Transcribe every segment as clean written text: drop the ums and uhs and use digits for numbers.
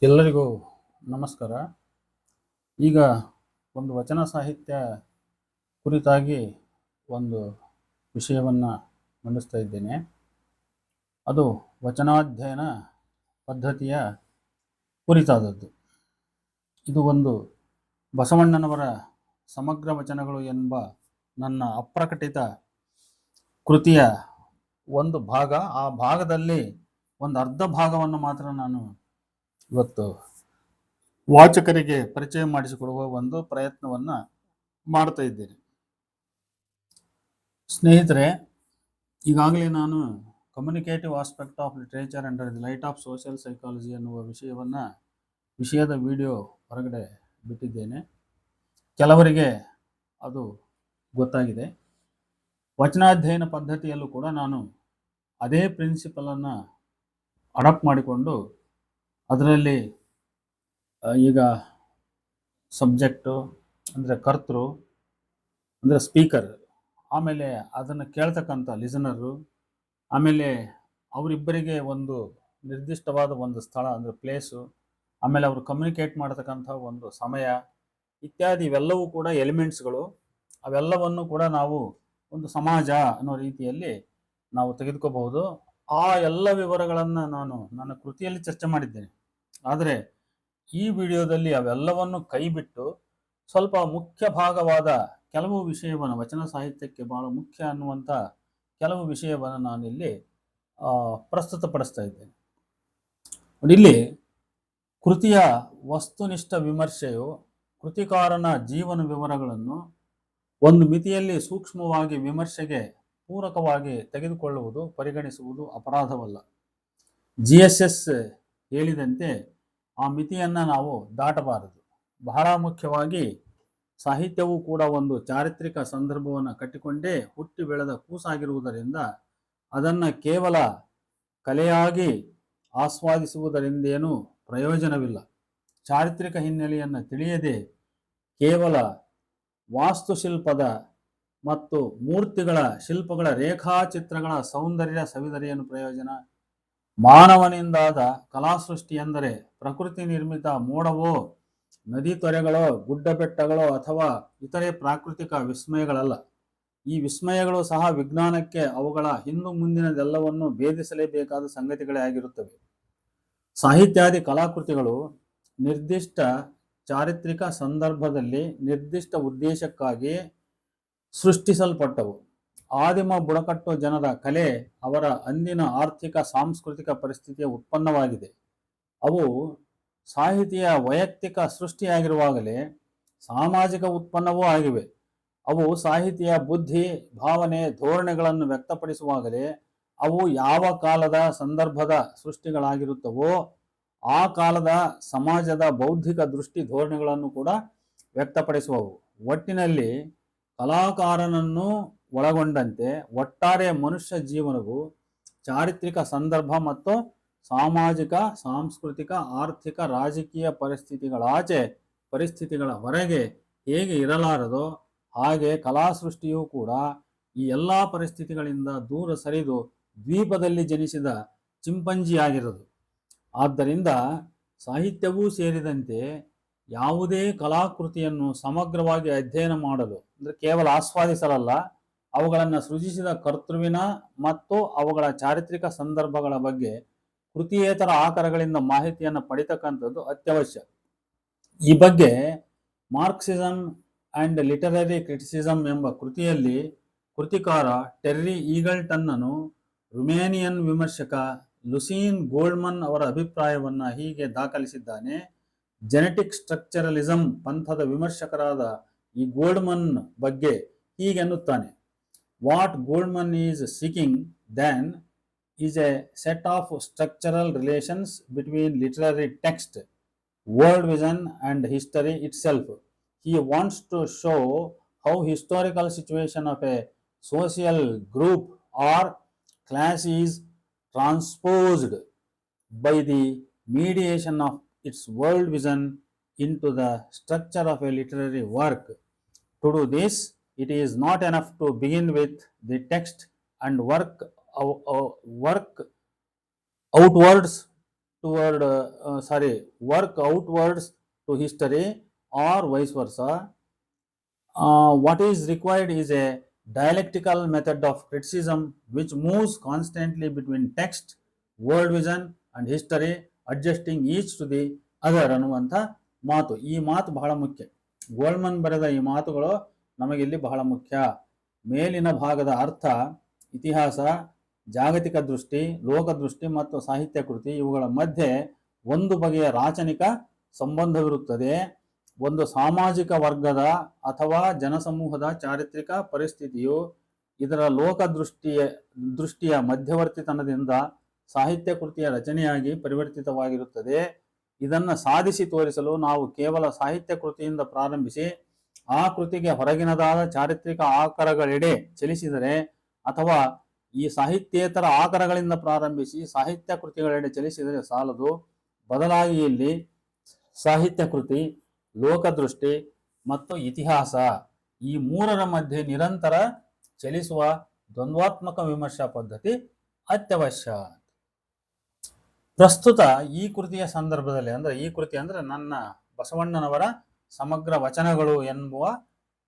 ಎಲ್ಲರಿಗೂ ನಮಸ್ಕಾರ. ಈಗ ಒಂದು ವಚನ ಸಾಹಿತ್ಯ ಕುರಿತಾಗಿ ಒಂದು ವಿಷಯವನ್ನು ಮಂಡಿಸ್ತಾ ಇದ್ದೇನೆ. ಅದು ವಚನಾಧ್ಯಯನ ಪದ್ಧತಿಯ ಕುರಿತಾದದ್ದು. ಇದು ಒಂದು ಬಸವಣ್ಣನವರ ಸಮಗ್ರ ವಚನಗಳು ಎಂಬ ನನ್ನ ಅಪ್ರಕಟಿತ ಕೃತಿಯ ಒಂದು ಭಾಗ. ಆ ಭಾಗದಲ್ಲಿ ಒಂದು ಅರ್ಧ ಭಾಗವನ್ನು ಮಾತ್ರ ನಾನು ಇವತ್ತು ವಾಚಕರಿಗೆ ಪರಿಚಯ ಮಾಡಿಸಿಕೊಡುವ ಒಂದು ಪ್ರಯತ್ನವನ್ನು ಮಾಡ್ತಾ ಇದ್ದೇನೆ. ಸ್ನೇಹಿತರೆ, ಈಗಾಗಲೇ ನಾನು communicative aspect of literature under the light off social psychology ಎನ್ನುವ ವಿಷಯದ ವಿಡಿಯೋ ಹೊರಗಡೆ ಬಿಟ್ಟಿದ್ದೇನೆ. ಕೆಲವರಿಗೆ ಅದು ಗೊತ್ತಾಗಿದೆ. ವಚನಾಧ್ಯಯನ ಪದ್ಧತಿಯಲ್ಲೂ ಕೂಡ ನಾನು ಅದೇ ಪ್ರಿನ್ಸಿಪಲನ್ನು ಅಡಾಪ್ಟ್ ಮಾಡಿಕೊಂಡು ಅದರಲ್ಲಿ ಈಗ ಸಬ್ಜೆಕ್ಟು ಅಂದರೆ ಕರ್ತೃ ಅಂದರೆ ಸ್ಪೀಕರ್, ಆಮೇಲೆ ಅದನ್ನು ಕೇಳ್ತಕ್ಕಂಥ ಲಿಸನರು, ಆಮೇಲೆ ಅವರಿಬ್ಬರಿಗೆ ಒಂದು ನಿರ್ದಿಷ್ಟವಾದ ಒಂದು ಸ್ಥಳ ಅಂದರೆ ಪ್ಲೇಸು, ಆಮೇಲೆ ಅವರು ಕಮ್ಯುನಿಕೇಟ್ ಮಾಡತಕ್ಕಂಥ ಒಂದು ಸಮಯ ಇತ್ಯಾದಿ ಇವೆಲ್ಲವೂ ಕೂಡ ಎಲಿಮೆಂಟ್ಸ್ಗಳು. ಅವೆಲ್ಲವನ್ನು ಕೂಡ ನಾವು ಒಂದು ಸಮಾಜ ಅನ್ನೋ ರೀತಿಯಲ್ಲಿ ನಾವು ತೆಗೆದುಕೋಬಹುದು. ಆ ಎಲ್ಲ ವಿವರಗಳನ್ನು ನಾನು ನನ್ನ ಕೃತಿಯಲ್ಲಿ ಚರ್ಚೆ ಮಾಡಿದ್ದೇನೆ. ಆದರೆ ಈ ವಿಡಿಯೋದಲ್ಲಿ ಅವೆಲ್ಲವನ್ನು ಕೈಬಿಟ್ಟು ಸ್ವಲ್ಪ ಮುಖ್ಯ ಭಾಗವಾದ ಕೆಲವು ವಿಷಯವನ್ನು, ವಚನ ಸಾಹಿತ್ಯಕ್ಕೆ ಬಹಳ ಮುಖ್ಯ ಅನ್ನುವಂಥ ಕೆಲವು ವಿಷಯವನ್ನು ನಾನಿಲ್ಲಿ ಪ್ರಸ್ತುತಪಡಿಸ್ತಾ ಇದ್ದೇನೆ. ಇಲ್ಲಿ ಕೃತಿಯ ವಸ್ತುನಿಷ್ಠ ವಿಮರ್ಶೆಯು ಕೃತಿಕಾರನ ಜೀವನ ವಿವರಗಳನ್ನು ಒಂದು ಮಿತಿಯಲ್ಲಿ ಸೂಕ್ಷ್ಮವಾಗಿ ವಿಮರ್ಶೆಗೆ ಪೂರಕವಾಗಿ ತೆಗೆದುಕೊಳ್ಳುವುದು, ಪರಿಗಣಿಸುವುದು ಅಪರಾಧವಲ್ಲ. GSS ಹೇಳಿದಂತೆ ಆ ಮಿತಿಯನ್ನು ನಾವು ದಾಟಬಾರದು. ಬಹಳ ಮುಖ್ಯವಾಗಿ ಸಾಹಿತ್ಯವೂ ಕೂಡ ಒಂದು ಚಾರಿತ್ರಿಕ ಸಂದರ್ಭವನ್ನು ಕಟ್ಟಿಕೊಂಡೇ ಹುಟ್ಟಿ ಬೆಳೆದ ಕೂಸಾಗಿರುವುದರಿಂದ ಅದನ್ನು ಕೇವಲ ಕಲೆಯಾಗಿ ಆಸ್ವಾದಿಸುವುದರಿಂದೇನೂ ಪ್ರಯೋಜನವಿಲ್ಲ. ಚಾರಿತ್ರಿಕ ಹಿನ್ನೆಲೆಯನ್ನು ತಿಳಿಯದೆ ಕೇವಲ ವಾಸ್ತುಶಿಲ್ಪದ ಮತ್ತು ಮೂರ್ತಿಗಳ ಶಿಲ್ಪಗಳ ರೇಖಾಚಿತ್ರಗಳ ಸೌಂದರ್ಯ ಸವಿದರಿಯನ್ನು ಪ್ರಯೋಜನ. ಮಾನವನಿಂದಾದ ಕಲಾಸೃಷ್ಟಿ ಎಂದರೆ ಪ್ರಕೃತಿ ನಿರ್ಮಿತ ಮೋಡವೋ, ನದಿ ತೊರೆಗಳೋ, ಗುಡ್ಡ ಬೆಟ್ಟಗಳೋ ಅಥವಾ ಇತರೆ ಪ್ರಾಕೃತಿಕ ವಿಸ್ಮಯಗಳಲ್ಲ. ಈ ವಿಸ್ಮಯಗಳು ಸಹ ವಿಜ್ಞಾನಕ್ಕೆ ಅವುಗಳ ಹಿಂದು ಮುಂದಿನದೆಲ್ಲವನ್ನು ಭೇದಿಸಲೇಬೇಕಾದ ಸಂಗತಿಗಳೇ ಆಗಿರುತ್ತವೆ. ಸಾಹಿತ್ಯಾದಿ ಕಲಾಕೃತಿಗಳು ನಿರ್ದಿಷ್ಟ ಚಾರಿತ್ರಿಕ ಸಂದರ್ಭದಲ್ಲಿ ನಿರ್ದಿಷ್ಟ ಉದ್ದೇಶಕ್ಕಾಗಿ ಸೃಷ್ಟಿಸಲ್ಪಟ್ಟವು. ಆದಿಮ ಬುಡಕಟ್ಟು ಜನರ ಕಲೆ ಅವರ ಅಂದಿನ ಆರ್ಥಿಕ ಸಾಂಸ್ಕೃತಿಕ ಪರಿಸ್ಥಿತಿಯ ಉತ್ಪನ್ನವಾಗಿದೆ. ಅವು ಸಾಹಿತಿಯ ವೈಯಕ್ತಿಕ ಸೃಷ್ಟಿಯಾಗಿರುವಾಗಲೇ ಸಾಮಾಜಿಕ ಉತ್ಪನ್ನವೂ ಆಗಿವೆ. ಅವು ಸಾಹಿತಿಯ ಬುದ್ಧಿ, ಭಾವನೆ, ಧೋರಣೆಗಳನ್ನು ವ್ಯಕ್ತಪಡಿಸುವಾಗಲೇ ಅವು ಯಾವ ಕಾಲದ ಸಂದರ್ಭದ ಸೃಷ್ಟಿಗಳಾಗಿರುತ್ತವೋ ಆ ಕಾಲದ ಸಮಾಜದ ಬೌದ್ಧಿಕ ದೃಷ್ಟಿ ಧೋರಣೆಗಳನ್ನು ಕೂಡ ವ್ಯಕ್ತಪಡಿಸುವವು. ಒಟ್ಟಿನಲ್ಲಿ ಕಲಾಕಾರನನ್ನು ಒಳಗೊಂಡಂತೆ ಒಟ್ಟಾರೆ ಮನುಷ್ಯ ಜೀವನವು ಚಾರಿತ್ರಿಕ ಸಂದರ್ಭ ಮತ್ತು ಸಾಮಾಜಿಕ, ಸಾಂಸ್ಕೃತಿಕ, ಆರ್ಥಿಕ, ರಾಜಕೀಯ ಪರಿಸ್ಥಿತಿಗಳ ಹೊರಗೆ ಹೇಗೆ ಇರಲಾರದೋ ಹಾಗೆ ಕಲಾಸೃಷ್ಟಿಯೂ ಕೂಡ ಈ ಎಲ್ಲ ಪರಿಸ್ಥಿತಿಗಳಿಂದ ದೂರ ಸರಿದು ದ್ವೀಪದಲ್ಲಿ ಜನಿಸಿದ ಚಿಂಪಂಜಿಯಾಗಿರದು. ಆದ್ದರಿಂದ ಸಾಹಿತ್ಯವೂ ಸೇರಿದಂತೆ ಯಾವುದೇ ಕಲಾಕೃತಿಯನ್ನು ಸಮಗ್ರವಾಗಿ ಅಧ್ಯಯನ ಮಾಡಲು, ಅಂದರೆ ಕೇವಲ ಆಸ್ವಾದಿಸಲಲ್ಲ, ಅವುಗಳನ್ನು ಸೃಜಿಸಿದ ಕರ್ತೃವಿನ ಮತ್ತು ಅವುಗಳ ಚಾರಿತ್ರಿಕ ಸಂದರ್ಭಗಳ ಬಗ್ಗೆ ಕೃತಿಯೇತರ ಆಕರಗಳಿಂದ ಮಾಹಿತಿಯನ್ನು ಪಡಿತಕ್ಕಂಥದ್ದು ಅತ್ಯವಶ್ಯ. ಈ ಬಗ್ಗೆ ಮಾರ್ಕ್ಸಿಸಮ್ ಆ್ಯಂಡ್ ಲಿಟರರಿ ಕ್ರಿಟಿಸಿಸಮ್ ಎಂಬ ಕೃತಿಯಲ್ಲಿ ಕೃತಿಕಾರ ಟೆರ್ರಿ ಈಗಲ್ಟನ್ನನು ರುಮೇನಿಯನ್ ವಿಮರ್ಶಕ ಲುಸೀನ್ ಗೋಲ್ಡ್ಮನ್ ಅವರ ಅಭಿಪ್ರಾಯವನ್ನು ಹೀಗೆ ದಾಖಲಿಸಿದ್ದಾನೆ. ಜೆನೆಟಿಕ್ ಸ್ಟ್ರಕ್ಚರಲಿಸಮ್ ಪಂಥದ ವಿಮರ್ಶಕರಾದ ಈ ಗೋಲ್ಡ್ಮನ್ ಬಗ್ಗೆ ಹೀಗೆ ಅನ್ನುತ್ತಾನೆ: what Goldman is seeking then is a set of structural relations between literary text, world vision and history itself. He wants to show how historical situation of a social group or class is transposed by the mediation of its world vision into the structure of a literary work. To do this, it is not enough to begin with the text and work outwards toward work outwards to history or vice versa. What is required is a dialectical method of criticism which moves constantly between text, world vision and history, adjusting each to the other ಅನ್ನುವಂಥ ಮಾತು. ಈ ಮಾತು ಬಹಳ ಮುಖ್ಯ. Goleman ಬರೆದ ಈ ಮಾತುಗಳು ನಮಗಿಲ್ಲಿ ಬಹಳ ಮುಖ್ಯ. ಮೇಲಿನ ಭಾಗದ ಅರ್ಥ ಇತಿಹಾಸ, ಜಾಗತಿಕ ದೃಷ್ಟಿ, ಲೋಕದೃಷ್ಟಿ ಮತ್ತು ಸಾಹಿತ್ಯ ಕೃತಿ ಇವುಗಳ ಮಧ್ಯೆ ಒಂದು ಬಗೆಯ ರಾಚನಿಕ ಸಂಬಂಧವಿರುತ್ತದೆ. ಒಂದು ಸಾಮಾಜಿಕ ವರ್ಗದ ಅಥವಾ ಜನಸಮೂಹದ ಚಾರಿತ್ರಿಕ ಪರಿಸ್ಥಿತಿಯು ಇದರ ದೃಷ್ಟಿಯ ಮಧ್ಯವರ್ತಿತನದಿಂದ ಸಾಹಿತ್ಯ ಕೃತಿಯ ರಚನೆಯಾಗಿ ಪರಿವರ್ತಿತವಾಗಿರುತ್ತದೆ. ಇದನ್ನು ಸಾಧಿಸಿ ತೋರಿಸಲು ನಾವು ಕೇವಲ ಸಾಹಿತ್ಯ ಕೃತಿಯಿಂದ ಪ್ರಾರಂಭಿಸಿ ಆ ಕೃತಿಗೆ ಹೊರಗಿನದಾದ ಚಾರಿತ್ರಿಕ ಆಕರಗಳೆಡೆ ಚಲಿಸಿದರೆ, ಅಥವಾ ಈ ಸಾಹಿತ್ಯೇತರ ಆಕರಗಳಿಂದ ಪ್ರಾರಂಭಿಸಿ ಸಾಹಿತ್ಯ ಕೃತಿಗಳೆಡೆ ಚಲಿಸಿದರೆ ಸಾಲದು. ಬದಲಾಗಿ ಇಲ್ಲಿ ಸಾಹಿತ್ಯ ಕೃತಿ, ಲೋಕದೃಷ್ಟಿ ಮತ್ತು ಇತಿಹಾಸ ಈ ಮೂರರ ಮಧ್ಯೆ ನಿರಂತರ ಚಲಿಸುವ ದ್ವಂದ್ವಾತ್ಮಕ ವಿಮರ್ಶಾ ಪದ್ಧತಿ ಅತ್ಯವಶ್ಯ. ಪ್ರಸ್ತುತ ಈ ಕೃತಿಯ ಸಂದರ್ಭದಲ್ಲಿ, ಈ ಕೃತಿ ಅಂದ್ರೆ ನನ್ನ ಬಸವಣ್ಣನವರ ಸಮಗ್ರ ವಚನಗಳು ಎನ್ನುವ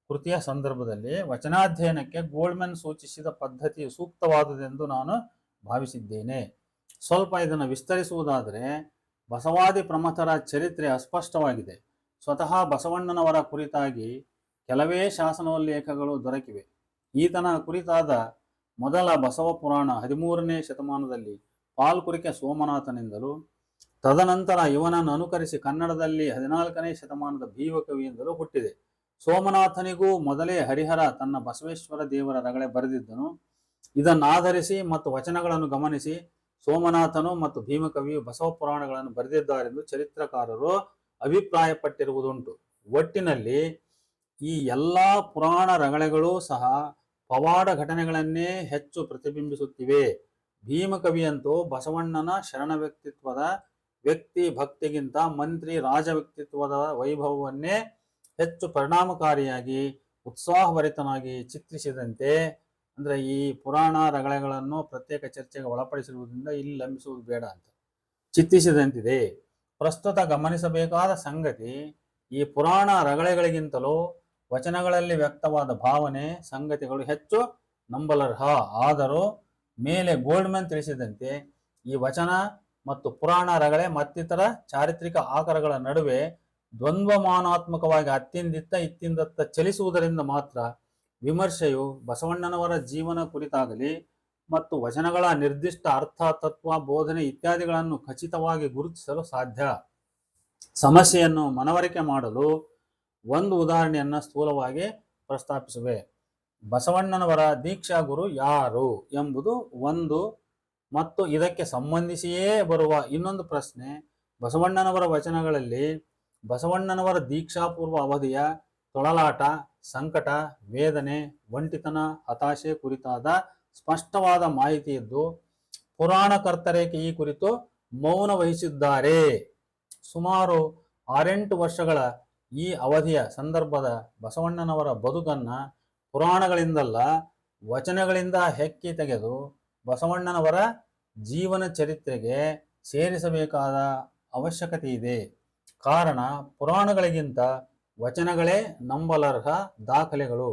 ಕೃತಿಯ ಸಂದರ್ಭದಲ್ಲಿ ವಚನಾಧ್ಯಯನಕ್ಕೆ ಗೋಲ್ಮನ್ ಸೂಚಿಸಿದ ಪದ್ಧತಿಯು ಸೂಕ್ತವಾದುದೆಂದು ನಾನು ಭಾವಿಸಿದ್ದೇನೆ. ಸ್ವಲ್ಪ ಇದನ್ನು ವಿಸ್ತರಿಸುವುದಾದರೆ, ಬಸವಾದಿ ಪ್ರಮಥರ ಚರಿತ್ರೆ ಅಸ್ಪಷ್ಟವಾಗಿದೆ. ಸ್ವತಃ ಬಸವಣ್ಣನವರ ಕುರಿತಾಗಿ ಕೆಲವೇ ಶಾಸನೋಲ್ಲೇಖಗಳು ದೊರಕಿವೆ. ಈತನ ಕುರಿತಾದ ಮೊದಲ ಬಸವ ಪುರಾಣ 13ನೇ ಶತಮಾನದಲ್ಲಿ ಪಾಲ್ಕುರಿಕೆ ಸೋಮನಾಥನಿಂದಲೂ, ತದನಂತರ ಇವನನ್ನು ಅನುಕರಿಸಿ ಕನ್ನಡದಲ್ಲಿ 14ನೇ ಶತಮಾನದ ಭೀಮಕವಿಯಿಂದಲೂ ಹುಟ್ಟಿದೆ. ಸೋಮನಾಥನಿಗೂ ಮೊದಲೇ ಹರಿಹರ ತನ್ನ ಬಸವೇಶ್ವರ ದೇವರ ರಗಳೆ ಬರೆದಿದ್ದನು. ಇದನ್ನಾಧರಿಸಿ ಮತ್ತು ವಚನಗಳನ್ನು ಗಮನಿಸಿ ಸೋಮನಾಥನು ಮತ್ತು ಭೀಮಕವಿಯು ಬಸವ ಪುರಾಣಗಳನ್ನು ಬರೆದಿದ್ದಾರೆಂದು ಚರಿತ್ರಕಾರರು ಅಭಿಪ್ರಾಯಪಟ್ಟಿರುವುದುಂಟು. ಒಟ್ಟಿನಲ್ಲಿ ಈ ಎಲ್ಲ ಪುರಾಣ ರಗಳೆಗಳೂ ಸಹ ಪವಾಡ ಘಟನೆಗಳನ್ನೇ ಹೆಚ್ಚು ಪ್ರತಿಬಿಂಬಿಸುತ್ತಿವೆ. ಭೀಮಕವಿಯಂತೂ ಬಸವಣ್ಣನ ಶರಣ ವ್ಯಕ್ತಿತ್ವದ ವ್ಯಕ್ತಿ ಭಕ್ತಿಗಿಂತ ಮಂತ್ರಿ ರಾಜ ವ್ಯಕ್ತಿತ್ವದ ವೈಭವವನ್ನೇ ಹೆಚ್ಚು ಪರಿಣಾಮಕಾರಿಯಾಗಿ ಉತ್ಸಾಹಭರಿತನಾಗಿ ಚಿತ್ರಿಸಿದಂತೆ, ಅಂದ್ರೆ ಈ ಪುರಾಣ ರಗಳೆಗಳನ್ನು ಪ್ರತ್ಯೇಕ ಚರ್ಚೆಗೆ ಒಳಪಡಿಸಿರುವುದರಿಂದ ಇಲ್ಲಿ ಲಂಬಿಸುವುದು ಬೇಡ ಅಂತ ಚಿತ್ರಿಸಿದಂತಿದೆ. ಪ್ರಸ್ತುತ ಗಮನಿಸಬೇಕಾದ ಸಂಗತಿ, ಈ ಪುರಾಣ ರಗಳೆಗಳಿಗಿಂತಲೂ ವಚನಗಳಲ್ಲಿ ವ್ಯಕ್ತವಾದ ಭಾವನೆ ಸಂಗತಿಗಳು ಹೆಚ್ಚು ನಂಬಲರ್ಹ. ಆದರೂ ಮೇಲೆ ಗೋಲ್ಡ್ಮನ್ ತಿಳಿಸಿದಂತೆ ಈ ವಚನ ಮತ್ತು ಪುರಾಣ ರಗಳೆ ಮತ್ತಿತರ ಚಾರಿತ್ರಿಕ ಆಕರಗಳ ನಡುವೆ ದ್ವಂದ್ವಮಾನಾತ್ಮಕವಾಗಿ ಇತ್ತಿಂದತ್ತ ಚಲಿಸುವುದರಿಂದ ಮಾತ್ರ ವಿಮರ್ಶೆಯು ಬಸವಣ್ಣನವರ ಜೀವನ ಕುರಿತಾಗಲಿ ಮತ್ತು ವಚನಗಳ ನಿರ್ದಿಷ್ಟ ಅರ್ಥ, ತತ್ವ, ಬೋಧನೆ ಇತ್ಯಾದಿಗಳನ್ನು ಖಚಿತವಾಗಿ ಗುರುತಿಸಲು ಸಾಧ್ಯ. ಸಮಸ್ಯೆಯನ್ನು ಮನವರಿಕೆ ಮಾಡಲು ಒಂದು ಉದಾಹರಣೆಯನ್ನು ಸ್ಥೂಲವಾಗಿ ಪ್ರಸ್ತಾಪಿಸುವೆ. ಬಸವಣ್ಣನವರ ದೀಕ್ಷಾ ಗುರು ಯಾರು ಎಂಬುದು ಒಂದು, ಮತ್ತು ಇದಕ್ಕೆ ಸಂಬಂಧಿಸಿಯೇ ಬರುವ ಇನ್ನೊಂದು ಪ್ರಶ್ನೆ, ಬಸವಣ್ಣನವರ ವಚನಗಳಲ್ಲಿ ಬಸವಣ್ಣನವರ ದೀಕ್ಷಾಪೂರ್ವ ಅವಧಿಯ ತೊಳಲಾಟ, ಸಂಕಟ, ವೇದನೆ, ಒಂಟಿತನ, ಹತಾಶೆ ಕುರಿತಾದ ಸ್ಪಷ್ಟವಾದ ಮಾಹಿತಿ ಇದ್ದು ಪುರಾಣಕರ್ತರೇಕೆ ಈ ಕುರಿತು ಮೌನ ವಹಿಸಿದ್ದಾರೆ. ಸುಮಾರು 6-8 ವರ್ಷಗಳ ಈ ಅವಧಿಯ ಸಂದರ್ಭದ ಬಸವಣ್ಣನವರ ಬದುಕನ್ನು ಪುರಾಣಗಳಿಂದಲ್ಲ ವಚನಗಳಿಂದ ಹೆಕ್ಕಿ ತೆಗೆದು ಬಸವಣ್ಣನವರ ಜೀವನ ಚರಿತ್ರೆಗೆ ಸೇರಿಸಬೇಕಾದ ಅವಶ್ಯಕತೆ ಇದೆ. ಕಾರಣ, ಪುರಾಣಗಳಿಗಿಂತ ವಚನಗಳೇ ನಂಬಲರ್ಹ ದಾಖಲೆಗಳು.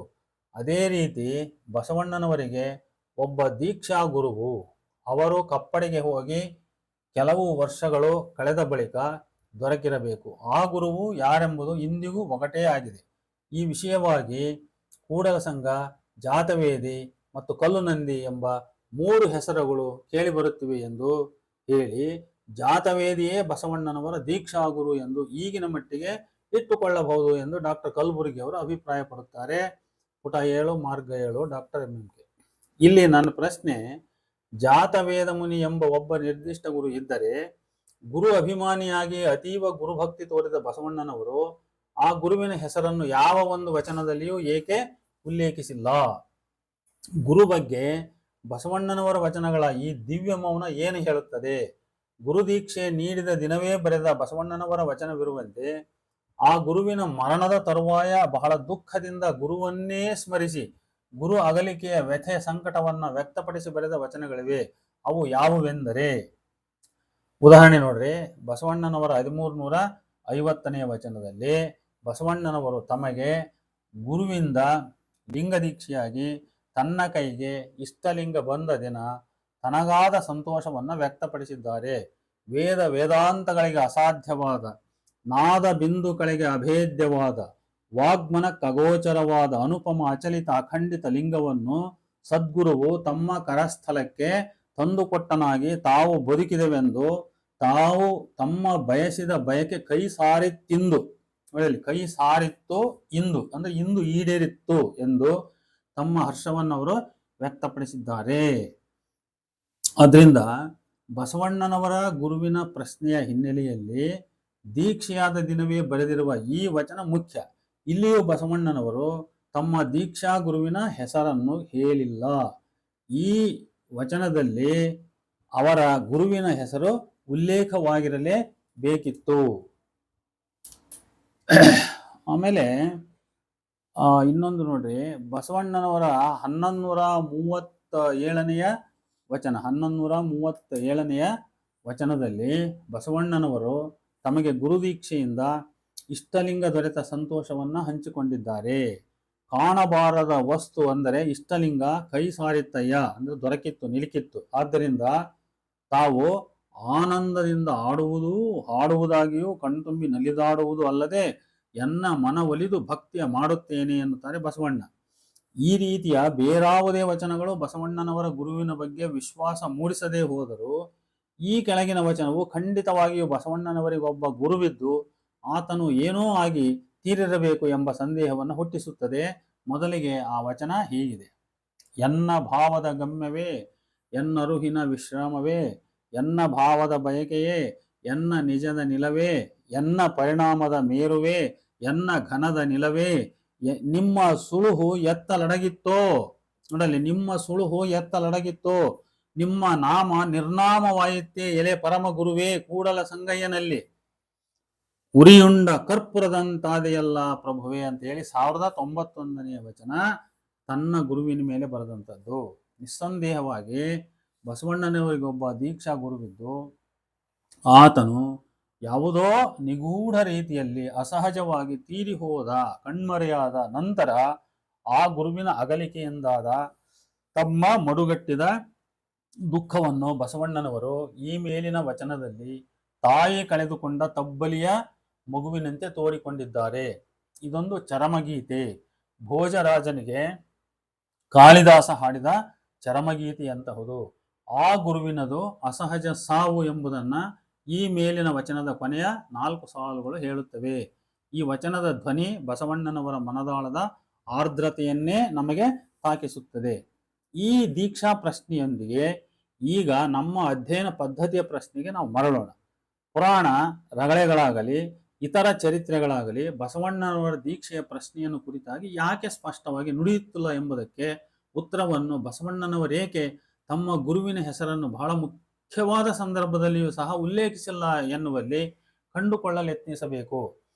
ಅದೇ ರೀತಿ ಬಸವಣ್ಣನವರಿಗೆ ಒಬ್ಬ ದೀಕ್ಷಾ ಗುರುವು ಅವರು ಕಪ್ಪಡಿಗೆ ಹೋಗಿ ಕೆಲವು ವರ್ಷಗಳು ಕಳೆದ ಬಳಿಕ ದೊರಕಿರಬೇಕು. ಆ ಗುರುವು ಯಾರೆಂಬುದು ಇಂದಿಗೂ ಒಗಟೇ ಆಗಿದೆ. ಈ ವಿಷಯವಾಗಿ ಕೂಡಲಸಂಗ, ಜಾತವೇದಿ ಮತ್ತು ಕಲ್ಲುನಂದಿ ಎಂಬ 3 ಹೆಸರುಗಳು ಕೇಳಿಬರುತ್ತಿವೆ ಎಂದು ಹೇಳಿ ಜಾತವೇದಿಯೇ ಬಸವಣ್ಣನವರ ದೀಕ್ಷಾ ಗುರು ಎಂದು ಈಗಿನ ಮಟ್ಟಿಗೆ ಇಟ್ಟುಕೊಳ್ಳಬಹುದು ಎಂದು ಡಾಕ್ಟರ್ ಕಲಬುರ್ಗಿ ಅವರು ಅಭಿಪ್ರಾಯಪಡುತ್ತಾರೆ. ಪುಟ 7 ಮಾರ್ಗ 7 ಡಾಕ್ಟರ್ MMK. ಇಲ್ಲಿ ನನ್ನ ಪ್ರಶ್ನೆ, ಜಾತವೇದ ಮುನಿ ಎಂಬ ಒಬ್ಬ ನಿರ್ದಿಷ್ಟ ಗುರು ಇದ್ದರೆ ಗುರು ಅಭಿಮಾನಿಯಾಗಿ ಅತೀವ ಗುರುಭಕ್ತಿ ತೋರಿದ ಬಸವಣ್ಣನವರು ಆ ಗುರುವಿನ ಹೆಸರನ್ನು ಯಾವ ಒಂದು ವಚನದಲ್ಲಿಯೂ ಏಕೆ ಉಲ್ಲೇಖಿಸಿಲ್ಲ? ಗುರು ಬಗ್ಗೆ ಬಸವಣ್ಣನವರ ವಚನಗಳ ಈ ದಿವ್ಯ ಮೌನ ಏನು ಹೇಳುತ್ತದೆ? ಗುರುದೀಕ್ಷೆ ನೀಡಿದ ದಿನವೇ ಬರೆದ ಬಸವಣ್ಣನವರ ವಚನವಿರುವಂತೆ ಆ ಗುರುವಿನ ಮರಣದ ತರುವಾಯ ಬಹಳ ದುಃಖದಿಂದ ಗುರುವನ್ನೇ ಸ್ಮರಿಸಿ ಗುರು ಅಗಲಿಕೆಯ ವ್ಯಥೆಯ ಸಂಕಟವನ್ನ ವ್ಯಕ್ತಪಡಿಸಿ ಬರೆದ ವಚನಗಳಿವೆ. ಅವು ಯಾವುವೆಂದರೆ, ಉದಾಹರಣೆ ನೋಡ್ರಿ, ಬಸವಣ್ಣನವರ 1350ನೇ ವಚನದಲ್ಲಿ ಬಸವಣ್ಣನವರು ತಮಗೆ ಗುರುವಿಂದ ಲಿಂಗ ದೀಕ್ಷೆಯಾಗಿ ತನ್ನ ಕೈಗೆ ಇಷ್ಟಲಿಂಗ ಬಂದ ದಿನ ತನಗಾದ ಸಂತೋಷವನ್ನು ವ್ಯಕ್ತಪಡಿಸಿದ್ದಾರೆ. ವೇದಾಂತಗಳಿಗೆ ಅಸಾಧ್ಯವಾದ, ನಾದ ಬಿಂದುಗಳಿಗೆ ಅಭೇದ್ಯವಾದ, ವಾಗ್ಮನ ಖಗೋಚರವಾದ ಅನುಪಮ ಅಚಲಿತ ಅಖಂಡಿತ ಲಿಂಗವನ್ನು ಸದ್ಗುರುವು ತಮ್ಮ ಕರಸ್ಥಲಕ್ಕೆ ತಂದುಕೊಟ್ಟನಾಗಿ ತಾವು ಬದುಕಿದೆವೆಂದು, ತಾವು ತಮ್ಮ ಬಯಸಿದ ಬಯಕೆ ಕೈ ಸಾರಿತ್ತಿಂದು, ಕೈ ಸಾರಿತ್ತು ಇಂದು ಅಂದ್ರೆ ಇಂದು ಈಡೇರಿತ್ತು ಎಂದು ತಮ್ಮ ಹರ್ಷವನ್ನು ಅವರು ವ್ಯಕ್ತಪಡಿಸಿದ್ದಾರೆ. ಅದರಿಂದ ಬಸವಣ್ಣನವರ ಗುರುವಿನ ಪ್ರಶ್ನೆಯ ಹಿನ್ನೆಲೆಯಲ್ಲಿ ದೀಕ್ಷೆಯಾದ ದಿನವೇ ಬರೆದಿರುವ ಈ ವಚನ ಮುಖ್ಯ. ಇಲ್ಲಿಯೂ ಬಸವಣ್ಣನವರು ತಮ್ಮ ದೀಕ್ಷಾ ಗುರುವಿನ ಹೆಸರನ್ನು ಹೇಳಿಲ್ಲ. ಈ ವಚನದಲ್ಲಿ ಅವರ ಗುರುವಿನ ಹೆಸರು ಉಲ್ಲೇಖವಾಗಿರಲೇ ಬೇಕಿತ್ತು. ಆಮೇಲೆ ಇನ್ನೊಂದು ನೋಡ್ರಿ, ಬಸವಣ್ಣನವರ 1137ನೆಯ ವಚನ, 1137ನೆಯ ವಚನದಲ್ಲಿ ಬಸವಣ್ಣನವರು ತಮಗೆ ಗುರುದೀಕ್ಷೆಯಿಂದ ಇಷ್ಟಲಿಂಗ ದೊರೆತ ಸಂತೋಷವನ್ನು ಹಂಚಿಕೊಂಡಿದ್ದಾರೆ. ಕಾಣಬಾರದ ವಸ್ತು ಅಂದರೆ ಇಷ್ಟಲಿಂಗ ಕೈ ಸಾರಿತ್ತಯ್ಯ ಅಂದ್ರೆ ದೊರಕಿತ್ತು, ನಿಲುಕಿತ್ತು. ಆದ್ದರಿಂದ ತಾವು ಆನಂದದಿಂದ ಹಾಡುವುದಾಗಿಯೂ ಕಣ್ತುಂಬಿ ನಲಿದಾಡುವುದು ಅಲ್ಲದೆ ಎನ್ನ ಮನವೊಲಿದು ಭಕ್ತಿಯ ಮಾಡುತ್ತೇನೆ ಎನ್ನುತ್ತಾರೆ ಬಸವಣ್ಣ. ಈ ರೀತಿಯ ಬೇರಾವುದೇ ವಚನಗಳು ಬಸವಣ್ಣನವರ ಗುರುವಿನ ಬಗ್ಗೆ ವಿಶ್ವಾಸ ಮೂಡಿಸದೇ ಹೋದರೂ ಈ ಕೆಳಗಿನ ವಚನವು ಖಂಡಿತವಾಗಿಯೂ ಬಸವಣ್ಣನವರಿಗೊಬ್ಬ ಗುರುವಿದ್ದು ಆತನು ಏನೋ ಆಗಿ ತೀರಿರಬೇಕು ಎಂಬ ಸಂದೇಹವನ್ನು ಹುಟ್ಟಿಸುತ್ತದೆ. ಮೊದಲಿಗೆ ಆ ವಚನ ಹೀಗಿದೆ: ಎನ್ನ ಭಾವದ ಗಮ್ಯವೇ, ಎನ್ನ ರುಹಿನ ವಿಶ್ರಾಮವೇ, ಎನ್ನ ಭಾವದ ಬಯಕೆಯೇ, ಎನ್ನ ನಿಜದ ನಿಲವೇ, ಎನ್ನ ಪರಿಣಾಮದ ಮೇರುವೆ, ಎನ್ನ ಘನದ ನಿಲವೇ, ನಿಮ್ಮ ಸುಳುಹು ಎತ್ತಲಡಗಿತ್ತೋ. ನೋಡಲಿ, ನಿಮ್ಮ ಸುಳುಹು ಎತ್ತಲಡಗಿತ್ತೋ, ನಿಮ್ಮ ನಾಮ ನಿರ್ನಾಮವಾಯಿತೇ ಎಲೆ ಪರಮ ಗುರುವೇ ಕೂಡಲ ಸಂಗಯ್ಯನಲ್ಲಿ, ಉರಿಯುಂಡ ಕರ್ಪೂರದಂತಾದೆಯಲ್ಲ ಪ್ರಭುವೇ ಅಂತ ಹೇಳಿ 1091ನೆಯ ವಚನ ತನ್ನ ಗುರುವಿನ ಮೇಲೆ ಬರೆದಂಥದ್ದು. ನಿಸ್ಸಂದೇಹವಾಗಿ ಬಸವಣ್ಣನವರಿಗೊಬ್ಬ ದೀಕ್ಷಾ ಗುರುವಿದ್ದು ಆತನು ಯಾವುದೋ ನಿಗೂಢ ರೀತಿಯಲ್ಲಿ ಅಸಹಜವಾಗಿ ತೀರಿ ಹೋದ, ಕಣ್ಮರೆಯಾದ ನಂತರ ಆ ಗುರುವಿನ ಅಗಲಿಕೆಯಿಂದಾದ ತಮ್ಮ ಮಡುಗಟ್ಟಿದ ದುಃಖವನ್ನು ಬಸವಣ್ಣನವರು ಈ ಮೇಲಿನ ವಚನದಲ್ಲಿ ತಾಯಿ ಕಳೆದುಕೊಂಡ ತಬ್ಬಲಿಯ ಮಗುವಿನಂತೆ ತೋರಿಕೊಂಡಿದ್ದಾರೆ. ಇದೊಂದು ಚರಮಗೀತೆ. ಭೋಜರಾಜನಿಗೆ ಕಾಳಿದಾಸ ಹಾಡಿದ ಚರಮಗೀತೆಯಂತಹುದು. ಆ ಗುರುವಿನದು ಅಸಹಜ ಸಾವು ಎಂಬುದನ್ನ ಈ ಮೇಲಿನ ವಚನದ ಕೊನೆಯ 4 ಸಾಲುಗಳು ಹೇಳುತ್ತವೆ. ಈ ವಚನದ ಧ್ವನಿ ಬಸವಣ್ಣನವರ ಮನದಾಳದ ಆರ್ದ್ರತೆಯನ್ನೇ ನಮಗೆ ತಾಕಿಸುತ್ತದೆ. ಈ ದೀಕ್ಷಾ ಪ್ರಶ್ನೆಯೊಂದಿಗೆ ಈಗ ನಮ್ಮ ಅಧ್ಯಯನ ಪದ್ಧತಿಯ ಪ್ರಶ್ನೆಗೆ ನಾವು ಮರಳೋಣ. ಪುರಾಣ ರಗಳೆಗಳಾಗಲಿ ಇತರ ಚರಿತ್ರೆಗಳಾಗಲಿ ಬಸವಣ್ಣನವರ ದೀಕ್ಷೆಯ ಪ್ರಶ್ನೆಯನ್ನು ಕುರಿತಾಗಿ ಯಾಕೆ ಸ್ಪಷ್ಟವಾಗಿ ನುಡಿಯುತ್ತಿಲ್ಲ ಎಂಬುದಕ್ಕೆ ಉತ್ತರವನ್ನು ಬಸವಣ್ಣನವರೇಕೆ ತಮ್ಮ ಗುರುವಿನ ಹೆಸರನ್ನು ಬಹಳ ಮುಖ್ಯವಾದ ಸಂದರ್ಭದಲ್ಲಿಯೂ ಸಹ ಉಲ್ಲೇಖಿಸಿಲ್ಲ ಎನ್ನುವಲ್ಲಿ ಕಂಡುಕೊಳ್ಳಲು ಯತ್ನಿಸಬೇಕು.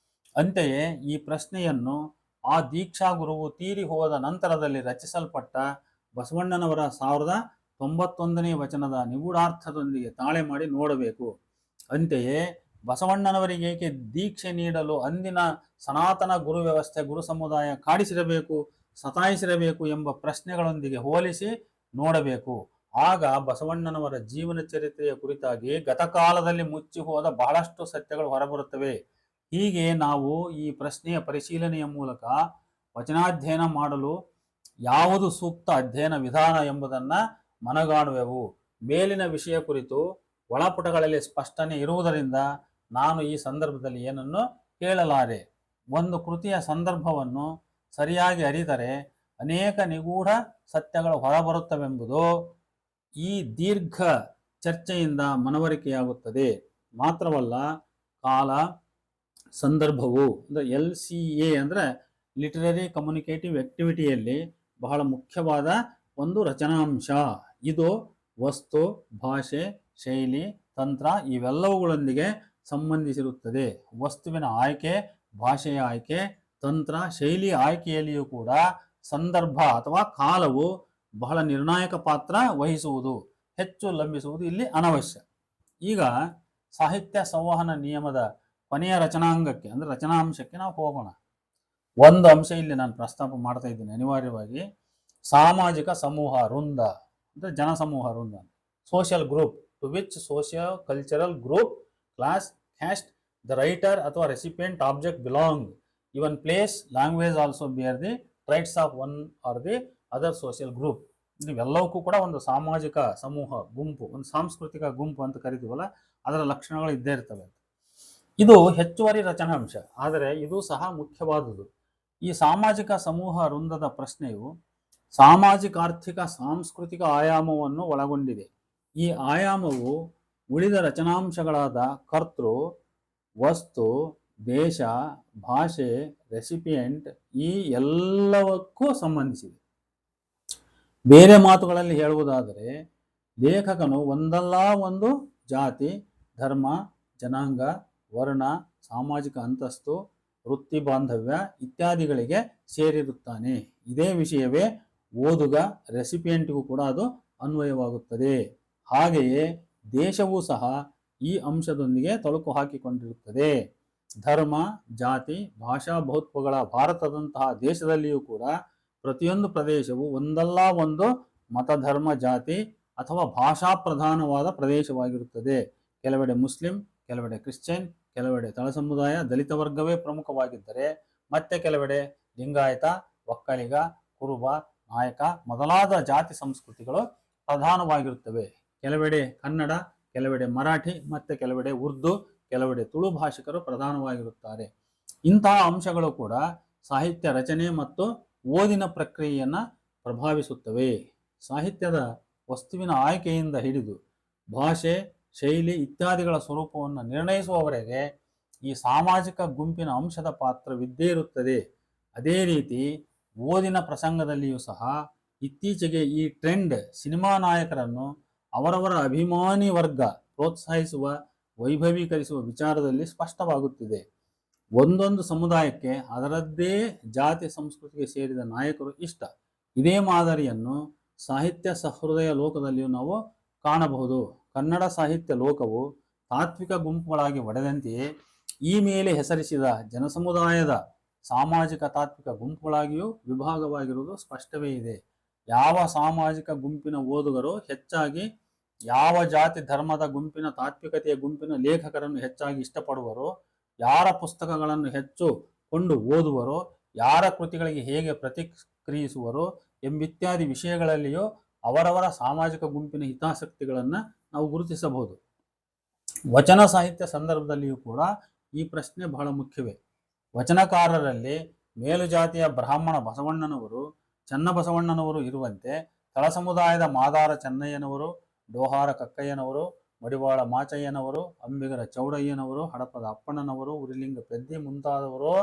ಅಂತೆಯೇ ಈ ಪ್ರಶ್ನೆಯನ್ನು ಆ ದೀಕ್ಷಾ ಗುರುವು ತೀರಿ ಹೋದ ನಂತರದಲ್ಲಿ ರಚಿಸಲ್ಪಟ್ಟ ಬಸವಣ್ಣನವರ 1091ನೇ ವಚನದ ನಿಗೂಢಾರ್ಥದೊಂದಿಗೆ ತಾಳೆ ಮಾಡಿ ನೋಡಬೇಕು. ಅಂತೆಯೇ ಬಸವಣ್ಣನವರಿಗೇಕೆ ದೀಕ್ಷೆ ನೀಡಲು ಅಂದಿನ ಸನಾತನ ಗುರು ವ್ಯವಸ್ಥೆ, ಗುರು ಸಮುದಾಯ ಕಾಡಿಸಿರಬೇಕು, ಸತಾಯಿಸಿರಬೇಕು ಎಂಬ ಪ್ರಶ್ನೆಗಳೊಂದಿಗೆ ಹೋಲಿಸಿ ನೋಡಬೇಕು. ಆಗ ಬಸವಣ್ಣನವರ ಜೀವನ ಚರಿತ್ರೆಯ ಕುರಿತಾಗಿ ಗತಕಾಲದಲ್ಲಿ ಮುಚ್ಚಿ ಹೋದ ಬಹಳಷ್ಟು ಸತ್ಯಗಳು ಹೊರಬರುತ್ತವೆ. ಹೀಗೆ ನಾವು ಈ ಪ್ರಶ್ನೆಯ ಪರಿಶೀಲನೆಯ ಮೂಲಕ ವಚನಾಧ್ಯಯನ ಮಾಡಲು ಯಾವುದು ಸೂಕ್ತ ಅಧ್ಯಯನ ವಿಧಾನ ಎಂಬುದನ್ನು ಮನಗಾಣುವೆವು. ಮೇಲಿನ ವಿಷಯ ಕುರಿತು ಒಳಪುಟಗಳಲ್ಲಿ ಸ್ಪಷ್ಟನೆ ಇರುವುದರಿಂದ ನಾನು ಈ ಸಂದರ್ಭದಲ್ಲಿ ಏನನ್ನು ಹೇಳಲಾರೆ. ಒಂದು ಕೃತಿಯ ಸಂದರ್ಭವನ್ನು ಸರಿಯಾಗಿ ಅರಿತರೆ ಅನೇಕ ನಿಗೂಢ ಸತ್ಯಗಳು ಹೊರಬರುತ್ತವೆಂಬುದು ಈ ದೀರ್ಘ ಚರ್ಚೆಯಿಂದ ಮನವರಿಕೆಯಾಗುತ್ತದೆ. ಮಾತ್ರವಲ್ಲ, ಕಾಲ, ಸಂದರ್ಭವು ಅಂದರೆ LCA ಅಂದರೆ ಲಿಟರರಿ ಕಮ್ಯುನಿಕೇಟಿವ್ ಆಕ್ಟಿವಿಟಿಯಲ್ಲಿ ಬಹಳ ಮುಖ್ಯವಾದ ಒಂದು ರಚನಾಂಶ. ಇದು ವಸ್ತು, ಭಾಷೆ, ಶೈಲಿ, ತಂತ್ರ ಇವೆಲ್ಲವುಗಳೊಂದಿಗೆ ಸಂಬಂಧಿಸಿರುತ್ತದೆ. ವಸ್ತುವಿನ ಆಯ್ಕೆ, ಭಾಷೆಯ ಆಯ್ಕೆ, ತಂತ್ರ, ಶೈಲಿ ಆಯ್ಕೆಯಲ್ಲಿಯೂ ಕೂಡ ಸಂದರ್ಭ ಅಥವಾ ಕಾಲವು ಬಹಳ ನಿರ್ಣಾಯಕ ಪಾತ್ರ ವಹಿಸುವುದು, ಹೆಚ್ಚು ಲಂಬಿಸುವುದು ಇಲ್ಲಿ ಅನವಶ್ಯ. ಈಗ ಸಾಹಿತ್ಯ ಸಂವಹನ ನಿಯಮದ ಕೊನೆಯ ರಚನಾಂಗಕ್ಕೆ ಅಂದರೆ ರಚನಾಂಶಕ್ಕೆ ನಾವು ಹೋಗೋಣ. ಒಂದು ಅಂಶ ಇಲ್ಲಿ ನಾನು ಪ್ರಸ್ತಾಪ ಮಾಡ್ತಾ ಇದ್ದೀನಿ ಅನಿವಾರ್ಯವಾಗಿ, ಸಾಮಾಜಿಕ ಸಮೂಹ ವೃಂದ ಅಂದರೆ ಜನಸಮೂಹ ವೃಂದ, social group to which socio cultural group, class, caste the writer ಅಥವಾ recipient object belong, even place, language also bear the traits of one or the other social group. ಇವೆಲ್ಲವಕ್ಕೂ ಕೂಡ ಒಂದು ಸಾಮಾಜಿಕ ಸಮೂಹ ಗುಂಪು, ಒಂದು ಸಾಂಸ್ಕೃತಿಕ ಗುಂಪು ಅಂತ ಕರಿತೀವಲ್ಲ, ಅದರ ಲಕ್ಷಣಗಳು ಇದ್ದೇ ಇರ್ತವೆ. ಇದು ಹೆಚ್ಚುವರಿ ರಚನಾಂಶ, ಆದರೆ ಇದು ಸಹ ಮುಖ್ಯವಾದುದು. ಈ ಸಾಮಾಜಿಕ ಸಮೂಹ ವೃಂದದ ಪ್ರಶ್ನೆಯು ಸಾಮಾಜಿಕ, ಆರ್ಥಿಕ, ಸಾಂಸ್ಕೃತಿಕ ಆಯಾಮವನ್ನು ಒಳಗೊಂಡಿದೆ. ಈ ಆಯಾಮವು ಉಳಿದ ರಚನಾಂಶಗಳಾದ ಕರ್ತೃ, ವಸ್ತು, ದೇಶ, ಭಾಷೆ, ರೆಸಿಪಿಯೆಂಟ್ ಈ ಎಲ್ಲವಕ್ಕೂ ಸಂಬಂಧಿಸಿದೆ. ಬೇರೆ ಮಾತುಗಳಲ್ಲಿ ಹೇಳುವುದಾದರೆ ಲೇಖಕನು ಒಂದಲ್ಲ ಒಂದು ಜಾತಿ, ಧರ್ಮ, ಜನಾಂಗ, ವರ್ಣ, ಸಾಮಾಜಿಕ ಅಂತಸ್ತು, ವೃತ್ತಿ ಬಾಂಧವ್ಯ ಇತ್ಯಾದಿಗಳಿಗೆ ಸೇರಿರುತ್ತಾನೆ. ಇದೇ ವಿಷಯವೇ ಓದುಗ ರೆಸಿಪಿಯೆಂಟ್ಗೂ ಕೂಡ ಅದು ಅನ್ವಯವಾಗುತ್ತದೆ. ಹಾಗೆಯೇ ದೇಶವೂ ಸಹ ಈ ಅಂಶದೊಂದಿಗೆ ತಳುಕು ಹಾಕಿಕೊಂಡಿರುತ್ತದೆ. ಧರ್ಮ, ಜಾತಿ, ಭಾಷಾ ಬಹುತ್ವಗಳ ಭಾರತದಂತಹ ದೇಶದಲ್ಲಿಯೂ ಕೂಡ ಪ್ರತಿಯೊಂದು ಪ್ರದೇಶವು ಒಂದಲ್ಲ ಒಂದು ಮತ, ಧರ್ಮ, ಜಾತಿ ಅಥವಾ ಭಾಷಾ ಪ್ರಧಾನವಾದ ಪ್ರದೇಶವಾಗಿರುತ್ತದೆ. ಕೆಲವೆಡೆ ಮುಸ್ಲಿಂ, ಕೆಲವೆಡೆ ಕ್ರಿಶ್ಚಿಯನ್, ಕೆಲವೆಡೆ ತಳ ಸಮುದಾಯ, ದಲಿತ ವರ್ಗವೇ ಪ್ರಮುಖವಾಗಿದ್ದರೆ ಮತ್ತೆ ಕೆಲವೆಡೆ ಲಿಂಗಾಯತ, ಒಕ್ಕಲಿಗ, ಕುರುಬ, ನಾಯಕ ಮೊದಲಾದ ಜಾತಿ ಸಂಸ್ಕೃತಿಗಳು ಪ್ರಧಾನವಾಗಿರುತ್ತವೆ. ಕೆಲವೆಡೆ ಕನ್ನಡ, ಕೆಲವೆಡೆ ಮರಾಠಿ, ಮತ್ತೆ ಕೆಲವೆಡೆ ಉರ್ದು, ಕೆಲವೆಡೆ ತುಳು ಭಾಷಿಕರು ಪ್ರಧಾನವಾಗಿರುತ್ತಾರೆ. ಇಂತಹ ಅಂಶಗಳು ಕೂಡ ಸಾಹಿತ್ಯ ರಚನೆ ಮತ್ತು ಓದಿನ ಪ್ರಕ್ರಿಯೆಯನ್ನು ಪ್ರಭಾವಿಸುತ್ತವೆ. ಸಾಹಿತ್ಯದ ವಸ್ತುವಿನ ಆಯ್ಕೆಯಿಂದ ಹಿಡಿದು ಭಾಷೆ, ಶೈಲಿ ಇತ್ಯಾದಿಗಳ ಸ್ವರೂಪವನ್ನು ನಿರ್ಣಯಿಸುವವರೆಗೆ ಈ ಸಾಮಾಜಿಕ ಗುಂಪಿನ ಅಂಶದ ಪಾತ್ರವಿದ್ದೇ ಇರುತ್ತದೆ. ಅದೇ ರೀತಿ ಓದಿನ ಪ್ರಸಂಗದಲ್ಲಿಯೂ ಸಹ ಇತ್ತೀಚೆಗೆ ಈ ಟ್ರೆಂಡ್ ಸಿನಿಮಾ ನಾಯಕರನ್ನು ಅವರವರ ಅಭಿಮಾನಿ ವರ್ಗ ಪ್ರೋತ್ಸಾಹಿಸುವ, ವೈಭವೀಕರಿಸುವ ವಿಚಾರದಲ್ಲಿ ಸ್ಪಷ್ಟವಾಗುತ್ತಿದೆ. ಒಂದೊಂದು ಸಮುದಾಯಕ್ಕೆ ಅದರದ್ದೇ ಜಾತಿ ಸಂಸ್ಕೃತಿಗೆ ಸೇರಿದ ನಾಯಕರು ಇಷ್ಟ. ಇದೇ ಮಾದರಿಯನ್ನು ಸಾಹಿತ್ಯ ಸಹೃದಯ ಲೋಕದಲ್ಲಿಯೂ ನಾವು ಕಾಣಬಹುದು. ಕನ್ನಡ ಸಾಹಿತ್ಯ ಲೋಕವು ತಾತ್ವಿಕ ಗುಂಪುಗಳಾಗಿ ಒಡೆದಂತೆಯೇ ಈ ಮೇಲೆ ಹೆಸರಿಸಿದ ಜನಸಮುದಾಯದ ಸಾಮಾಜಿಕ ತಾತ್ವಿಕ ಗುಂಪುಗಳಾಗಿಯೂ ವಿಭಾಗವಾಗಿರುವುದು ಸ್ಪಷ್ಟವೇ ಇದೆ. ಯಾವ ಸಾಮಾಜಿಕ ಗುಂಪಿನ ಓದುಗರು ಹೆಚ್ಚಾಗಿ ಯಾವ ಜಾತಿ ಧರ್ಮದ ಗುಂಪಿನ ತಾತ್ವಿಕತೆಯ ಗುಂಪಿನ ಲೇಖಕರನ್ನು ಹೆಚ್ಚಾಗಿ ಇಷ್ಟಪಡುವರೋ, ಯಾರ ಪುಸ್ತಕಗಳನ್ನು ಹೆಚ್ಚು ಕೊಂಡು ಓದುವರೋ, ಯಾರ ಕೃತಿಗಳಿಗೆ ಹೇಗೆ ಪ್ರತಿಕ್ರಿಯಿಸುವರೋ ಎಂಬಿತ್ಯಾದಿ ವಿಷಯಗಳಲ್ಲಿಯೂ ಅವರವರ ಸಾಮಾಜಿಕ ಗುಂಪಿನ ಹಿತಾಸಕ್ತಿಗಳನ್ನು ನಾವು ಗುರುತಿಸಬಹುದು. ವಚನ ಸಾಹಿತ್ಯ ಸಂದರ್ಭದಲ್ಲಿಯೂ ಕೂಡ ಈ ಪ್ರಶ್ನೆ ಬಹಳ ಮುಖ್ಯವೇ. ವಚನಕಾರರಲ್ಲಿ ಮೇಲುಜಾತಿಯ ಬ್ರಾಹ್ಮಣ ಬಸವಣ್ಣನವರು, ಚನ್ನಬಸವಣ್ಣನವರು ಇರುವಂತೆ ತಳ ಸಮುದಾಯದ ಮಾದಾರ ಚೆನ್ನಯ್ಯನವರು, ಡೋಹಾರ ಕಕ್ಕಯ್ಯನವರು, ಮಡಿವಾಳ ಮಾಚಯ್ಯನವರು, ಅಂಬಿಗರ ಚೌಡಯ್ಯನವರು, ಹಡಪದ ಅಪ್ಪಣ್ಣನವರು, ಉರಿಲಿಂಗ ಪೆದ್ದಿ ಮುಂತಾದವರು,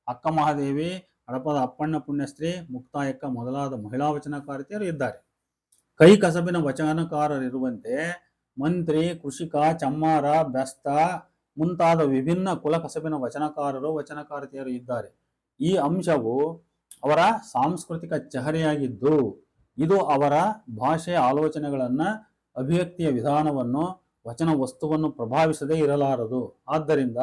ಅಕ್ಕ ಮಹಾದೇವಿ, ಹಡಪದ ಅಪ್ಪಣ್ಣ ಪುಣ್ಯಶ್ರೀ, ಮುಕ್ತಾಯಕ್ಕ ಮೊದಲಾದ ಮಹಿಳಾ ವಚನಕಾರತಿಯರು ಇದ್ದಾರೆ. ಕೈ ಕಸಬಿನ ವಚನಕಾರರಿರುವಂತೆ ಮಂತ್ರಿ, ಕೃಷಿಕ, ಚಮ್ಮಾರ, ಬೆಸ್ತ ಮುಂತಾದ ವಿಭಿನ್ನ ಕುಲ ಕಸಬಿನ ವಚನಕಾರರು, ವಚನಕಾರತಿಯರು ಇದ್ದಾರೆ. ಈ ಅಂಶವು ಅವರ ಸಾಂಸ್ಕೃತಿಕ ಚಹರೆಯಾಗಿದ್ದು ಇದು ಅವರ ಭಾಷೆಯ ಆಲೋಚನೆಗಳನ್ನು, ಅಭಿವ್ಯಕ್ತಿಯ ವಿಧಾನವನ್ನು, ವಚನ ವಸ್ತುವನ್ನು ಪ್ರಭಾವಿಸದೇ ಇರಲಾರದು. ಆದ್ದರಿಂದ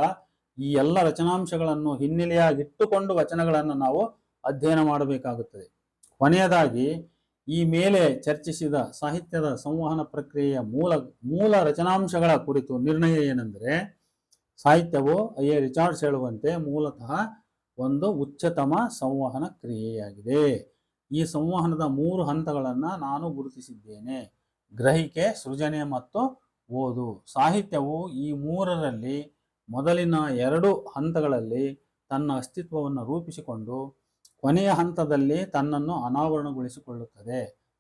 ಈ ಎಲ್ಲ ರಚನಾಂಶಗಳನ್ನು ಹಿನ್ನೆಲೆಯಾಗಿಟ್ಟುಕೊಂಡು ವಚನಗಳನ್ನು ನಾವು ಅಧ್ಯಯನ ಮಾಡಬೇಕಾಗುತ್ತದೆ. ಕೊನೆಯದಾಗಿ ಈ ಮೇಲೆ ಚರ್ಚಿಸಿದ ಸಾಹಿತ್ಯದ ಸಂವಹನ ಪ್ರಕ್ರಿಯೆಯ ಮೂಲ ರಚನಾಂಶಗಳ ಕುರಿತು ನಿರ್ಣಯ ಏನೆಂದರೆ, ಸಾಹಿತ್ಯವು ಎ ರಿಚಾರ್ಡ್ಸ್ ಹೇಳುವಂತೆ ಮೂಲತಃ ಒಂದು ಉಚ್ಚತಮ ಸಂವಹನ ಕ್ರಿಯೆಯಾಗಿದೆ. ಈ ಸಂವಹನದ 3 ಹಂತಗಳನ್ನು ನಾನು ಗುರುತಿಸಿದ್ದೇನೆ: ಗ್ರಹಿಕೆ, ಸೃಜನೆ ಮತ್ತು ಓದು. ಸಾಹಿತ್ಯವು ಈ 3ರಲ್ಲಿ ಮೊದಲಿನ 2 ಹಂತಗಳಲ್ಲಿ ತನ್ನ ಅಸ್ತಿತ್ವವನ್ನು ರೂಪಿಸಿಕೊಂಡು ಕೊನೆಯ ಹಂತದಲ್ಲಿ ತನ್ನನ್ನು ಅನಾವರಣಗೊಳಿಸಿಕೊಳ್ಳುತ್ತದೆ.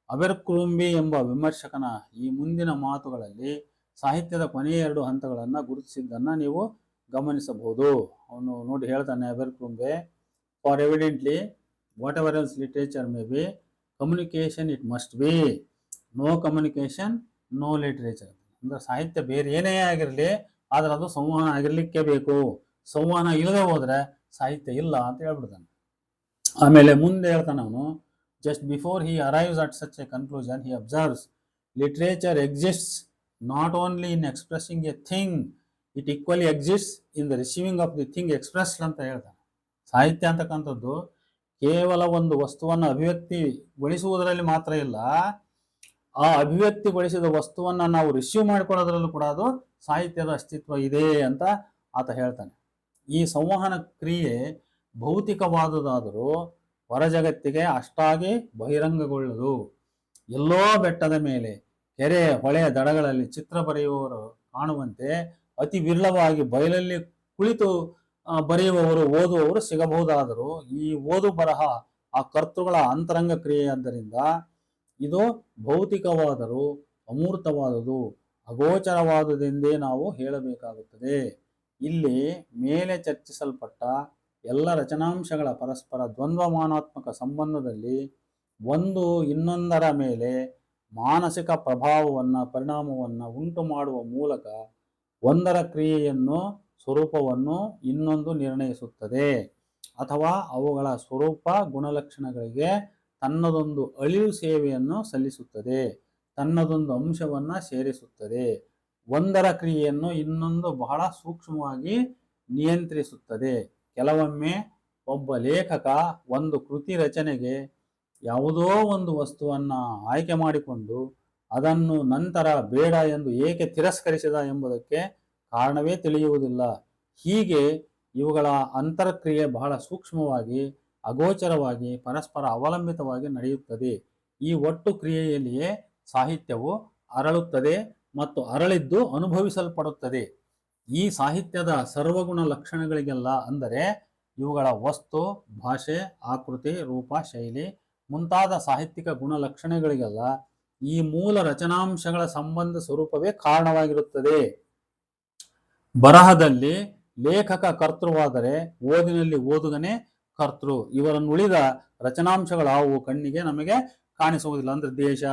ಅಬೆರ್ಕ್ರೋಂಬಿ ಎಂಬ ವಿಮರ್ಶಕನ ಈ ಮುಂದಿನ ಮಾತುಗಳಲ್ಲಿ ಸಾಹಿತ್ಯದ ಕೊನೆಯ 2 ಹಂತಗಳನ್ನು ಗುರುತಿಸಿದ್ದನ್ನು ನೀವು ಗಮನಿಸಬಹುದು. ಅವನು ನೋಡಿ ಹೇಳ್ತಾನೆ, Abercrombie, for evidently whatever else literature may be, communication it must be, no communication no literature. ಅಂದರೆ ಸಾಹಿತ್ಯ ಬೇರೆ ಏನೇ ಆಗಿರಲಿ, ಆದರೆ ಅದು ಸಂವಹನ ಆಗಿರಲಿಕ್ಕೆ ಬೇಕು. ಸಂವಹನ ಇಲ್ಲದೆ ಹೋದರೆ ಸಾಹಿತ್ಯ ಇಲ್ಲ ಅಂತ ಹೇಳ್ಬಿಡ್ತಾನೆ. ಆಮೇಲೆ ಮುಂದೆ ಹೇಳ್ತಾನೆ ಅವನು, just before he arrives at such A conclusion he observes literature exists not only in expressing A thing it equally exists in the receiving of the thing expressed ಅಂತ ಹೇಳ್ತಾನೆ. ಸಾಹಿತ್ಯ ಅಂತಕ್ಕಂಥದ್ದು ಕೇವಲ ಒಂದು ವಸ್ತುವನ್ನು ಅಭಿವ್ಯಕ್ತಿಗೊಳಿಸುವುದರಲ್ಲಿ ಮಾತ್ರ ಇಲ್ಲ, ಆ ಅಭಿವ್ಯಕ್ತಿಗೊಳಿಸಿದ ವಸ್ತುವನ್ನು ನಾವು ರಿಸೀವ್ ಮಾಡಿಕೊಳ್ಳೋದ್ರಲ್ಲೂ ಕೂಡ ಅದು ಸಾಹಿತ್ಯದ ಅಸ್ತಿತ್ವ ಇದೆ ಅಂತ ಆತ ಹೇಳ್ತಾನೆ. ಈ ಸಂವಹನ ಕ್ರಿಯೆ ಭೌತಿಕವಾದುದಾದರೂ ಹೊರ ಜಗತ್ತಿಗೆ ಅಷ್ಟಾಗಿ ಬಹಿರಂಗಗೊಳ್ಳದು. ಎಲ್ಲೋ ಬೆಟ್ಟದ ಮೇಲೆ, ಕೆರೆ, ಹೊಳೆಯ ದಡಗಳಲ್ಲಿ ಚಿತ್ರ ಬರೆಯುವವರು ಕಾಣುವಂತೆ ಅತಿ ವಿರಳವಾಗಿ ಬಯಲಲ್ಲಿ ಕುಳಿತು ಬರೆಯುವವರು, ಓದುವವರು ಸಿಗಬಹುದಾದರೂ ಈ ಓದು ಬರಹ ಆ ಕರ್ತೃಗಳ ಅಂತರಂಗ ಕ್ರಿಯೆಯಾದ್ದರಿಂದ ಇದು ಭೌತಿಕವಾದರೂ ಅಮೂರ್ತವಾದುದು, ಅಗೋಚರವಾದುದೆಂದೇ ನಾವು ಹೇಳಬೇಕಾಗುತ್ತದೆ. ಇಲ್ಲಿ ಮೇಲೆ ಚರ್ಚಿಸಲ್ಪಟ್ಟ ಎಲ್ಲ ರಚನಾಂಶಗಳ ಪರಸ್ಪರ ದ್ವಂದ್ವಮಾನಾತ್ಮಕ ಸಂಬಂಧದಲ್ಲಿ ಒಂದು ಇನ್ನೊಂದರ ಮೇಲೆ ಮಾನಸಿಕ ಪರಿಣಾಮವನ್ನು ಉಂಟು ಮಾಡುವ ಮೂಲಕ ಒಂದರ ಕ್ರಿಯೆಯನ್ನು, ಸ್ವರೂಪವನ್ನು ಇನ್ನೊಂದು ನಿರ್ಣಯಿಸುತ್ತದೆ, ಅಥವಾ ಅವುಗಳ ಸ್ವರೂಪ ಗುಣಲಕ್ಷಣಗಳಿಗೆ ತನ್ನದೊಂದು ಅಳಿವು ಸೇವೆಯನ್ನು ಸಲ್ಲಿಸುತ್ತದೆ, ತನ್ನದೊಂದು ಅಂಶವನ್ನು ಸೇರಿಸುತ್ತದೆ. ಒಂದರ ಕ್ರಿಯೆಯನ್ನು ಇನ್ನೊಂದು ಬಹಳ ಸೂಕ್ಷ್ಮವಾಗಿ ನಿಯಂತ್ರಿಸುತ್ತದೆ. ಕೆಲವೊಮ್ಮೆ ಒಬ್ಬ ಲೇಖಕ ಒಂದು ಕೃತಿ ರಚನೆಗೆ ಯಾವುದೋ ಒಂದು ವಸ್ತುವನ್ನು ಆಯ್ಕೆ ಮಾಡಿಕೊಂಡು ಅದನ್ನು ನಂತರ ಬೇಡ ಎಂದು ಏಕೆ ತಿರಸ್ಕರಿಸಿದ ಎಂಬುದಕ್ಕೆ ಕಾರಣವೇ ತಿಳಿಯುವುದಿಲ್ಲ. ಹೀಗೆ ಇವುಗಳ ಅಂತರ್ಕ್ರಿಯೆ ಬಹಳ ಸೂಕ್ಷ್ಮವಾಗಿ, ಅಗೋಚರವಾಗಿ, ಪರಸ್ಪರ ಅವಲಂಬಿತವಾಗಿ ನಡೆಯುತ್ತದೆ. ಈ ಒಟ್ಟು ಕ್ರಿಯೆಯಲ್ಲಿಯೇ ಸಾಹಿತ್ಯವು ಅರಳುತ್ತದೆ ಮತ್ತು ಅರಳಿದ್ದು ಅನುಭವಿಸಲ್ಪಡುತ್ತದೆ. ಈ ಸಾಹಿತ್ಯದ ಸರ್ವಗುಣ ಲಕ್ಷಣಗಳಿಗೆಲ್ಲ, ಅಂದರೆ ಇವುಗಳ ವಸ್ತು, ಭಾಷೆ, ಆಕೃತಿ, ರೂಪ, ಶೈಲಿ ಮುಂತಾದ ಸಾಹಿತ್ಯಿಕ ಗುಣಲಕ್ಷಣಗಳಿಗೆಲ್ಲ ಈ ಮೂಲ ರಚನಾಂಶಗಳ ಸಂಬಂಧ ಸ್ವರೂಪವೇ ಕಾರಣವಾಗಿರುತ್ತದೆ. ಬರಹದಲ್ಲಿ ಲೇಖಕ ಕರ್ತೃವಾದರೆ ಓದಿನಲ್ಲಿ ಓದುಗನೇ ಕರ್ತೃ. ಇವರನ್ನು ಉಳಿದ ರಚನಾಂಶಗಳಾವು ಕಣ್ಣಿಗೆ ನಮಗೆ ಕಾಣಿಸುವುದಿಲ್ಲ. ಅಂದ್ರೆ ದೇಶ,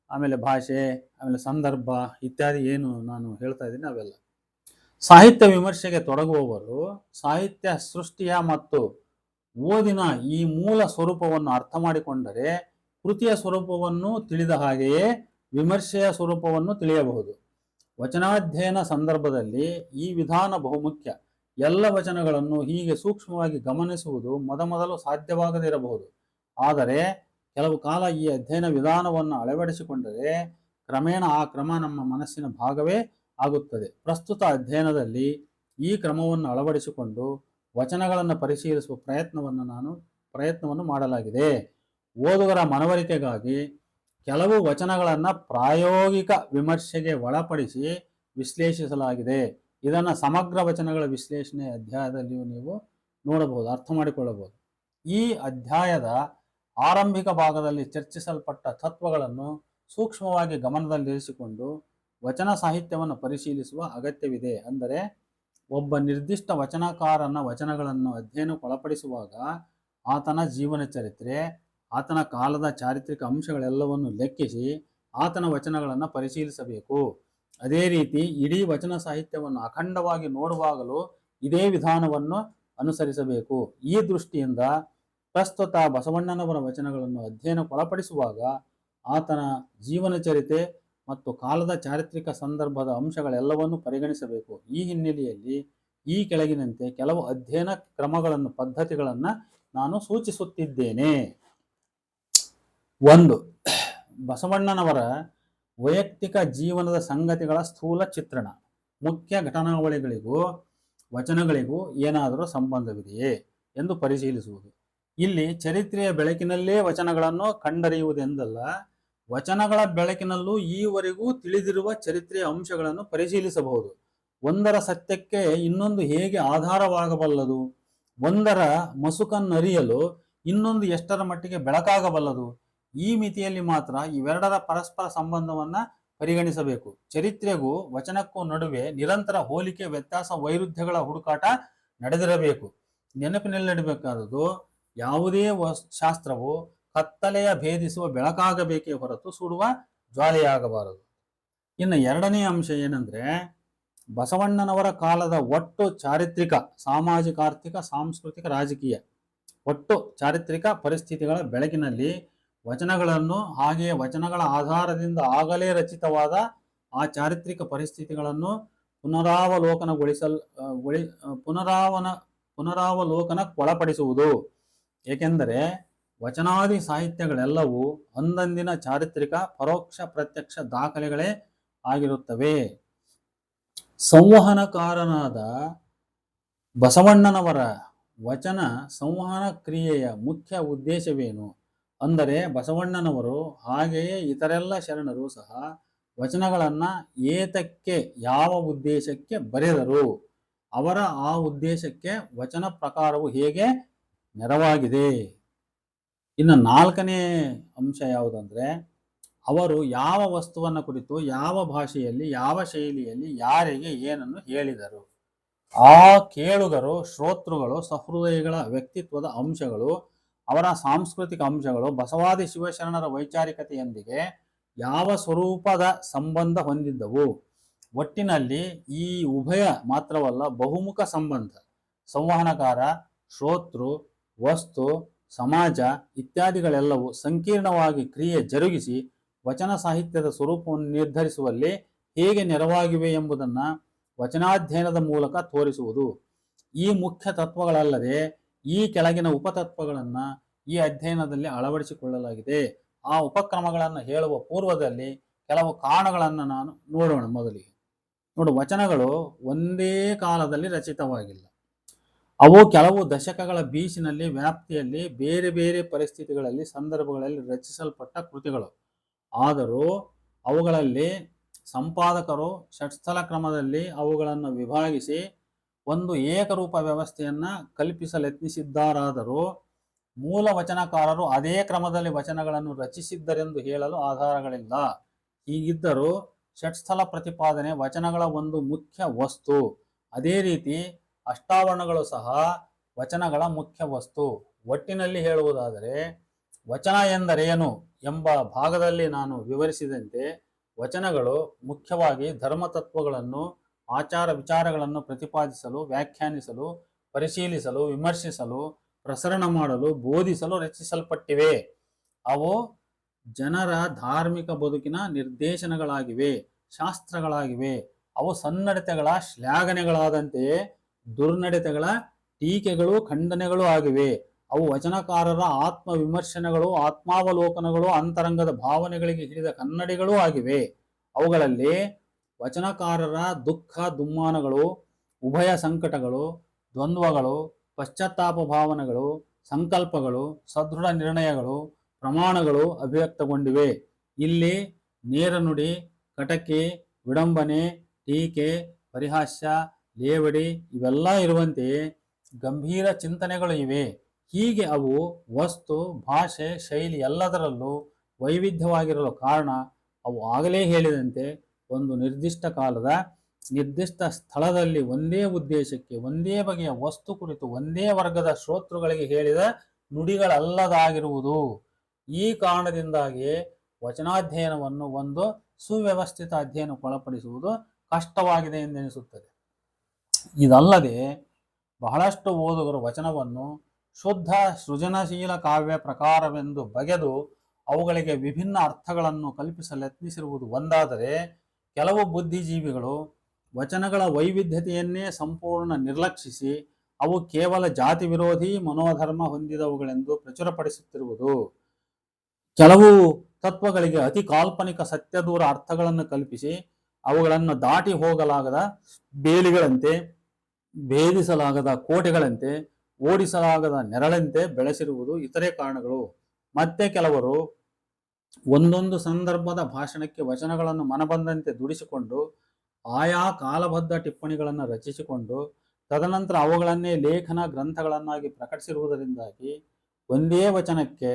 ಆಮೇಲೆ ಭಾಷೆ, ಆಮೇಲೆ ಸಂದರ್ಭ ಇತ್ಯಾದಿ ಏನು ನಾನು ಹೇಳ್ತಾ ಇದ್ದೀನಿ ಅವೆಲ್ಲ. ಸಾಹಿತ್ಯ ವಿಮರ್ಶೆಗೆ ತೊಡಗುವವರು ಸಾಹಿತ್ಯ ಸೃಷ್ಟಿಯ ಮತ್ತು ಓದಿನ ಈ ಮೂಲ ಸ್ವರೂಪವನ್ನು ಅರ್ಥ ಮಾಡಿಕೊಂಡರೆ ಕೃತಿಯ ಸ್ವರೂಪವನ್ನು ತಿಳಿದ ಹಾಗೆಯೇ ವಿಮರ್ಶೆಯ ಸ್ವರೂಪವನ್ನು ತಿಳಿಯಬಹುದು. ವಚನಾಧ್ಯಯನ ಸಂದರ್ಭದಲ್ಲಿ ಈ ವಿಧಾನ ಬಹುಮುಖ್ಯ. ಎಲ್ಲ ವಚನಗಳನ್ನು ಹೀಗೆ ಸೂಕ್ಷ್ಮವಾಗಿ ಗಮನಿಸುವುದು ಮೊದಮೊದಲು ಸಾಧ್ಯವಾಗದಿರಬಹುದು. ಆದರೆ ಕೆಲವು ಕಾಲ ಈ ಅಧ್ಯಯನ ವಿಧಾನವನ್ನು ಅಳವಡಿಸಿಕೊಂಡರೆ ಕ್ರಮೇಣ ಆ ಕ್ರಮ ನಮ್ಮ ಮನಸ್ಸಿನ ಭಾಗವೇ ಆಗುತ್ತದೆ. ಪ್ರಸ್ತುತ ಅಧ್ಯಯನದಲ್ಲಿ ಈ ಕ್ರಮವನ್ನು ಅಳವಡಿಸಿಕೊಂಡು ವಚನಗಳನ್ನು ಪರಿಶೀಲಿಸುವ ಪ್ರಯತ್ನವನ್ನು ಮಾಡಲಾಗಿದೆ. ಓದುಗರ ಮನವರಿಕೆಗಾಗಿ ಕೆಲವು ವಚನಗಳನ್ನು ಪ್ರಾಯೋಗಿಕ ವಿಮರ್ಶೆಗೆ ಒಳಪಡಿಸಿ ವಿಶ್ಲೇಷಿಸಲಾಗಿದೆ. ಇದನ್ನು ಸಮಗ್ರ ವಚನಗಳ ವಿಶ್ಲೇಷಣೆ ಅಧ್ಯಾಯದಲ್ಲಿಯೂ ನೀವು ನೋಡಬಹುದು, ಅರ್ಥ ಮಾಡಿಕೊಳ್ಳಬಹುದು. ಈ ಅಧ್ಯಾಯದ ಆರಂಭಿಕ ಭಾಗದಲ್ಲಿ ಚರ್ಚಿಸಲ್ಪಟ್ಟ ತತ್ವಗಳನ್ನು ಸೂಕ್ಷ್ಮವಾಗಿ ಗಮನದಲ್ಲಿರಿಸಿಕೊಂಡು ವಚನ ಸಾಹಿತ್ಯವನ್ನು ಪರಿಶೀಲಿಸುವ ಅಗತ್ಯವಿದೆ. ಅಂದರೆ ಒಬ್ಬ ನಿರ್ದಿಷ್ಟ ವಚನಕಾರನ ವಚನಗಳನ್ನು ಅಧ್ಯಯನಕ್ಕೊಳಪಡಿಸುವಾಗ ಆತನ ಜೀವನ ಚರಿತ್ರೆ, ಆತನ ಕಾಲದ ಚಾರಿತ್ರಿಕ ಅಂಶಗಳೆಲ್ಲವನ್ನು ಲೆಕ್ಕಿಸಿ ಆತನ ವಚನಗಳನ್ನು ಪರಿಶೀಲಿಸಬೇಕು. ಅದೇ ರೀತಿ ಇಡೀ ವಚನ ಸಾಹಿತ್ಯವನ್ನು ಅಖಂಡವಾಗಿ ನೋಡುವಾಗಲೂ ಇದೇ ವಿಧಾನವನ್ನು ಅನುಸರಿಸಬೇಕು. ಈ ದೃಷ್ಟಿಯಿಂದ ಪ್ರಸ್ತುತ ಬಸವಣ್ಣನವರ ವಚನಗಳನ್ನು ಅಧ್ಯಯನಕ್ಕೊಳಪಡಿಸುವಾಗ ಆತನ ಜೀವನ ಚರಿತ್ರೆ ಮತ್ತು ಕಾಲದ ಚಾರಿತ್ರಿಕ ಸಂದರ್ಭದ ಅಂಶಗಳೆಲ್ಲವನ್ನು ಪರಿಗಣಿಸಬೇಕು. ಈ ಹಿನ್ನೆಲೆಯಲ್ಲಿ ಈ ಕೆಳಗಿನಂತೆ ಕೆಲವು ಅಧ್ಯಯನ ಕ್ರಮಗಳನ್ನು, ಪದ್ಧತಿಗಳನ್ನು ನಾನು ಸೂಚಿಸುತ್ತಿದ್ದೇನೆ. 1. ಬಸವಣ್ಣನವರ ವೈಯಕ್ತಿಕ ಜೀವನದ ಸಂಗತಿಗಳ ಸ್ಥೂಲ ಚಿತ್ರಣ. ಮುಖ್ಯ ಘಟನಾವಳಿಗಳಿಗೂ ವಚನಗಳಿಗೂ ಏನಾದರೂ ಸಂಬಂಧವಿದೆಯೇ ಎಂದು ಪರಿಶೀಲಿಸುವುದು. ಇಲ್ಲಿ ಚರಿತ್ರೆಯ ಬೆಳಕಿನಲ್ಲೇ ವಚನಗಳನ್ನು ಕಂಡರಿಯುವುದೆಂದಲ್ಲ, ವಚನಗಳ ಬೆಳಕಿನಲ್ಲೂ ಈವರೆಗೂ ತಿಳಿದಿರುವ ಚರಿತ್ರೆಯ ಅಂಶಗಳನ್ನು ಪರಿಶೀಲಿಸಬಹುದು. ಒಂದರ ಸತ್ಯಕ್ಕೆ ಇನ್ನೊಂದು ಹೇಗೆ ಆಧಾರವಾಗಬಲ್ಲದು? ಒಂದರ ಮಸುಕನ್ನರಿಯಲು ಇನ್ನೊಂದು ಎಷ್ಟರ ಮಟ್ಟಿಗೆ ಬೆಳಕಾಗಬಲ್ಲದು? ಈ ಮಿತಿಯಲ್ಲಿ ಮಾತ್ರ ಇವೆರಡರ ಪರಸ್ಪರ ಸಂಬಂಧವನ್ನು ಪರಿಗಣಿಸಬೇಕು. ಚರಿತ್ರೆಗೂ ವಚನಕ್ಕೂ ನಡುವೆ ನಿರಂತರ ಹೋಲಿಕೆ, ವ್ಯತ್ಯಾಸ, ವೈರುಧ್ಯಗಳ ಹುಡುಕಾಟ ನಡೆದಿರಬೇಕು. ನೆನಪಿನಲ್ಲಿಡಬೇಕಾದದ್ದು, ಯಾವುದೇ ಶಾಸ್ತ್ರವು ಕತ್ತಲೆಯ ಭೇದಿಸುವ ಬೆಳಕಾಗಬೇಕೇ ಹೊರತು ಸುಡುವ ಜ್ವಾಲೆಯಾಗಬಾರದು. ಇನ್ನು ಎರಡನೇ ಅಂಶ ಏನಂದ್ರೆ, ಬಸವಣ್ಣನವರ ಕಾಲದ ಒಟ್ಟು ಚಾರಿತ್ರಿಕ, ಸಾಮಾಜಿಕ, ಆರ್ಥಿಕ, ಸಾಂಸ್ಕೃತಿಕ, ರಾಜಕೀಯ ಒಟ್ಟು ಚಾರಿತ್ರಿಕ ಪರಿಸ್ಥಿತಿಗಳ ಬೆಳಕಿನಲ್ಲಿ ವಚನಗಳನ್ನು, ಹಾಗೆಯೇ ವಚನಗಳ ಆಧಾರದಿಂದ ಆಗಲೇ ರಚಿತವಾದ ಆ ಚಾರಿತ್ರಿಕ ಪರಿಸ್ಥಿತಿಗಳನ್ನು ಪುನರಾವಲೋಕನಗೊಳಿಸಲ್ ಗೊಳಿ ಪುನರಾವಲೋಕನಕ್ಕೊಳಪಡಿಸುವುದು. ಏಕೆಂದರೆ ವಚನಾದಿ ಸಾಹಿತ್ಯಗಳೆಲ್ಲವೂ ಅಂದಂದಿನ ಚಾರಿತ್ರಿಕ ಪರೋಕ್ಷ ಪ್ರತ್ಯಕ್ಷ ದಾಖಲೆಗಳೇ ಆಗಿರುತ್ತವೆ. ಸಂವಹನಕಾರನಾದ ಬಸವಣ್ಣನವರ ವಚನ ಸಂವಹನ ಕ್ರಿಯೆಯ ಮುಖ್ಯ ಉದ್ದೇಶವೇನು ಅಂದರೆ, ಬಸವಣ್ಣನವರು ಹಾಗೆಯೇ ಇತರೆಲ್ಲ ಶರಣರು ಸಹ ವಚನಗಳನ್ನು ಏತಕ್ಕೆ, ಯಾವ ಉದ್ದೇಶಕ್ಕೆ ಬರೆದರು, ಅವರ ಆ ಉದ್ದೇಶಕ್ಕೆ ವಚನ ಪ್ರಕಾರವು ಹೇಗೆ ನೆರವಾಗಿದೆ. ಇನ್ನು ನಾಲ್ಕನೇ ಅಂಶ ಯಾವುದಂದ್ರೆ, ಅವರು ಯಾವ ವಸ್ತುವನ್ನು ಕುರಿತು ಯಾವ ಭಾಷೆಯಲ್ಲಿ ಯಾವ ಶೈಲಿಯಲ್ಲಿ ಯಾರಿಗೆ ಏನನ್ನು ಹೇಳಿದರು. ಆ ಕೇಳುಗರು, ಶ್ರೋತೃಗಳು, ಸಹೃದಯಿಗಳ ವ್ಯಕ್ತಿತ್ವದ ಅಂಶಗಳು, ಅವರ ಸಾಂಸ್ಕೃತಿಕ ಅಂಶಗಳು ಬಸವಾದಿ ಶಿವಶರಣರ ವೈಚಾರಿಕತೆಯೊಂದಿಗೆ ಯಾವ ಸ್ವರೂಪದ ಸಂಬಂಧ ಹೊಂದಿದ್ದವು. ಒಟ್ಟಿನಲ್ಲಿ ಈ ಉಭಯ ಮಾತ್ರವಲ್ಲ, ಬಹುಮುಖ ಸಂಬಂಧ. ಸಂವಹನಕಾರ, ಶ್ರೋತೃ, ವಸ್ತು, ಸಮಾಜ ಇತ್ಯಾದಿಗಳೆಲ್ಲವೂ ಸಂಕೀರ್ಣವಾಗಿ ಕ್ರಿಯೆ ಜರುಗಿಸಿ ವಚನ ಸಾಹಿತ್ಯದ ಸ್ವರೂಪವನ್ನು ನಿರ್ಧರಿಸುವಲ್ಲಿ ಹೇಗೆ ನೆರವಾಗಿವೆ ಎಂಬುದನ್ನು ವಚನಾಧ್ಯಯನದ ಮೂಲಕ ತೋರಿಸುವುದು. ಈ ಮುಖ್ಯ ತತ್ವಗಳಲ್ಲದೆ ಈ ಕೆಳಗಿನ ಉಪತತ್ವಗಳನ್ನು ಈ ಅಧ್ಯಯನದಲ್ಲಿ ಅಳವಡಿಸಿಕೊಳ್ಳಲಾಗಿದೆ. ಆ ಉಪಕ್ರಮಗಳನ್ನು ಹೇಳುವ ಪೂರ್ವದಲ್ಲಿ ಕೆಲವು ಕಾರಣಗಳನ್ನು ನಾನು ನೋಡೋಣ. ಮೊದಲಿಗೆ ವಚನಗಳು ಒಂದೇ ಕಾಲದಲ್ಲಿ ರಚಿತವಾಗಿಲ್ಲ. ಅವು ಕೆಲವು ದಶಕಗಳ ಬೀಸಿನಲ್ಲಿ, ವ್ಯಾಪ್ತಿಯಲ್ಲಿ, ಬೇರೆ ಬೇರೆ ಪರಿಸ್ಥಿತಿಗಳಲ್ಲಿ, ಸಂದರ್ಭಗಳಲ್ಲಿ ರಚಿಸಲ್ಪಟ್ಟ ಕೃತಿಗಳು. ಆದರೂ ಅವುಗಳಲ್ಲಿ ಸಂಪಾದಕರು ಷಟ್ಸ್ಥಲ ಕ್ರಮದಲ್ಲಿ ಅವುಗಳನ್ನು ವಿಭಾಗಿಸಿ ಒಂದು ಏಕರೂಪ ವ್ಯವಸ್ಥೆಯನ್ನು ಕಲ್ಪಿಸಲೆತ್ನಿಸಿದ್ದಾರಾದರೂ ಮೂಲ ವಚನಕಾರರು ಅದೇ ಕ್ರಮದಲ್ಲಿ ವಚನಗಳನ್ನು ರಚಿಸಿದ್ದರೆಂದು ಹೇಳಲು ಆಧಾರಗಳಿಲ್ಲ. ಹೀಗಿದ್ದರೂ ಷಟ್ಸ್ಥಲ ಪ್ರತಿಪಾದನೆ ವಚನಗಳ ಒಂದು ಮುಖ್ಯ ವಸ್ತು. ಅದೇ ರೀತಿ ಅಷ್ಟಾವರಣಗಳು ಸಹ ವಚನಗಳ ಮುಖ್ಯ ವಸ್ತು. ಒಟ್ಟಿನಲ್ಲಿ ಹೇಳುವುದಾದರೆ, ವಚನ ಎಂದರೇನು ಎಂಬ ಭಾಗದಲ್ಲಿ ನಾನು ವಿವರಿಸಿದಂತೆ ವಚನಗಳು ಮುಖ್ಯವಾಗಿ ಧರ್ಮತತ್ವಗಳನ್ನು, ಆಚಾರ ವಿಚಾರಗಳನ್ನು ಪ್ರತಿಪಾದಿಸಲು, ವ್ಯಾಖ್ಯಾನಿಸಲು, ಪರಿಶೀಲಿಸಲು, ವಿಮರ್ಶಿಸಲು, ಪ್ರಸರಣ ಮಾಡಲು, ಬೋಧಿಸಲು ರಚಿಸಲ್ಪಟ್ಟಿವೆ. ಅವು ಜನರ ಧಾರ್ಮಿಕ ಬದುಕಿನ ನಿರ್ದೇಶನಗಳಾಗಿವೆ, ಶಾಸ್ತ್ರಗಳಾಗಿವೆ. ಅವು ಸನ್ನಡತೆಗಳ ಶ್ಲಾಘನೆಗಳಾದಂತೆಯೇ ದುರ್ನಡತೆಗಳ ಟೀಕೆಗಳು, ಖಂಡನೆಗಳು ಆಗಿವೆ. ಅವು ವಚನಕಾರರ ಆತ್ಮ ವಿಮರ್ಶನಗಳು, ಆತ್ಮಾವಲೋಕನಗಳು, ಅಂತರಂಗದ ಭಾವನೆಗಳಿಗೆ ಹಿಡಿದ ಕನ್ನಡಿಗಳೂ ಆಗಿವೆ. ಅವುಗಳಲ್ಲಿ ವಚನಕಾರರ ದುಃಖ ದುಮ್ಮಾನಗಳು, ಉಭಯ ಸಂಕಟಗಳು, ದ್ವಂದ್ವಗಳು, ಪಶ್ಚಾತ್ತಾಪ ಭಾವನೆಗಳು, ಸಂಕಲ್ಪಗಳು, ಸದೃಢ ನಿರ್ಣಯಗಳು, ಪ್ರಮಾಣಗಳು ಅಭಿವ್ಯಕ್ತಗೊಂಡಿವೆ. ಇಲ್ಲಿ ನೇರನುಡಿ, ಕಟಕಿ, ವಿಡಂಬನೆ, ಟೀಕೆ, ಪರಿಹಾಸ್ಯ, ಲೇವಡಿ ಇವೆಲ್ಲ ಇರುವಂತೆಯೇ ಗಂಭೀರ ಚಿಂತನೆಗಳು ಇವೆ. ಹೀಗೆ ಅವು ವಸ್ತು, ಭಾಷೆ, ಶೈಲಿ ಎಲ್ಲದರಲ್ಲೂ ವೈವಿಧ್ಯವಾಗಿರಲು ಕಾರಣ ಅವು ಆಗಲೇ ಹೇಳಿದಂತೆ ಒಂದು ನಿರ್ದಿಷ್ಟ ಕಾಲದ ನಿರ್ದಿಷ್ಟ ಸ್ಥಳದಲ್ಲಿ ಒಂದೇ ಉದ್ದೇಶಕ್ಕೆ ಒಂದೇ ಬಗೆಯ ವಸ್ತು ಕುರಿತು ಒಂದೇ ವರ್ಗದ ಶ್ರೋತೃಗಳಿಗೆ ಹೇಳಿದ ನುಡಿಗಳಲ್ಲದಾಗಿರುವುದು. ಈ ಕಾರಣದಿಂದಾಗಿ ವಚನಾಧ್ಯಯನವನ್ನು ಒಂದು ಸುವ್ಯವಸ್ಥಿತ ಅಧ್ಯಯನಕ್ಕೊಳಪಡಿಸುವುದು ಕಷ್ಟವಾಗಿದೆ ಎಂದೆನಿಸುತ್ತದೆ. ಇದಲ್ಲದೆ ಬಹಳಷ್ಟು ಓದುಗರು ವಚನವನ್ನು ಶುದ್ಧ ಸೃಜನಶೀಲ ಕಾವ್ಯ ಪ್ರಕಾರವೆಂದು ಬಗೆದು ಅವುಗಳಿಗೆ ವಿಭಿನ್ನ ಅರ್ಥಗಳನ್ನು ಕಲ್ಪಿಸಲೆತ್ನಿಸಿರುವುದು ಒಂದಾದರೆ, ಕೆಲವು ಬುದ್ಧಿಜೀವಿಗಳು ವಚನಗಳ ವೈವಿಧ್ಯತೆಯನ್ನೇ ಸಂಪೂರ್ಣ ನಿರ್ಲಕ್ಷಿಸಿ ಅವು ಕೇವಲ ಜಾತಿ ವಿರೋಧಿ ಮನೋಧರ್ಮ ಹೊಂದಿದವುಗಳೆಂದು ಪ್ರಚುರಪಡಿಸುತ್ತಿರುವುದು. ಕೆಲವು ತತ್ವಗಳಿಗೆ ಅತಿ ಕಾಲ್ಪನಿಕ ಸತ್ಯದೂರ ಅರ್ಥಗಳನ್ನು ಕಲ್ಪಿಸಿ ಅವುಗಳನ್ನು ದಾಟಿ ಹೋಗಲಾಗದ ಬೇಲಿಗಳಂತೆ, ಭೇದಿಸಲಾಗದ ಕೋಟೆಗಳಂತೆ, ಓಡಿಸಲಾಗದ ನೆರಳಂತೆ ಬೆಳೆಸಿರುವುದು ಇತರೆ ಕಾರಣಗಳು. ಮತ್ತೆ ಕೆಲವರು ಒಂದೊಂದು ಸಂದರ್ಭದ ಭಾಷಣಕ್ಕೆ ವಚನಗಳನ್ನು ಮನಬಂದಂತೆ ದುಡಿಸಿಕೊಂಡು ಆಯಾ ಕಾಲಬದ್ಧ ಟಿಪ್ಪಣಿಗಳನ್ನು ರಚಿಸಿಕೊಂಡು ತದನಂತರ ಅವುಗಳನ್ನೇ ಲೇಖನ ಗ್ರಂಥಗಳನ್ನಾಗಿ ಪ್ರಕಟಿಸಿರುವುದರಿಂದಾಗಿ ಒಂದೇ ವಚನಕ್ಕೆ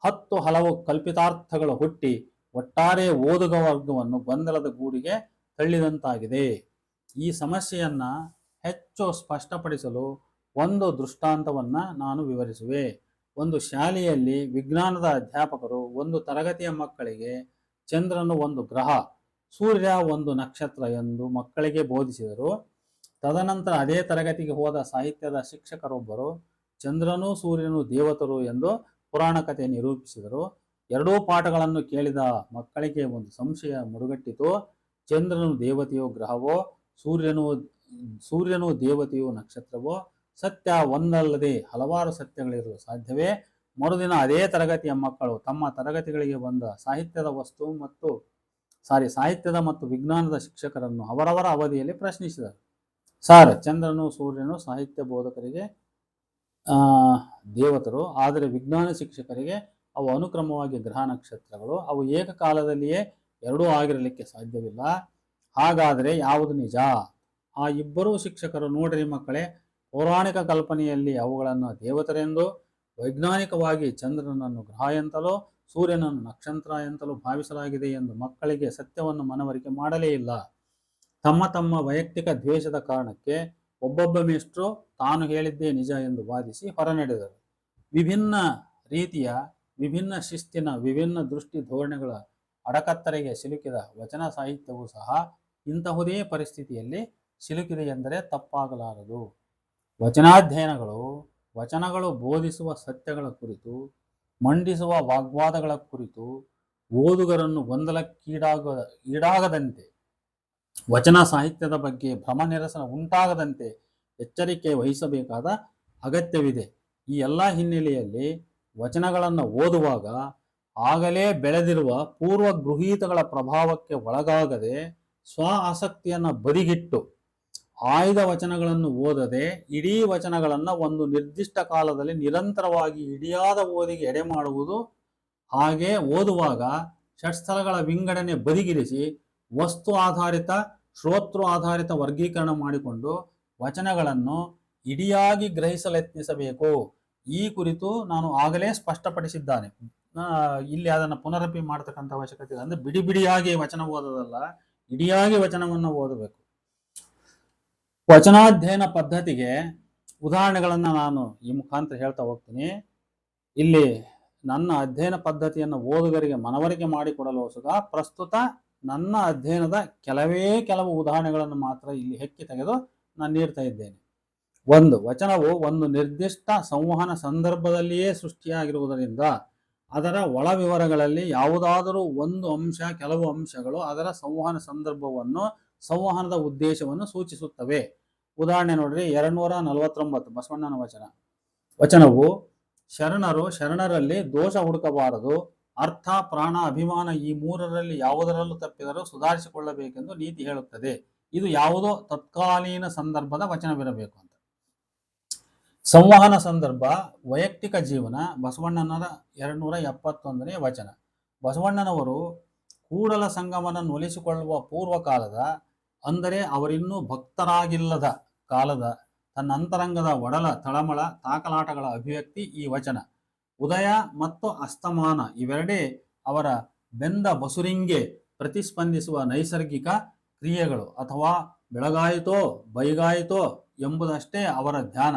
10 ಹಲವು ಕಲ್ಪಿತಾರ್ಥಗಳು ಹುಟ್ಟಿ ಒಟ್ಟಾರೆ ಓದುಗ ವರ್ಗವನ್ನು ಗೊಂದಲದ ಗೂಡಿಗೆ ತಳ್ಳಿದಂತಾಗಿದೆ. ಈ ಸಮಸ್ಯೆಯನ್ನು ಹೆಚ್ಚು ಸ್ಪಷ್ಟಪಡಿಸಲು ಒಂದು ದೃಷ್ಟಾಂತವನ್ನು ನಾನು ವಿವರಿಸುವೆ. ಒಂದು ಶಾಲೆಯಲ್ಲಿ ವಿಜ್ಞಾನದ ಅಧ್ಯಾಪಕರು ಒಂದು ತರಗತಿಯ ಮಕ್ಕಳಿಗೆ ಚಂದ್ರನು ಒಂದು ಗ್ರಹ, ಸೂರ್ಯ ಒಂದು ನಕ್ಷತ್ರ ಎಂದು ಮಕ್ಕಳಿಗೆ ಬೋಧಿಸಿದರು. ತದನಂತರ ಅದೇ ತರಗತಿಗೆ ಹೋದ ಸಾಹಿತ್ಯದ ಶಿಕ್ಷಕರೊಬ್ಬರು ಚಂದ್ರನೂ ಸೂರ್ಯನೂ ದೇವತರು ಎಂದು ಪುರಾಣ ಕಥೆ ನಿರೂಪಿಸಿದರು. ಎರಡೂ ಪಾಠಗಳನ್ನು ಕೇಳಿದ ಮಕ್ಕಳಿಗೆ ಒಂದು ಸಂಶಯ ಮುಡುಗಟ್ಟಿತು. ಚಂದ್ರನು ದೇವತೆಯೋ ಗ್ರಹವೋ, ಸೂರ್ಯನು ಸೂರ್ಯನು ದೇವತೆಯು ನಕ್ಷತ್ರವೋ, ಸತ್ಯ ಒಂದಲ್ಲದೆ ಹಲವಾರು ಸತ್ಯಗಳಿರಲು ಸಾಧ್ಯವೇ? ಮರುದಿನ ಅದೇ ತರಗತಿಯ ಮಕ್ಕಳು ತಮ್ಮ ತರಗತಿಗಳಿಗೆ ಬಂದ ಸಾಹಿತ್ಯದ ಮತ್ತು ವಿಜ್ಞಾನದ ಶಿಕ್ಷಕರನ್ನು ಅವರವರ ಅವಧಿಯಲ್ಲಿ ಪ್ರಶ್ನಿಸಿದರು. ಸರ್, ಚಂದ್ರನು ಸೂರ್ಯನು ಸಾಹಿತ್ಯ ಬೋಧಕರಿಗೆ ದೇವತರು, ಆದರೆ ವಿಜ್ಞಾನ ಶಿಕ್ಷಕರಿಗೆ ಅವು ಅನುಕ್ರಮವಾಗಿ ಗ್ರಹ ನಕ್ಷತ್ರಗಳು. ಅವು ಏಕಕಾಲದಲ್ಲಿಯೇ ಎರಡೂ ಆಗಿರಲಿಕ್ಕೆ ಸಾಧ್ಯವಿಲ್ಲ. ಹಾಗಾದರೆ ಯಾವುದು ನಿಜ? ಆ ಇಬ್ಬರೂ ಶಿಕ್ಷಕರು, ನೋಡ್ರಿ ಮಕ್ಕಳೇ, ಪೌರಾಣಿಕ ಕಲ್ಪನೆಯಲ್ಲಿ ಅವುಗಳನ್ನು ದೇವತರೆಂದು, ವೈಜ್ಞಾನಿಕವಾಗಿ ಚಂದ್ರನನ್ನು ಗ್ರಹ ಎಂತಲೋ ಸೂರ್ಯನನ್ನು ನಕ್ಷತ್ರ ಎಂತಲೂ ಭಾವಿಸಲಾಗಿದೆ ಎಂದು ಮಕ್ಕಳಿಗೆ ಸತ್ಯವನ್ನು ಮನವರಿಕೆ ಮಾಡಲೇ ಇಲ್ಲ. ತಮ್ಮ ತಮ್ಮ ವೈಯಕ್ತಿಕ ದ್ವೇಷದ ಕಾರಣಕ್ಕೆ ಒಬ್ಬೊಬ್ಬ ಮೇಷ್ಟ್ರು ತಾನು ಹೇಳಿದ್ದೇ ನಿಜ ಎಂದು ವಾದಿಸಿ ಹೊರನಡೆದರು. ವಿಭಿನ್ನ ರೀತಿಯ, ವಿಭಿನ್ನ ಶಿಸ್ತಿನ, ವಿಭಿನ್ನ ದೃಷ್ಟಿ ಧೋರಣೆಗಳ ಅಡಕತ್ತರೆಗೆ ಸಿಲುಕಿದ ವಚನ ಸಾಹಿತ್ಯವೂ ಸಹ ಇಂತಹುದೇ ಪರಿಸ್ಥಿತಿಯಲ್ಲಿ ಸಿಲುಕಿದೆ ಎಂದರೆ ತಪ್ಪಾಗಲಾರದು. ವಚನಗಳು ಬೋಧಿಸುವ ಸತ್ಯಗಳ ಕುರಿತು, ಮಂಡಿಸುವ ವಾಗ್ವಾದಗಳ ಕುರಿತು ಓದುಗರನ್ನು ಗೊಂದಲಕ್ಕೀಡಾಗದಂತೆ, ವಚನ ಸಾಹಿತ್ಯದ ಬಗ್ಗೆ ಭ್ರಮ ನಿರಸನ ಉಂಟಾಗದಂತೆ ಎಚ್ಚರಿಕೆ ವಹಿಸಬೇಕಾದ ಅಗತ್ಯವಿದೆ. ಈ ಎಲ್ಲ ಹಿನ್ನೆಲೆಯಲ್ಲಿ ವಚನಗಳನ್ನು ಓದುವಾಗ ಆಗಲೇ ಬೆಳೆದಿರುವ ಪೂರ್ವ ಗೃಹೀತಗಳ ಪ್ರಭಾವಕ್ಕೆ ಒಳಗಾಗದೆ ಸ್ವ ಆಸಕ್ತಿಯನ್ನು ಬದಿಗಿಟ್ಟು ಆಯ್ದ ವಚನಗಳನ್ನು ಓದದೆ ಇಡೀ ವಚನಗಳನ್ನು ಒಂದು ನಿರ್ದಿಷ್ಟ ಕಾಲದಲ್ಲಿ ನಿರಂತರವಾಗಿ ಇಡಿಯಾದ ಓದಿಗೆ ಎಡೆ ಮಾಡುವುದು. ಹಾಗೆ ಓದುವಾಗ ಷಟ್ಸ್ಥಳಗಳ ವಿಂಗಡಣೆ ಬದಿಗಿರಿಸಿ ವಸ್ತು ಆಧಾರಿತ, ಶ್ರೋತೃ ಆಧಾರಿತ ವರ್ಗೀಕರಣ ಮಾಡಿಕೊಂಡು ವಚನಗಳನ್ನು ಇಡಿಯಾಗಿ ಗ್ರಹಿಸಲೆತ್ನಿಸಬೇಕು. ಈ ಕುರಿತು ನಾನು ಆಗಲೇ ಸ್ಪಷ್ಟಪಡಿಸಿದ್ದಾನೆ. ಇಲ್ಲಿ ಅದನ್ನು ಪುನರಪಿ ಮಾಡತಕ್ಕಂಥ ಅವಶ್ಯಕತೆ ಇಲ್ಲ. ಅಂದ್ರೆ ಬಿಡಿ ಬಿಡಿಯಾಗಿ ವಚನ ಓದೋದಲ್ಲ, ಇಡಿಯಾಗಿ ವಚನವನ್ನು ಓದಬೇಕು. ವಚನಾಧ್ಯಯನ ಪದ್ಧತಿಗೆ ಉದಾಹರಣೆಗಳನ್ನು ನಾನು ಈ ಮುಖಾಂತರ ಹೇಳ್ತಾ ಹೋಗ್ತೀನಿ. ಇಲ್ಲಿ ನನ್ನ ಅಧ್ಯಯನ ಪದ್ಧತಿಯನ್ನು ಓದುಗರಿಗೆ ಮನವರಿಕೆ ಮಾಡಿಕೊಡಲೋಸುಗ ಪ್ರಸ್ತುತ ನನ್ನ ಅಧ್ಯಯನದ ಕೆಲವು ಉದಾಹರಣೆಗಳನ್ನು ಮಾತ್ರ ಇಲ್ಲಿ ಹೆಕ್ಕಿ ತೆಗೆದು ನಾನು ನೀಡ್ತಾ ಇದ್ದೇನೆ. ಒಂದು, ವಚನವು ಒಂದು ನಿರ್ದಿಷ್ಟ ಸಂವಹನ ಸಂದರ್ಭದಲ್ಲಿಯೇ ಸೃಷ್ಟಿಯಾಗಿರುವುದರಿಂದ ಅದರ ಒಳ ವಿವರಗಳಲ್ಲಿ ಯಾವುದಾದರೂ ಒಂದು ಅಂಶ, ಕೆಲವು ಅಂಶಗಳು ಅದರ ಸಂವಹನ ಸಂದರ್ಭವನ್ನು, ಸಂವಹನದ ಉದ್ದೇಶವನ್ನು ಸೂಚಿಸುತ್ತವೆ. ಉದಾಹರಣೆ ನೋಡ್ರಿ, 249 ಬಸವಣ್ಣನ ವಚನವು ಶರಣರಲ್ಲಿ ದೋಷ ಹುಡುಕಬಾರದು, ಅರ್ಥ, ಪ್ರಾಣ, ಅಭಿಮಾನ ಈ ಮೂರರಲ್ಲಿ ಯಾವುದರಲ್ಲೂ ತಪ್ಪಿದರೂ ಸುಧಾರಿಸಿಕೊಳ್ಳಬೇಕೆಂದು ನೀತಿ ಹೇಳುತ್ತದೆ. ಇದು ಯಾವುದೋ ತತ್ಕಾಲೀನ ಸಂದರ್ಭದ ವಚನವಿರಬೇಕು ಅಂತ. ಸಂವಹನ ಸಂದರ್ಭ, ವೈಯಕ್ತಿಕ ಜೀವನ, ಬಸವಣ್ಣನವರ 271ನೇ ವಚನ. ಬಸವಣ್ಣನವರು ಕೂಡಲ ಸಂಗಮನನ್ನು ಒಲಿಸಿಕೊಳ್ಳುವ ಪೂರ್ವಕಾಲದ, ಅಂದರೆ ಅವರಿನ್ನೂ ಭಕ್ತರಾಗಿಲ್ಲದ ಕಾಲದ ತನ್ನ ಅಂತರಂಗದ ಒಡಲ ತಳಮಳ ತಾಕಲಾಟಗಳ ಅಭಿವ್ಯಕ್ತಿ ಈ ವಚನ. ಉದಯ ಮತ್ತು ಅಸ್ತಮಾನ ಇವೆರಡೇ ಅವರ ಬೆಂದ ಬಸುರಿಂಗೆ ಪ್ರತಿಸ್ಪಂದಿಸುವ ನೈಸರ್ಗಿಕ ಕ್ರಿಯೆಗಳು, ಅಥವಾ ಬೆಳಗಾಯಿತೋ ಬೈಗಾಯಿತೋ ಎಂಬುದಷ್ಟೇ ಅವರ ಧ್ಯಾನ.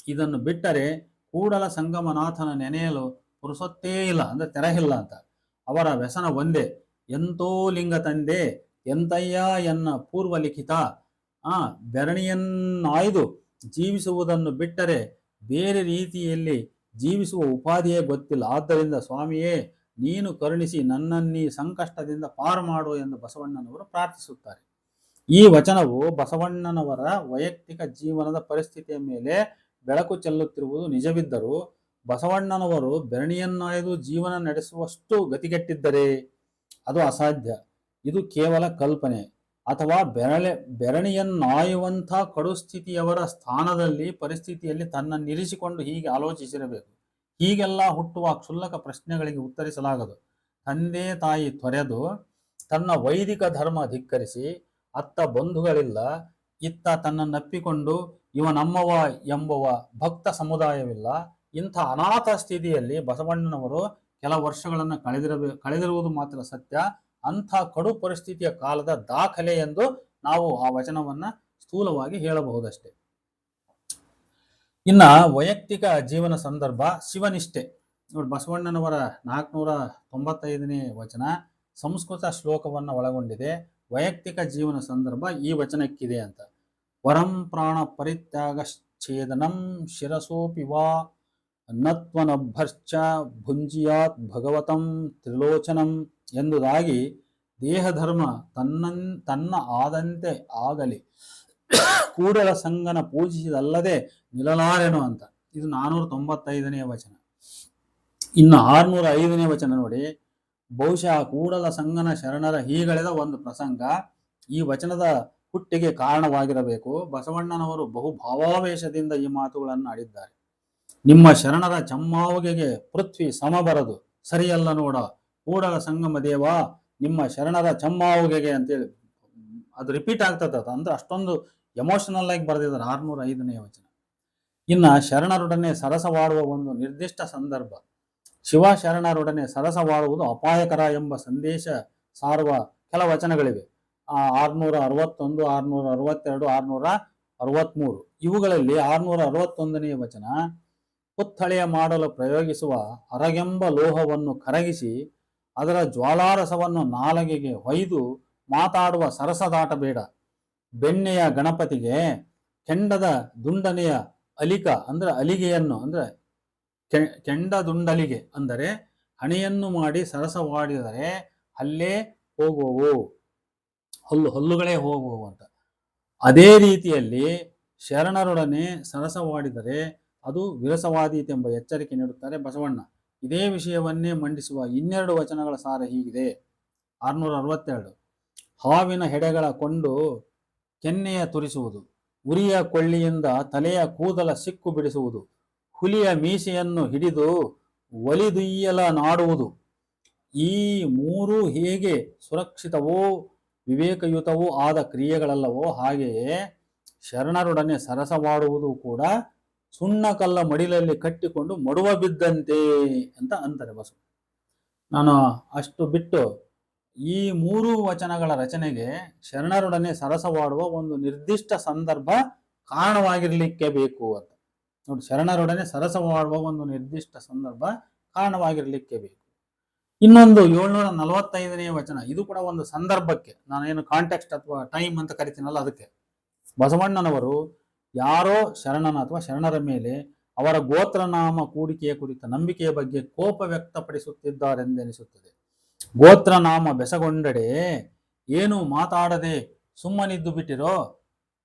ಇದನ್ನು ಬಿಟ್ಟರೆ ಕೂಡಲ ಸಂಗಮನಾಥನ ನೆನೆಯಲು ಪುರುಸೊತ್ತೇ ಇಲ್ಲ, ಅಂದ್ರೆ ತೆರಹಿಲ್ಲ ಅಂತ. ಅವರ ವ್ಯಸನ ಒಂದೇ, ಎಂತೋ ಲಿಂಗ ತಂದೆ ಎಂತಯ್ಯ ಎನ್ನ ಪೂರ್ವ ಲಿಖಿತ. ಬೆರಣಿಯನ್ನಾಯ್ದು ಜೀವಿಸುವುದನ್ನು ಬಿಟ್ಟರೆ ಬೇರೆ ರೀತಿಯಲ್ಲಿ ಜೀವಿಸುವ ಉಪಾಧಿಯೇ ಗೊತ್ತಿಲ್ಲ. ಆದ್ದರಿಂದ ಸ್ವಾಮಿಯೇ, ನೀನು ಕರುಣಿಸಿ ನನ್ನನ್ನೀ ಸಂಕಷ್ಟದಿಂದ ಪಾರು ಮಾಡು ಎಂದು ಬಸವಣ್ಣನವರು ಪ್ರಾರ್ಥಿಸುತ್ತಾರೆ. ಈ ವಚನವು ಬಸವಣ್ಣನವರ ವೈಯಕ್ತಿಕ ಜೀವನದ ಪರಿಸ್ಥಿತಿಯ ಮೇಲೆ ಬೆಳಕು ಚೆಲ್ಲುತ್ತಿರುವುದು ನಿಜವಿದ್ದರೂ, ಬಸವಣ್ಣನವರು ಬೆರಣಿಯನ್ನಾಯ್ದು ಜೀವನ ನಡೆಸುವಷ್ಟು ಗತಿಗೆಟ್ಟಿದ್ದರೆ ಅದು ಅಸಾಧ್ಯ. ಇದು ಕೇವಲ ಕಲ್ಪನೆ. ಅಥವಾ ಬೆರಣಿಯನ್ನಾಯುವಂಥ ಕಡುಸ್ಥಿತಿಯವರ ಸ್ಥಾನದಲ್ಲಿ, ಪರಿಸ್ಥಿತಿಯಲ್ಲಿ ತನ್ನನ್ನಿರಿಸಿಕೊಂಡು ಹೀಗೆ ಆಲೋಚಿಸಿರಬೇಕು. ಹೀಗೆಲ್ಲ ಹುಟ್ಟುವ ಕ್ಷುಲ್ಲಕ ಪ್ರಶ್ನೆಗಳಿಗೆ ಉತ್ತರಿಸಲಾಗದು. ತಂದೆ ತಾಯಿ ತೊರೆದು ತನ್ನ ವೈದಿಕ ಧರ್ಮ ಧಿಕ್ಕರಿಸಿ, ಅತ್ತ ಬಂಧುಗಳಿಲ್ಲ, ಇತ್ತ ತನ್ನನ್ನಪ್ಪಿಕೊಂಡು ಇವ ನಮ್ಮವ ಎಂಬುವ ಭಕ್ತ ಸಮುದಾಯವಿಲ್ಲ. ಇಂಥ ಅನಾಥ ಸ್ಥಿತಿಯಲ್ಲಿ ಬಸವಣ್ಣನವರು ಕೆಲ ವರ್ಷಗಳನ್ನು ಕಳೆದಿರುವುದು ಮಾತ್ರ ಸತ್ಯ. ಅಂಥ ಕಡು ಪರಿಸ್ಥಿತಿಯ ಕಾಲದ ದಾಖಲೆ ಎಂದು ನಾವು ಆ ವಚನವನ್ನ ಸ್ಥೂಲವಾಗಿ ಹೇಳಬಹುದಷ್ಟೇ. ಇನ್ನ ವೈಯಕ್ತಿಕ ಜೀವನ ಸಂದರ್ಭ, ಶಿವನಿಷ್ಠೆ ನೋಡಿ. ಬಸವಣ್ಣನವರ 495ನೇ ವಚನ ಸಂಸ್ಕೃತ ಶ್ಲೋಕವನ್ನು ಒಳಗೊಂಡಿದೆ. ವೈಯಕ್ತಿಕ ಜೀವನ ಸಂದರ್ಭ ಈ ವಚನಕ್ಕಿದೆ ಅಂತ. ವರಂ ಪ್ರಾಣ ಪರಿತ್ಯಾಗಶ್ಚೇದನಂ ಶಿರಸೋಪಿ ವಾ ನತ್ವನಭ್ಯರ್ಚ ಭುಂಜಿಯಾತ್ ಭಗವತಂ ತ್ರಿಲೋಚನಂ ಎಂಬುದಾಗಿ ದೇಹಧರ್ಮ ತನ್ನ ಆದಂತೆ ಆಗಲಿ, ಕೂಡಲ ಸಂಗನ ಪೂಜಿಸಿದಲ್ಲದೆ ನಿಲ್ಲಲಾರೆನು ಅಂತ. ಇದು 495ನೇ ವಚನ. ಇನ್ನು 605ನೇ ವಚನ ನೋಡಿ. ಬಹುಶಃ ಕೂಡಲ ಸಂಗನ ಶರಣರ ಹೀಗಳೆದ ಒಂದು ಪ್ರಸಂಗ ಈ ವಚನದ ಹುಟ್ಟಿಗೆ ಕಾರಣವಾಗಿರಬೇಕು. ಬಸವಣ್ಣನವರು ಬಹು ಭಾವಾವೇಶದಿಂದ ಈ ಮಾತುಗಳನ್ನು ಆಡಿದ್ದಾರೆ. ನಿಮ್ಮ ಶರಣರ ಚಮ್ಮಾವುಗೆಗೆ ಪೃಥ್ವಿ ಸಮ ಬರದು, ಸರಿಯಲ್ಲ ನೋಡ ಕೂಡಲ ಸಂಗಮ ದೇವ ನಿಮ್ಮ ಶರಣರ ಚಮ್ಮಾವುಗೆಗೆ ಅಂತೇಳಿ ಅದು ರಿಪೀಟ್ ಆಗ್ತದ. ಅಂದ್ರೆ ಅಷ್ಟೊಂದು ಎಮೋಷನಲ್ ಆಗಿ ಬರೆದಿದ್ದಾರೆ 605ನೇ ವಚನ. ಇನ್ನ ಶರಣರೊಡನೆ ಸರಸವಾಡುವ ಒಂದು ನಿರ್ದಿಷ್ಟ ಸಂದರ್ಭ. ಶಿವ ಶರಣರೊಡನೆ ಸರಸವಾಡುವುದು ಅಪಾಯಕರ ಎಂಬ ಸಂದೇಶ ಸಾರುವ ಕೆಲ ವಚನಗಳಿವೆ. 661, 662, 663 ಇವುಗಳಲ್ಲಿ 661ನೇ ವಚನ, ಪುತ್ಥಳೆಯ ಮಾಡಲು ಪ್ರಯೋಗಿಸುವ ಅರಗೆಂಬ ಲೋಹವನ್ನು ಕರಗಿಸಿ ಅದರ ಜ್ವಾಲಾರಸವನ್ನು ನಾಲಗೆಗೆ ಹೊಯ್ದು ಮಾತಾಡುವ ಸರಸದಾಟ ಬೇಡ. ಬೆಣ್ಣೆಯ ಗಣಪತಿಗೆ ಕೆಂಡದ ದುಂಡನೆಯ ಅಲಿಕ ಅಂದ್ರೆ ಅಲಿಗೆಯನ್ನು ಅಂದ್ರೆ ಕೆಂಡ ದುಂಡಲಿಗೆ ಅಂದರೆ ಹಣೆಯನ್ನು ಮಾಡಿ ಸರಸವಾಡಿದರೆ ಹಲ್ಲೇ ಹೋಗುವವು, ಹಲ್ಲುಗಳೇ ಹೋಗುವವು ಅಂತ. ಅದೇ ರೀತಿಯಲ್ಲಿ ಶರಣರೊಡನೆ ಸರಸವಾಡಿದರೆ ಅದು ವಿರಸವಾದೀತೆಂಬ ಎಚ್ಚರಿಕೆ ನೀಡುತ್ತಾರೆ ಬಸವಣ್ಣ. ಇದೇ ವಿಷಯವನ್ನೇ ಮಂಡಿಸುವ 12 ವಚನಗಳ ಸಾರ ಹೀಗಿದೆ. 662 ಹಾವಿನ ಹೆಡೆಗಳ ಕೊಂಡು ಕೆನ್ನೆಯ ತುರಿಸುವುದು, ಉರಿಯ ಕೊಳ್ಳಿಯಿಂದ ತಲೆಯ ಕೂದಲ ಸಿಕ್ಕು ಬಿಡಿಸುವುದು, ಹುಲಿಯ ಮೀಸೆಯನ್ನು ಹಿಡಿದು ಒಲಿದುಯ್ಯಲ ನಾಡುವುದು. ಈ ಮೂರು ಹೇಗೆ ಸುರಕ್ಷಿತವೋ ವಿವೇಕಯುತವೂ ಆದ ಕ್ರಿಯೆಗಳಲ್ಲವೋ ಹಾಗೆಯೇ ಶರಣರೊಡನೆ ಸರಸವಾಡುವುದು ಕೂಡ ಸುಣ್ಣಕಲ್ಲ ಮಡಿಲಲ್ಲಿ ಕಟ್ಟಿಕೊಂಡು ಮಡುವ ಬಿದ್ದಂತೆ ಅಂತ ಅಂತಾರೆ ಬಸವ. ನಾನು ಅಷ್ಟು ಬಿಟ್ಟು ಈ 3 ವಚನಗಳ ರಚನೆಗೆ ಶರಣರೊಡನೆ ಸರಸವಾಡುವ ಒಂದು ನಿರ್ದಿಷ್ಟ ಸಂದರ್ಭ ಕಾರಣವಾಗಿರ್ಲಿಕ್ಕೆ ಬೇಕು ಅಂತ ನೋಡಿ. ಶರಣರೊಡನೆ ಸರಸವಾಡುವ ಒಂದು ನಿರ್ದಿಷ್ಟ ಸಂದರ್ಭ ಕಾರಣವಾಗಿರ್ಲಿಕ್ಕೆ ಬೇಕು. ಇನ್ನೊಂದು 745ನೇ ವಚನ, ಇದು ಕೂಡ ಒಂದು ಸಂದರ್ಭಕ್ಕೆ, ನಾನೇನು ಕಾಂಟೆಕ್ಸ್ಟ್ ಅಥವಾ ಟೈಮ್ ಅಂತ ಕರಿತೀನಲ್ಲ ಅದಕ್ಕೆ. ಬಸವಣ್ಣನವರು ಯಾರೋ ಶರಣನ ಅಥವಾ ಶರಣರ ಮೇಲೆ ಅವರ ಗೋತ್ರನಾಮ ಕೂಡಿಕೆಯ ಕುರಿತ ನಂಬಿಕೆಯ ಬಗ್ಗೆ ಕೋಪ ವ್ಯಕ್ತಪಡಿಸುತ್ತಿದ್ದಾರೆಂದೆನಿಸುತ್ತದೆ. ಗೋತ್ರನಾಮ ಬೆಸಗೊಂಡಡೆ ಏನು ಮಾತಾಡದೆ ಸುಮ್ಮನಿದ್ದು ಬಿಟ್ಟಿರೋ,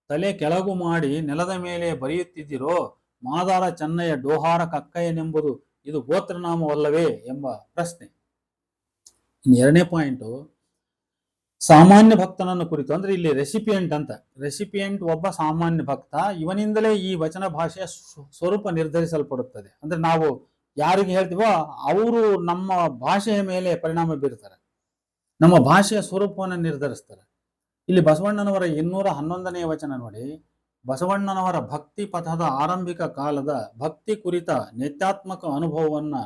ತಲೆ ಕೆಳಗು ಮಾಡಿ ನೆಲದ ಮೇಲೆ ಬರೆಯುತ್ತಿದ್ದಿರೋ, ಮಾದಾರ ಚೆನ್ನಯ್ಯ ಡೋಹಾರ ಕಕ್ಕಯ್ಯನೆಂಬುದು ಇದು ಗೋತ್ರನಾಮವಲ್ಲವೇ ಎಂಬ ಪ್ರಶ್ನೆ. ಇನ್ನು 2ನೇ ಪಾಯಿಂಟು, ಸಾಮಾನ್ಯ ಭಕ್ತನನ್ನು ಕುರಿತು. ಅಂದ್ರೆ ಇಲ್ಲಿ ರೆಸಿಪಿಯೆಂಟ್ ಒಬ್ಬ ಸಾಮಾನ್ಯ ಭಕ್ತ, ಇವನಿಂದಲೇ ಈ ವಚನ ಭಾಷೆಯ ಸ್ವರೂಪ ನಿರ್ಧರಿಸಲ್ಪಡುತ್ತದೆ. ಅಂದ್ರೆ ನಾವು ಯಾರಿಗೆ ಹೇಳ್ತೀವೋ ಅವರು ನಮ್ಮ ಭಾಷೆಯ ಮೇಲೆ ಪರಿಣಾಮ ಬೀರ್ತಾರೆ, ನಮ್ಮ ಭಾಷೆಯ ಸ್ವರೂಪವನ್ನು ನಿರ್ಧರಿಸ್ತಾರೆ. ಇಲ್ಲಿ ಬಸವಣ್ಣನವರ 211ನೇ ವಚನ ನೋಡಿ. ಬಸವಣ್ಣನವರ ಭಕ್ತಿ ಪಥದ ಆರಂಭಿಕ ಕಾಲದ ಭಕ್ತಿ ಕುರಿತ ನಿತ್ಯಾತ್ಮಕ ಅನುಭವವನ್ನು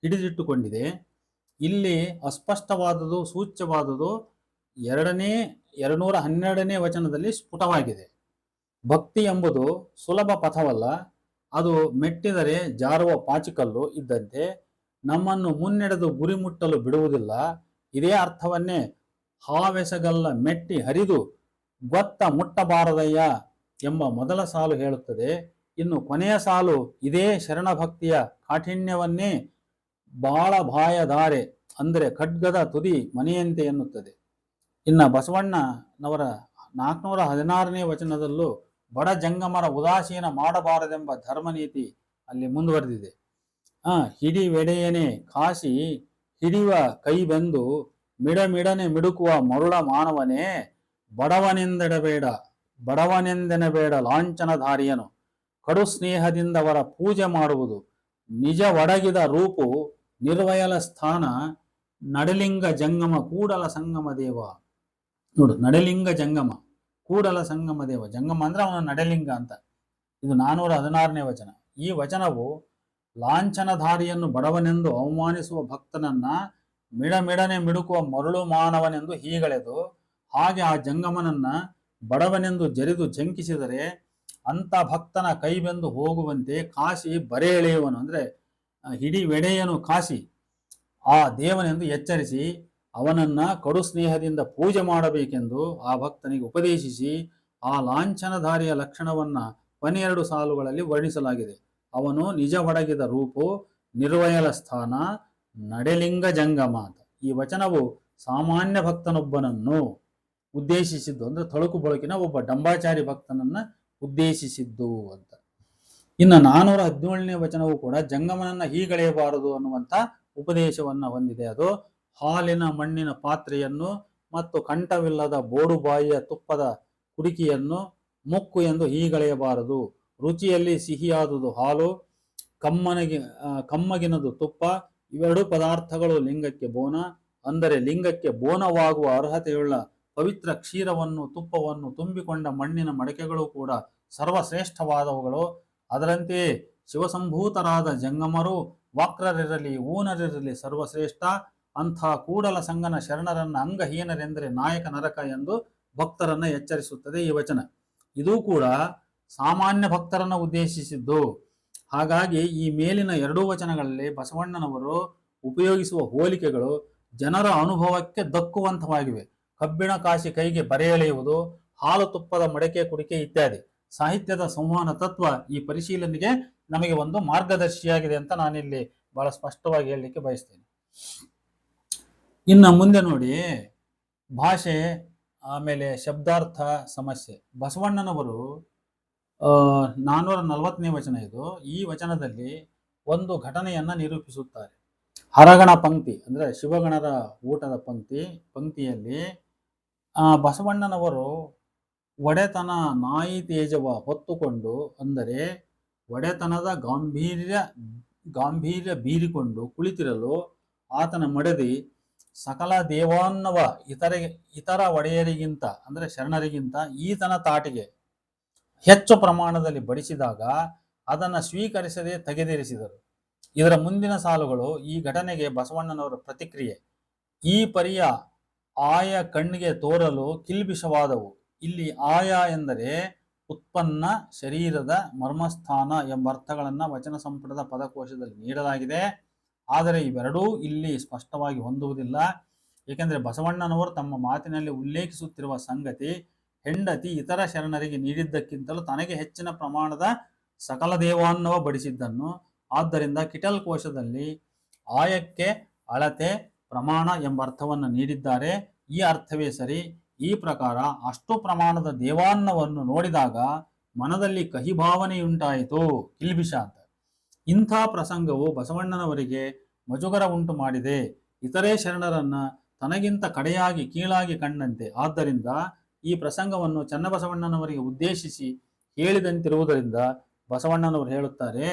ಹಿಡಿದಿಟ್ಟುಕೊಂಡಿದೆ. ಇಲ್ಲಿ ಅಸ್ಪಷ್ಟವಾದುದು ಸೂಚ್ಯವಾದುದು 212ನೇ ವಚನದಲ್ಲಿ ಸ್ಫುಟವಾಗಿದೆ. ಭಕ್ತಿ ಎಂಬುದು ಸುಲಭ ಪಥವಲ್ಲ, ಅದು ಮೆಟ್ಟಿದರೆ ಜಾರುವ ಪಾಚಿಕಲ್ಲು ಇದ್ದಂತೆ, ನಮ್ಮನ್ನು ಮುನ್ನಡೆದು ಗುರಿ ಮುಟ್ಟಲು ಬಿಡುವುದಿಲ್ಲ. ಇದೇ ಅರ್ಥವನ್ನೇ ಹಾವೆಸಗಲ್ಲ ಮೆಟ್ಟಿ ಹರಿದು ಗೊತ್ತ ಮುಟ್ಟಬಾರದಯ್ಯ ಎಂಬ ಮೊದಲ ಸಾಲು ಹೇಳುತ್ತದೆ. ಇನ್ನು ಕೊನೆಯ ಸಾಲು ಇದೇ ಶರಣಭಕ್ತಿಯ ಕಾಠಿಣ್ಯವನ್ನೇ ಬಾಳ ಬಾಯದಾರೆ ಅಂದರೆ ಖಡ್ಗದ ತುದಿ ಮನೆಯಂತೆ ಎನ್ನುತ್ತದೆ. ಇನ್ನು ಬಸವಣ್ಣನವರ 416ನೇ ವಚನದಲ್ಲೂ ಬಡ ಜಂಗಮರ ಉದಾಸೀನ ಮಾಡಬಾರದೆಂಬ ಧರ್ಮನೀತಿ ಅಲ್ಲಿ ಮುಂದುವರೆದಿದೆ. ಹಿಡಿವೆಡೆಯನೆ ಕಾಸಿ ಹಿಡಿಯುವ ಕೈ ಬೆಂದು ಮಿಡಮಿಡನೆ ಮಿಡುಕುವ ಮರುಳ ಮಾನವನೇ, ಬಡವನೆಂದೆನಬೇಡ ಲಾಂಛನಧಾರಿಯನು, ಕಡು ಸ್ನೇಹದಿಂದವರ ಪೂಜೆ ಮಾಡುವುದು, ನಿಜ ಒಡಗಿದ ರೂಪು ನಿರ್ವಯಲ ಸ್ಥಾನ, ನಡಲಿಂಗ ಜಂಗಮ ಕೂಡಲ ಸಂಗಮ ದೇವ. ನೋಡು, ನಡಲಿಂಗ ಜಂಗಮ ಕೂಡಲ ಸಂಗಮ ದೇವ. ಜಂಗಮ ಅಂದ್ರೆ ಅವನ ನಡಲಿಂಗ ಅಂತ. ಇದು 416ನೇ ವಚನ. ಈ ವಚನವು ಲಾಂಛನಧಾರಿಯನ್ನು ಬಡವನೆಂದು ಅವಮಾನಿಸುವ ಭಕ್ತನನ್ನ ಮಿಡಮಿಡನೆ ಮಿಡುಕುವ ಮರುಳು ಮಾನವನೆಂದು ಹೀಗಳೆದು, ಹಾಗೆ ಆ ಜಂಗಮನನ್ನ ಬಡವನೆಂದು ಜರಿದು ಜಂಕಿಸಿದರೆ ಅಂತ ಭಕ್ತನ ಕೈ ಬೆಂದು ಹೋಗುವಂತೆ ಕಾಶಿ ಬರೆ ಎಳೆಯುವನು ಅಂದ್ರೆ ಹಿಡಿವೆಡೆಯನು ಕಾಶಿ ಆ ದೇವನೆಂದು ಎಚ್ಚರಿಸಿ ಅವನನ್ನ ಕಡು ಸ್ನೇಹದಿಂದ ಪೂಜೆ ಮಾಡಬೇಕೆಂದು ಆ ಭಕ್ತನಿಗೆ ಉಪದೇಶಿಸಿ ಆ ಲಾಂಛನಧಾರಿಯ ಲಕ್ಷಣವನ್ನ ಕೊನೆಯೆರಡು ಸಾಲುಗಳಲ್ಲಿ ವರ್ಣಿಸಲಾಗಿದೆ. ಅವನು ನಿಜ ಒಡಗಿದ ರೂಪು, ನಿರ್ವಯಲ ಸ್ಥಾನ, ನಡೆಲಿಂಗ ಜಂಗಮ ಅಂತ. ಈ ವಚನವು ಸಾಮಾನ್ಯ ಭಕ್ತನೊಬ್ಬನನ್ನು ಉದ್ದೇಶಿಸಿದ್ದು, ಅಂದ್ರೆ ತಳುಕು ಬಳುಕಿನ ಒಬ್ಬ ಡಂಬಾಚಾರಿ ಭಕ್ತನನ್ನ ಉದ್ದೇಶಿಸಿದ್ದು ಅಂತ. ಇನ್ನು 417ನೇ ವಚನವೂ ಕೂಡ ಜಂಗಮನನ್ನ ಹೀಗಳೆಯಬಾರದು ಅನ್ನುವಂಥ ಉಪದೇಶವನ್ನ ಹೊಂದಿದೆ. ಅದು ಹಾಲಿನ ಮಣ್ಣಿನ ಪಾತ್ರೆಯನ್ನು ಮತ್ತು ಕಂಠವಿಲ್ಲದ ಬೋಡುಬಾಯಿಯ ತುಪ್ಪದ ಕುಡಿಕೆಯನ್ನು ಮುಕ್ಕು ಎಂದು ಹೀಗಳೆಯಬಾರದು. ರುಚಿಯಲ್ಲಿ ಸಿಹಿಯಾದುದು ಹಾಲು, ಕಮ್ಮಗಿನದು ತುಪ್ಪ. ಇವೆರಡು ಪದಾರ್ಥಗಳು ಲಿಂಗಕ್ಕೆ ಬೋನ. ಅಂದರೆ ಲಿಂಗಕ್ಕೆ ಬೋನವಾಗುವ ಅರ್ಹತೆಯುಳ್ಳ ಪವಿತ್ರ ಕ್ಷೀರವನ್ನು ತುಪ್ಪವನ್ನು ತುಂಬಿಕೊಂಡ ಮಣ್ಣಿನ ಮಡಕೆಗಳು ಕೂಡ ಸರ್ವಶ್ರೇಷ್ಠವಾದವುಗಳು. ಅದರಂತೆಯೇ ಶಿವಸಂಭೂತರಾದ ಜಂಗಮರು ವಕ್ರರಿರಲಿ ಊನರಿರಲಿ ಸರ್ವಶ್ರೇಷ್ಠ. ಅಂಥ ಕೂಡಲ ಸಂಗನ ಶರಣರನ್ನ ಅಂಗಹೀನರೆಂದರೆ ನಾಯಕ ನರಕ ಎಂದು ಭಕ್ತರನ್ನ ಎಚ್ಚರಿಸುತ್ತದೆ ಈ ವಚನ. ಇದೂ ಕೂಡ ಸಾಮಾನ್ಯ ಭಕ್ತರನ್ನ ಉದ್ದೇಶಿಸಿದ್ದು. ಹಾಗಾಗಿ ಈ ಮೇಲಿನ ಎರಡೂ ವಚನಗಳಲ್ಲಿ ಬಸವಣ್ಣನವರು ಉಪಯೋಗಿಸುವ ಹೋಲಿಕೆಗಳು ಜನರ ಅನುಭವಕ್ಕೆ ದಕ್ಕುವಂತವಾಗಿವೆ. ಕಬ್ಬಿಣ ಕಾಶಿ ಕೈಗೆ ಬರೆ ಎಳೆಯುವುದು, ಹಾಲು ತುಪ್ಪದ ಮಡಕೆ ಕುಡಿಕೆ ಇತ್ಯಾದಿ ಸಾಹಿತ್ಯದ ಸಂವಹನ ತತ್ವ ಈ ಪರಿಶೀಲನೆಗೆ ನಮಗೆ ಒಂದು ಮಾರ್ಗದರ್ಶಿಯಾಗಿದೆ ಅಂತ ನಾನಿಲ್ಲಿ ಬಹಳ ಸ್ಪಷ್ಟವಾಗಿ ಹೇಳಲಿಕ್ಕೆ ಬಯಸ್ತೇನೆ. ಇನ್ನು ಮುಂದೆ ನೋಡಿ, ಭಾಷೆ ಆಮೇಲೆ ಶಬ್ದಾರ್ಥ ಸಮಸ್ಯೆ. ಬಸವಣ್ಣನವರು 440ನೇ ವಚನ ಇದು. ಈ ವಚನದಲ್ಲಿ ಒಂದು ಘಟನೆಯನ್ನ ನಿರೂಪಿಸುತ್ತಾರೆ. ಹರಗಣ ಪಂಕ್ತಿ ಅಂದ್ರೆ ಶಿವಗಣರ ಊಟದ ಪಂಕ್ತಿಯಲ್ಲಿ ಬಸವಣ್ಣನವರು ಒಡೆತನ ನಾಯಿ ತೇಜವ ಹೊತ್ತುಕೊಂಡು, ಅಂದರೆ ಒಡೆತನದ ಗಾಂಭೀರ್ಯ ಬೀರಿಕೊಂಡು ಕುಳಿತಿರಲು ಆತನ ಮಡದಿ ಸಕಲ ದೇವಾನ್ನವ ಇತರ ಒಡೆಯರಿಗಿಂತ ಅಂದ್ರೆ ಶರಣರಿಗಿಂತ ಈತನ ತಾಟಿಗೆ ಹೆಚ್ಚು ಪ್ರಮಾಣದಲ್ಲಿ ಬಡಿಸಿದಾಗ ಅದನ್ನು ಸ್ವೀಕರಿಸದೆ ತೆಗೆದಿರಿಸಿದರು. ಇದರ ಮುಂದಿನ ಸಾಲುಗಳು ಈ ಘಟನೆಗೆ ಬಸವಣ್ಣನವರ ಪ್ರತಿಕ್ರಿಯೆ. ಈ ಪರಿಯ ಆಯ ಕಣ್ಣಿಗೆ ತೋರಲು ಕಿಲ್ಬಿಷವಾದವು. ಇಲ್ಲಿ ಆಯ ಎಂದರೆ ಉತ್ಪನ್ನ, ಶರೀರದ, ಮರ್ಮಸ್ಥಾನ ಎಂಬ ಅರ್ಥಗಳನ್ನ ವಚನ ಸಂಪುಟದ ಪದಕೋಶದಲ್ಲಿ ನೀಡಲಾಗಿದೆ. ಆದರೆ ಇವೆರಡೂ ಇಲ್ಲಿ ಸ್ಪಷ್ಟವಾಗಿ ಹೊಂದುವುದಿಲ್ಲ. ಏಕೆಂದರೆ ಬಸವಣ್ಣನವರು ತಮ್ಮ ಮಾತಿನಲ್ಲಿ ಉಲ್ಲೇಖಿಸುತ್ತಿರುವ ಸಂಗತಿ ಹೆಂಡತಿ ಇತರ ಶರಣರಿಗೆ ನೀಡಿದ್ದಕ್ಕಿಂತಲೂ ತನಗೆ ಹೆಚ್ಚಿನ ಪ್ರಮಾಣದ ಸಕಲ ದೇವಾನ್ನವ ಬಡಿಸಿದ್ದನ್ನು. ಆದ್ದರಿಂದ ಕಿಟಲ್ ಕೋಶದಲ್ಲಿ ಆಯಕ್ಕೆ ಅಳತೆ, ಪ್ರಮಾಣ ಎಂಬ ಅರ್ಥವನ್ನು ನೀಡಿದ್ದಾರೆ. ಈ ಅರ್ಥವೇ ಸರಿ. ಈ ಪ್ರಕಾರ ಅಷ್ಟು ಪ್ರಮಾಣದ ದೇವಾನ್ನವನ್ನು ನೋಡಿದಾಗ ಮನದಲ್ಲಿ ಕಹಿಭಾವನೆಯುಂಟಾಯಿತು, ಕಿಲ್ಬಿಷ ಅಂತ. ಇಂಥ ಪ್ರಸಂಗವು ಬಸವಣ್ಣನವರಿಗೆ ಮುಜುಗರ ಉಂಟು ಮಾಡಿದೆ, ಇತರೆ ಶರಣರನ್ನ ತನಗಿಂತ ಕಡೆಯಾಗಿ ಕೀಳಾಗಿ ಕಂಡಂತೆ. ಆದ್ದರಿಂದ ಈ ಪ್ರಸಂಗವನ್ನು ಚನ್ನಬಸವಣ್ಣನವರಿಗೆ ಉದ್ದೇಶಿಸಿ ಹೇಳಿದಂತಿರುವುದರಿಂದ ಬಸವಣ್ಣನವರು ಹೇಳುತ್ತಾರೆ,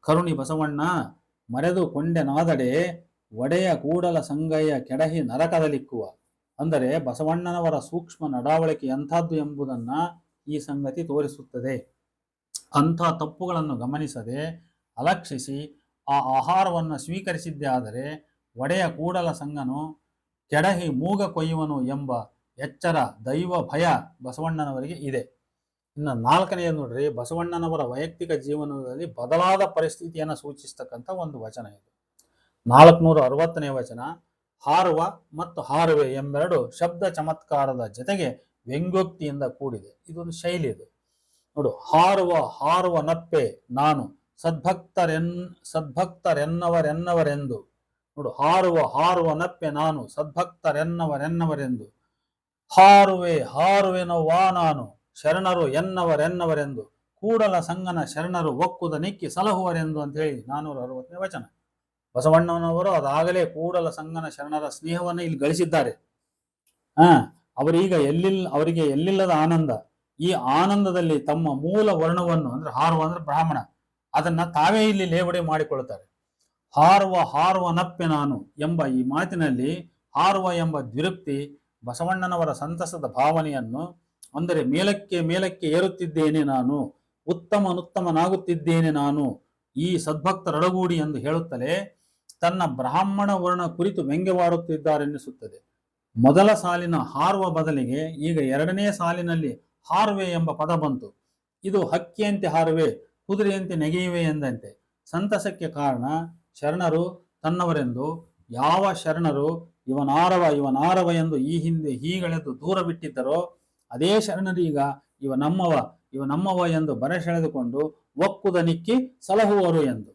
ಕರುಣಿ ಬಸವಣ್ಣ ಮರೆದು ಕೊಂಡೆನಾದಡೆ ಒಡೆಯ ಕೂಡಲ ಸಂಗಯ್ಯ ಕೆಡಹಿ ನರಕದಲಿಕ್ಕುವ. ಅಂದರೆ ಬಸವಣ್ಣನವರ ಸೂಕ್ಷ್ಮ ನಡಾವಳಿಕೆ ಎಂಥದ್ದು ಎಂಬುದನ್ನ ಈ ಸಂಗತಿ ತೋರಿಸುತ್ತದೆ. ಅಂಥ ತಪ್ಪುಗಳನ್ನು ಗಮನಿಸದೆ ಅಲಕ್ಷಿಸಿ ಆ ಆಹಾರವನ್ನು ಸ್ವೀಕರಿಸಿದ್ದೇ ಆದರೆ ಒಡೆಯ ಕೂಡಲ ಸಂಗನು ಕೆಡಹಿ ಮೂಗ ಕೊಯ್ಯುವನು ಎಂಬ ಎಚ್ಚರ, ದೈವ ಭಯ ಬಸವಣ್ಣನವರಿಗೆ ಇದೆ. ಇನ್ನು 4ನೇದು ನೋಡ್ರಿ, ಬಸವಣ್ಣನವರ ವೈಯಕ್ತಿಕ ಜೀವನದಲ್ಲಿ ಬದಲಾದ ಪರಿಸ್ಥಿತಿಯನ್ನು ಸೂಚಿಸ್ತಕ್ಕಂಥ ಒಂದು ವಚನ ಇದು. 460ನೇ ವಚನ, ಹಾರುವ ಮತ್ತು ಹಾರುವೆ ಎಂಬೆರಡು ಶಬ್ದ ಚಮತ್ಕಾರದ ಜೊತೆಗೆ ವ್ಯಂಗ್ಯೋಕ್ತಿಯಿಂದ ಕೂಡಿದೆ. ಇದೊಂದು ಶೈಲಿ ಇದು. ನೋಡು, ಹಾರುವ ನಪ್ಪೆ ನಾನು ಸದ್ಭಕ್ತರೆನ್ನವರೆನ್ನವರೆಂದು. ನೋಡು, ಹಾರುವ ನಪ್ಪೆ ನಾನು ಸದ್ಭಕ್ತರೆನ್ನವರೆನ್ನವರೆಂದು. ಹಾರುವೆನವ್ವಾ ನಾನು ಶರಣರು ಎನ್ನವರೆನ್ನವರೆಂದು. ಕೂಡಲ ಸಂಗನ ಶರಣರು ಒಕ್ಕುದ ನಿಕ್ಕಿ ಸಲಹುವರೆಂದು ಅಂತ ಹೇಳಿ 460ನೇ ವಚನ. ಬಸವಣ್ಣನವರು ಅದಾಗಲೇ ಕೂಡಲ ಸಂಗನ ಶರಣರ ಸ್ನೇಹವನ್ನು ಇಲ್ಲಿ ಗಳಿಸಿದ್ದಾರೆ. ಅವರಿಗೆ ಎಲ್ಲಿಲ್ಲದ ಆನಂದ. ಈ ಆನಂದದಲ್ಲಿ ತಮ್ಮ ಮೂಲ ವರ್ಣವನ್ನು ಅಂದ್ರೆ ಹಾರುವ ಅಂದ್ರೆ ಬ್ರಾಹ್ಮಣ, ಅದನ್ನ ತಾವೇ ಇಲ್ಲಿ ಲೇವಡಿ ಮಾಡಿಕೊಳ್ತಾರೆ. ಹಾರುವ ನಪ್ಪೆ ನಾನು ಎಂಬ ಈ ಮಾತಿನಲ್ಲಿ ಹಾರುವ ಎಂಬ ದ್ವಿರುಕ್ತಿ ಬಸವಣ್ಣನವರ ಸಂತಸದ ಭಾವನೆಯನ್ನು, ಅಂದರೆ ಮೇಲಕ್ಕೆ ಏರುತ್ತಿದ್ದೇನೆ ನಾನು, ಉತ್ತಮನಾಗುತ್ತಿದ್ದೇನೆ ನಾನು ಈ ಸದ್ಭಕ್ತರೊಡಗೂಡಿ ಎಂದು ಹೇಳುತ್ತಲೇ ತನ್ನ ಬ್ರಾಹ್ಮಣ ವರ್ಣ ಕುರಿತು ವ್ಯಂಗ್ಯವಾಡುತ್ತಿದ್ದಾರೆನ್ನಿಸುತ್ತದೆ. ಮೊದಲ ಸಾಲಿನ ಹಾರುವ ಬದಲಿಗೆ ಈಗ 2ನೇ ಸಾಲಿನಲ್ಲಿ ಹಾರುವೆ ಎಂಬ ಪದ ಬಂತು. ಇದು ಹಕ್ಕಿಯಂತೆ ಹಾರುವೆ, ಕುದುರೆಯಂತೆ ನೆಗೆಯುವೆ ಎಂದಂತೆ. ಸಂತಸಕ್ಕೆ ಕಾರಣ ಶರಣರು ತನ್ನವರೆಂದು, ಯಾವ ಶರಣರು ಇವನಾರವ ಎಂದು ಈ ಹಿಂದೆ ಹೀಗಳೆದು ದೂರ ಬಿಟ್ಟಿದ್ದರೋ ಅದೇ ಶರಣರೀಗ ಇವ ನಮ್ಮವ ಎಂದು ಬರಸೆಳೆದುಕೊಂಡು ಒಕ್ಕುದ ನಿಕ್ಕಿ ಸಲಹುವರು ಎಂದು.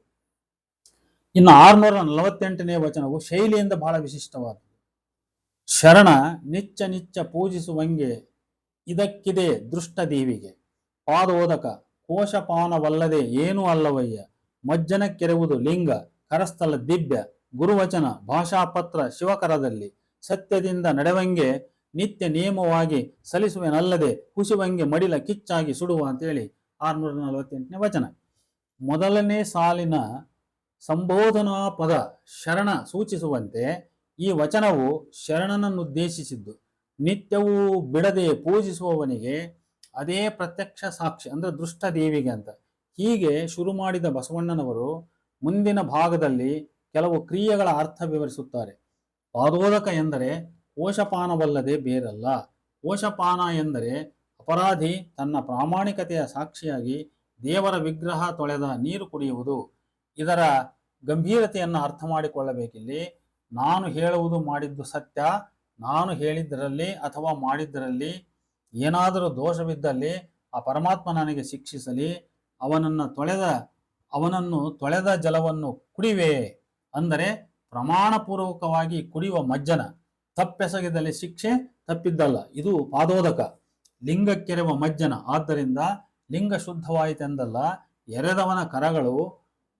ಇನ್ನು 648ನೇ ವಚನವು ಶೈಲಿಯಿಂದ ಬಹಳ ವಿಶಿಷ್ಟವಾದದ್ದು. ಶರಣ ನಿಚ್ಚ ನಿಚ್ಚ ಪೂಜಿಸುವಂಗೆ ಇದಕ್ಕಿದೆ ದೃಷ್ಟ ದೇವಿಗೆ. ಪಾದೋದಕ ಕೋಶಪಾನವಲ್ಲದೆ ಏನೂ ಅಲ್ಲವಯ್ಯ. ಮಜ್ಜನ ಕೆರೆವುದು ಲಿಂಗ ಕರಸ್ಥಲ ದಿವ್ಯ. ಗುರುವಚನ ಭಾಷಾಪತ್ರ ಶಿವಕರದಲ್ಲಿ. ಸತ್ಯದಿಂದ ನಡೆವಂಗೆ ನಿತ್ಯ ನಿಯಮವಾಗಿ ಸಲ್ಲಿಸುವೆನಲ್ಲದೆ ಹುಸುವಂಗೆ ಮಡಿಲ ಕಿಚ್ಚಾಗಿ ಸುಡುವ ಅಂತೇಳಿ 648ನೇ ವಚನ. ಮೊದಲನೇ ಸಾಲಿನ ಸಂಬೋಧನಾ ಪದ ಶರಣ ಸೂಚಿಸುವಂತೆ ಈ ವಚನವು ಶರಣನನ್ನುದ್ದೇಶಿಸಿದ್ದು. ನಿತ್ಯವೂ ಬಿಡದೆ ಪೂಜಿಸುವವನಿಗೆ ಅದೇ ಪ್ರತ್ಯಕ್ಷ ಸಾಕ್ಷಿ, ಅಂದ್ರೆ ದೃಷ್ಟ ದೇವಿಗೆ ಅಂತ. ಹೀಗೆ ಶುರು ಮಾಡಿದ ಬಸವಣ್ಣನವರು ಮುಂದಿನ ಭಾಗದಲ್ಲಿ ಕೆಲವು ಕ್ರಿಯೆಗಳ ಅರ್ಥ ವಿವರಿಸುತ್ತಾರೆ. ಪಾದೋದಕ ಎಂದರೆ ಕೋಶಪಾನವಲ್ಲದೆ ಬೇರಲ್ಲ. ಕೋಶಪಾನ ಎಂದರೆ ಅಪರಾಧಿ ತನ್ನ ಪ್ರಾಮಾಣಿಕತೆಯ ಸಾಕ್ಷಿಯಾಗಿ ದೇವರ ವಿಗ್ರಹ ತೊಳೆದ ನೀರು ಕುಡಿಯುವುದು. ಇದರ ಗಂಭೀರತೆಯನ್ನು ಅರ್ಥ ಮಾಡಿಕೊಳ್ಳಬೇಕಿಲ್ಲಿ. ನಾನು ಹೇಳುವುದು ಮಾಡಿದ್ದು ಸತ್ಯ. ನಾನು ಹೇಳಿದ್ದರಲ್ಲಿ ಅಥವಾ ಮಾಡಿದ್ದರಲ್ಲಿ ಏನಾದರೂ ದೋಷವಿದ್ದಲ್ಲಿ ಆ ಪರಮಾತ್ಮ ನನಗೆ ಶಿಕ್ಷಿಸಲಿ. ಅವನನ್ನು ತೊಳೆದ ಜಲವನ್ನು ಕುಡಿವೆ ಅಂದರೆ ಪ್ರಮಾಣಪೂರ್ವಕವಾಗಿ ಕುಡಿಯುವ ಮಜ್ಜನ. ತಪ್ಪೆಸಗಿದಲ್ಲಿ ಶಿಕ್ಷೆ ತಪ್ಪಿದ್ದಲ್ಲ. ಇದು ಪಾದೋದಕ. ಲಿಂಗಕ್ಕೆರೆವ ಮಜ್ಜನ. ಆದ್ದರಿಂದ ಲಿಂಗ ಶುದ್ಧವಾಯಿತೆಂದಲ್ಲ, ಎರೆದವನ ಕರಗಳು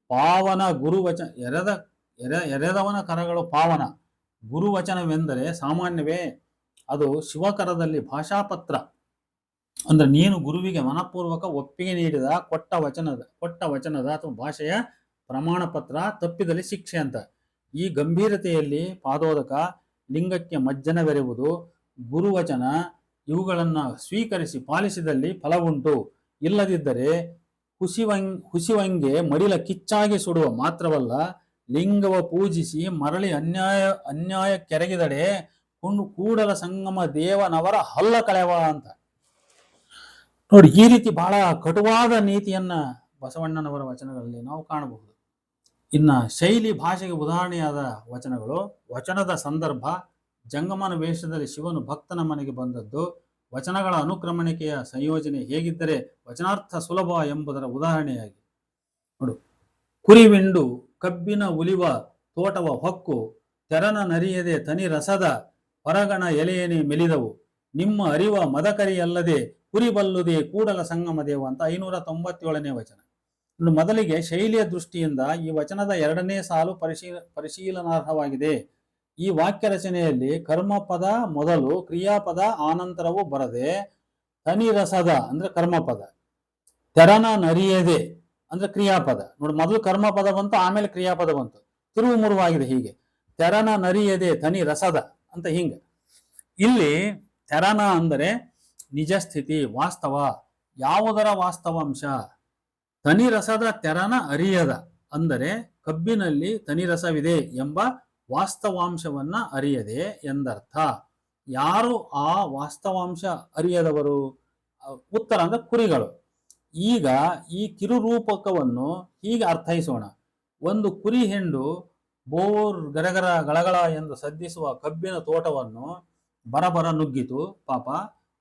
ಪಾವನ. ಎರೆದವನ ಕರಗಳು ಪಾವನ. ಗುರುವಚನವೆಂದರೆ ಸಾಮಾನ್ಯವೇ? ಅದು ಶಿವಕರದಲ್ಲಿ ಭಾಷಾಪತ್ರ, ಅಂದ್ರೆ ನೀನು ಗುರುವಿಗೆ ಮನಪೂರ್ವಕ ಒಪ್ಪಿಗೆ ನೀಡಿದ ಕೊಟ್ಟ ವಚನದ ಅಥವಾ ಭಾಷೆಯ ಪ್ರಮಾಣ ಪತ್ರ. ತಪ್ಪಿದಲ್ಲಿ ಶಿಕ್ಷೆ ಅಂತ. ಈ ಗಂಭೀರತೆಯಲ್ಲಿ ಪಾದೋದಕ, ಲಿಂಗಕ್ಕೆ ಮಜ್ಜನವೆರೆವುದು, ಗುರುವಚನ ಇವುಗಳನ್ನು ಸ್ವೀಕರಿಸಿ ಪಾಲಿಸಿದಲ್ಲಿ ಫಲವುಂಟು. ಇಲ್ಲದಿದ್ದರೆ ಹುಸಿವಂಗೆ ಮಡಿಲ ಕಿಚ್ಚಾಗಿ ಸುಡುವ. ಮಾತ್ರವಲ್ಲ, ಲಿಂಗವ ಪೂಜಿಸಿ ಮರಳಿ ಅನ್ಯಾಯ ಕೆರಗಿದಡೆ ಕೂಡಲ ಸಂಗಮ ದೇವನವರ ಹಲ್ಲ ಕಳೆವ ಅಂತ. ನೋಡಿ, ಈ ರೀತಿ ಬಹಳ ಕಟುವಾದ ನೀತಿಯನ್ನ ಬಸವಣ್ಣನವರ ವಚನಗಳಲ್ಲಿ ನಾವು ಕಾಣಬಹುದು. ಇನ್ನ ಶೈಲಿ, ಭಾಷೆಗೆ ಉದಾಹರಣೆಯಾದ ವಚನಗಳು. ವಚನದ ಸಂದರ್ಭ: ಜಂಗಮನ ವೇಷದಲ್ಲಿ ಶಿವನು ಭಕ್ತನ ಮನೆಗೆ ಬಂದದ್ದು. ವಚನಗಳ ಅನುಕ್ರಮಣಿಕೆಯ ಸಂಯೋಜನೆ ಹೇಗಿದ್ದರೆ ವಚನಾರ್ಥ ಸುಲಭ ಎಂಬುದರ ಉದಾಹರಣೆಯಾಗಿ ನೋಡು. ಕುರಿವಿಂಡು ಕಬ್ಬಿನ ಉಲಿವ ತೋಟವ ಹೊಕ್ಕು, ತೆರನ ನರಿಯದೆ ತನಿ ರಸದ ಹೊರಗಣ ಎಲೆಯನೆ ಮೆಲಿದವು. ನಿಮ್ಮ ಅರಿವ ಮದಕರಿಯಲ್ಲದೆ ಕುರಿಬಲ್ಲುದೇ ಕೂಡಲ ಸಂಗಮ ದೇವ ಅಂತ 597ನೇ ವಚನ. ಮೊದಲಿಗೆ ಶೈಲಿಯ ದೃಷ್ಟಿಯಿಂದ ಈ ವಚನದ 2ನೇ ಸಾಲು ಪರಿಶೀಲನಾರ್ಹವಾಗಿದೆ. ಈ ವಾಕ್ಯ ರಚನೆಯಲ್ಲಿ ಕರ್ಮಪದ ಮೊದಲು, ಕ್ರಿಯಾಪದ ಆನಂತರವೂ ಬರದೆ, ತನಿರಸದ ಅಂದ್ರೆ ಕರ್ಮಪದ, ತೆರನ ನರಿಯದೆ ಅಂದ್ರೆ ಕ್ರಿಯಾಪದ. ನೋಡಿ, ಮೊದಲು ಕರ್ಮಪದ ಬಂತು, ಆಮೇಲೆ ಕ್ರಿಯಾಪದ ಬಂತು. ತಿರುವು ಮುರುವಾಗಿದೆ ಹೀಗೆ. ತೆರನ ನರಿಯದೆ ತನಿ ರಸದ ಅಂತ ಹಿಂಗೆ. ಇಲ್ಲಿ ತೆರನ ಅಂದರೆ ನಿಜ ಸ್ಥಿತಿ, ವಾಸ್ತವ. ಯಾವುದರ ವಾಸ್ತವಾಂಶ? ತನಿರಸದ ತೆರನ ಅರಿಯದ ಅಂದರೆ ಕಬ್ಬಿನಲ್ಲಿ ತನಿರಸವಿದೆ ಎಂಬ ವಾಸ್ತವಾಂಶವನ್ನ ಅರಿಯದೆ ಎಂದರ್ಥ. ಯಾರು ಆ ವಾಸ್ತವಾಂಶ ಅರಿಯದವರು? ಉತ್ತರ ಅಂದ್ರೆ ಕುರಿಗಳು. ಈಗ ಈ ಕಿರುರೂಪಕವನ್ನು ಹೀಗೆ ಅರ್ಥೈಸೋಣ. ಒಂದು ಕುರಿ ಹೆಂಡು ಬೋರ್ ಗರಗರ ಗಳಗಳ ಎಂದು ಸದ್ದಿಸುವ ಕಬ್ಬಿನ ತೋಟವನ್ನು ಬರಬರ ನುಗ್ಗಿತು. ಪಾಪ,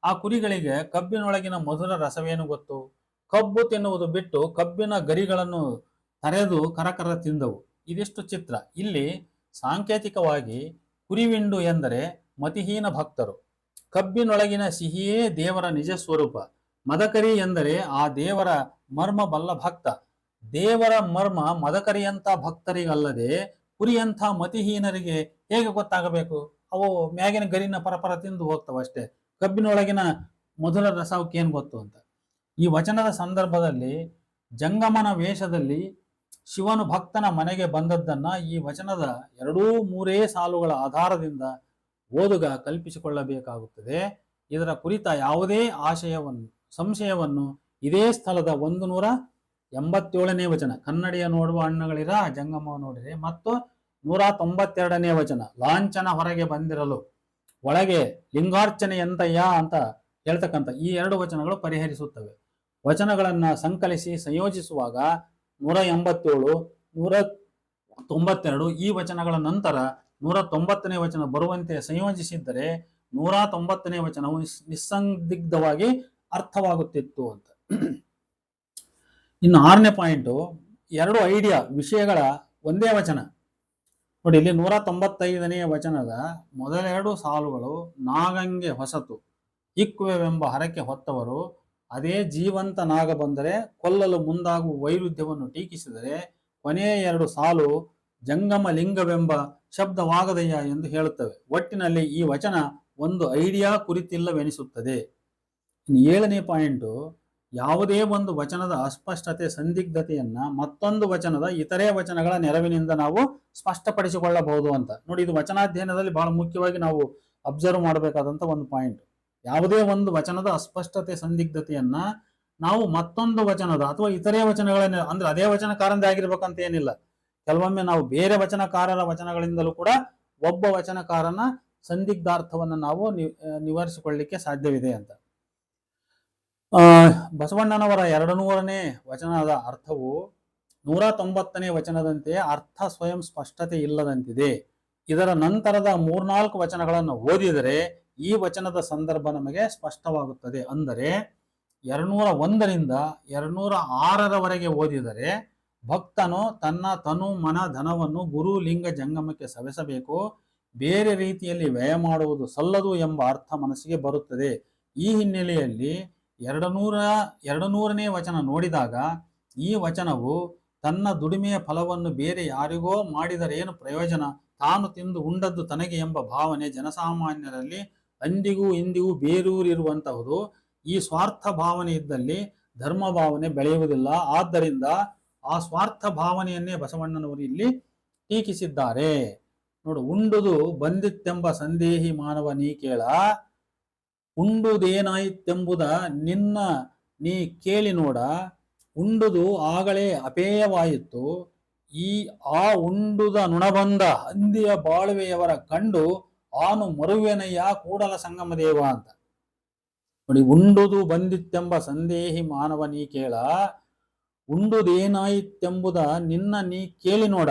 ಆ ಕುರಿಗಳಿಗೆ ಕಬ್ಬಿನೊಳಗಿನ ಮಧುರ ರಸವೇನು ಗೊತ್ತು? ಕಬ್ಬು ತಿನ್ನುವುದು ಬಿಟ್ಟು ಕಬ್ಬಿನ ಗರಿಗಳನ್ನು ತರೆದು ಕರಕರ ತಿಂದವು. ಇದಿಷ್ಟು ಚಿತ್ರ. ಇಲ್ಲಿ ಸಾಂಕೇತಿಕವಾಗಿ ಕುರಿವಿಂಡು ಎಂದರೆ ಮತಿಹೀನ ಭಕ್ತರು. ಕಬ್ಬಿನೊಳಗಿನ ಸಿಹಿಯೇ ದೇವರ ನಿಜ ಸ್ವರೂಪ. ಮದಕರಿ ಎಂದರೆ ಆ ದೇವರ ಮರ್ಮ ಬಲ್ಲ ಭಕ್ತ. ದೇವರ ಮರ್ಮ ಮದಕರಿಯಂಥ ಭಕ್ತರಿಗಲ್ಲದೆ ಕುರಿಯಂಥ ಮತಿಹೀನರಿಗೆ ಹೇಗೆ ಗೊತ್ತಾಗಬೇಕು? ಅವು ಮ್ಯಾಗಿನ ಗರಿನ ಪರಪರ ತಿಂದು ಹೋಗ್ತವೆ ಅಷ್ಟೇ. ಕಬ್ಬಿನೊಳಗಿನ ಮಧುರ ರಸವಕ್ಕೇನು ಗೊತ್ತು ಅಂತ. ಈ ವಚನದ ಸಂದರ್ಭದಲ್ಲಿ ಜಂಗಮನ ವೇಷದಲ್ಲಿ ಶಿವನು ಭಕ್ತನ ಮನೆಗೆ ಬಂದದ್ದನ್ನ ಈ ವಚನದ 2-3 ಸಾಲುಗಳ ಆಧಾರದಿಂದ ಓದುಗ ಕಲ್ಪಿಸಿಕೊಳ್ಳಬೇಕಾಗುತ್ತದೆ. ಇದರ ಕುರಿತ ಯಾವುದೇ ಸಂಶಯವನ್ನು ಇದೇ ಸ್ಥಳದ 187ನೇ ವಚನ ಕನ್ನಡಿಯ ನೋಡುವ ಅಣ್ಣಗಳಿರ ಜಂಗಮ ನೋಡಿರೆ ಮತ್ತು 192ನೇ ವಚನ ಲಾಂಛನ ಹೊರಗೆ ಬಂದಿರಲು ಒಳಗೆ ಲಿಂಗಾರ್ಚನೆ ಎಂತಯ್ಯ ಅಂತ ಹೇಳ್ತಕ್ಕಂಥ ಈ 2 ವಚನಗಳು ಪರಿಹರಿಸುತ್ತವೆ. ವಚನಗಳನ್ನ ಸಂಕಲಿಸಿ ಸಂಯೋಜಿಸುವಾಗ 187, 192 ಈ ವಚನಗಳ ನಂತರ 190ನೇ ವಚನ ಬರುವಂತೆ ಸಂಯೋಜಿಸಿದ್ದರೆ 190ನೇ ವಚನವು ನಿಸ್ಸಂದಿಗ್ಧವಾಗಿ ಅರ್ಥವಾಗುತ್ತಿತ್ತು ಅಂತ. ಇನ್ನು 6ನೇ ಪಾಯಿಂಟು, 2 ಐಡಿಯಾ ವಿಷಯಗಳ ಒಂದೇ ವಚನ. ನೋಡಿ, ಇಲ್ಲಿ 195ನೇ ವಚನದ ಮೊದಲೆರಡು ಸಾಲುಗಳು ನಾಗಂಗೆ ಹೊಸತು ಇಕ್ಕುವೆವೆಂಬ ಹರಕೆ ಹೊತ್ತವರು ಅದೇ ಜೀವಂತ ನಾಗ ಬಂದರೆ ಕೊಲ್ಲಲು ಮುಂದಾಗುವ ವೈರುಧ್ಯವನ್ನು ಟೀಕಿಸಿದರೆ ಕೊನೆಯ ಎರಡು ಸಾಲು ಜಂಗಮ ಲಿಂಗವೆಂಬ ಶಬ್ದವಾಗದಯ್ಯ ಎಂದು ಹೇಳುತ್ತವೆ. ಒಟ್ಟಿನಲ್ಲಿ ಈ ವಚನ ಒಂದು ಐಡಿಯಾ ಕುರಿತಿಲ್ಲವೆನಿಸುತ್ತದೆ. ಇನ್ನು 7ನೇ ಪಾಯಿಂಟು, ಯಾವುದೇ ಒಂದು ವಚನದ ಅಸ್ಪಷ್ಟತೆ ಸಂದಿಗ್ಧತೆಯನ್ನ ಮತ್ತೊಂದು ವಚನದ ಇತರೆ ವಚನಗಳ ನೆರವಿನಿಂದ ನಾವು ಸ್ಪಷ್ಟಪಡಿಸಿಕೊಳ್ಳಬಹುದು ಅಂತ. ನೋಡಿ, ಇದು ವಚನಾಧ್ಯಯನದಲ್ಲಿ ಬಹಳ ಮುಖ್ಯವಾಗಿ ನಾವು ಅಬ್ಸರ್ವ್ ಮಾಡಬೇಕಾದಂತ ಒಂದು ಪಾಯಿಂಟ್. ಯಾವುದೇ ಒಂದು ವಚನದ ಅಸ್ಪಷ್ಟತೆ ಸಂದಿಗ್ಧತೆಯನ್ನ ನಾವು ಮತ್ತೊಂದು ವಚನದ ಅಥವಾ ಇತರೆ ವಚನಗಳ ಅಂದ್ರೆ ಅದೇ ವಚನಕಾರಂದೇ ಆಗಿರ್ಬೇಕಂತ ಏನಿಲ್ಲ. ಕೆಲವೊಮ್ಮೆ ನಾವು ಬೇರೆ ವಚನಕಾರರ ವಚನಗಳಿಂದಲೂ ಕೂಡ ಒಬ್ಬ ವಚನಕಾರನ ಸಂದಿಗ್ಧಾರ್ಥವನ್ನು ನಾವು ನಿವಾರಿಸಿಕೊಳ್ಳಲಿಕ್ಕೆ ಸಾಧ್ಯವಿದೆ ಅಂತ. ಬಸವಣ್ಣನವರ 200ನೇ ವಚನದ ಅರ್ಥವು 190ನೇ ವಚನದಂತೆ ಅರ್ಥ ಸ್ವಯಂ ಸ್ಪಷ್ಟತೆ ಇಲ್ಲದಂತಿದೆ. ಇದರ ನಂತರದ 3-4 ವಚನಗಳನ್ನು ಓದಿದರೆ ಈ ವಚನದ ಸಂದರ್ಭ ನಮಗೆ ಸ್ಪಷ್ಟವಾಗುತ್ತದೆ. ಅಂದರೆ 201ರಿಂದ 206ರವರೆಗೆ ಓದಿದರೆ ಭಕ್ತನು ತನ್ನ ತನು ಮನ ಧನವನ್ನು ಗುರು ಲಿಂಗ ಜಂಗಮಕ್ಕೆ ಸವೆಸಬೇಕು, ಬೇರೆ ರೀತಿಯಲ್ಲಿ ವ್ಯಯ ಮಾಡುವುದು ಸಲ್ಲದು ಎಂಬ ಅರ್ಥ ಮನಸ್ಸಿಗೆ ಬರುತ್ತದೆ. ಈ ಹಿನ್ನೆಲೆಯಲ್ಲಿ 200ನೇ ವಚನ ನೋಡಿದಾಗ ಈ ವಚನವು ತನ್ನ ದುಡಿಮೆಯ ಫಲವನ್ನು ಬೇರೆ ಯಾರಿಗೋ ಮಾಡಿದರೇನು ಪ್ರಯೋಜನ, ತಾನು ತಿಂದು ಉಂಡದ್ದು ತನಗೆ ಎಂಬ ಭಾವನೆ ಜನಸಾಮಾನ್ಯರಲ್ಲಿ ಅಂದಿಗೂ ಇಂದಿಗೂ ಬೇರೂರಿರುವಂತಹುದು. ಈ ಸ್ವಾರ್ಥ ಭಾವನೆ ಇದ್ದಲ್ಲಿ ಧರ್ಮ ಭಾವನೆ ಬೆಳೆಯುವುದಿಲ್ಲ. ಆದ್ದರಿಂದ ಆ ಸ್ವಾರ್ಥ ಭಾವನೆಯನ್ನೇ ಬಸವಣ್ಣನವರು ಇಲ್ಲಿ ಟೀಕಿಸಿದ್ದಾರೆ. ನೋಡು, ಉಂಡುದು ಬಂದಿತ್ತೆಂಬ ಸಂದೇಹಿ ಮಾನವ ನೀ ಕೇಳ, ಉಂಡುದೇನಾಯಿತೆಂಬುದ ನಿನ್ನ ನೀ ಕೇಳಿ ನೋಡ, ಉಂಡುದು ಆಗಲೇ ಅಪೇಯವಾಯಿತು, ಆ ಉಂಡುದ ನುಣಬಂದ ಹಂದಿಯ ಬಾಳುವೆಯವರ ಕಂಡು ಆನು ಮರುವೆನಯ್ಯ ಕೂಡಲ ಸಂಗಮ ದೇವ ಅಂತ. ನೋಡಿ, ಉಂಡುದು ಬಂದಿತ್ತೆಂಬ ಸಂದೇಹಿ ಮಾನವ ನೀ ಕೇಳ, ಉಂಡುದೇನಾಯಿತೆಂಬುದ ನಿನ್ನ ನೀ ಕೇಳಿ ನೋಡ,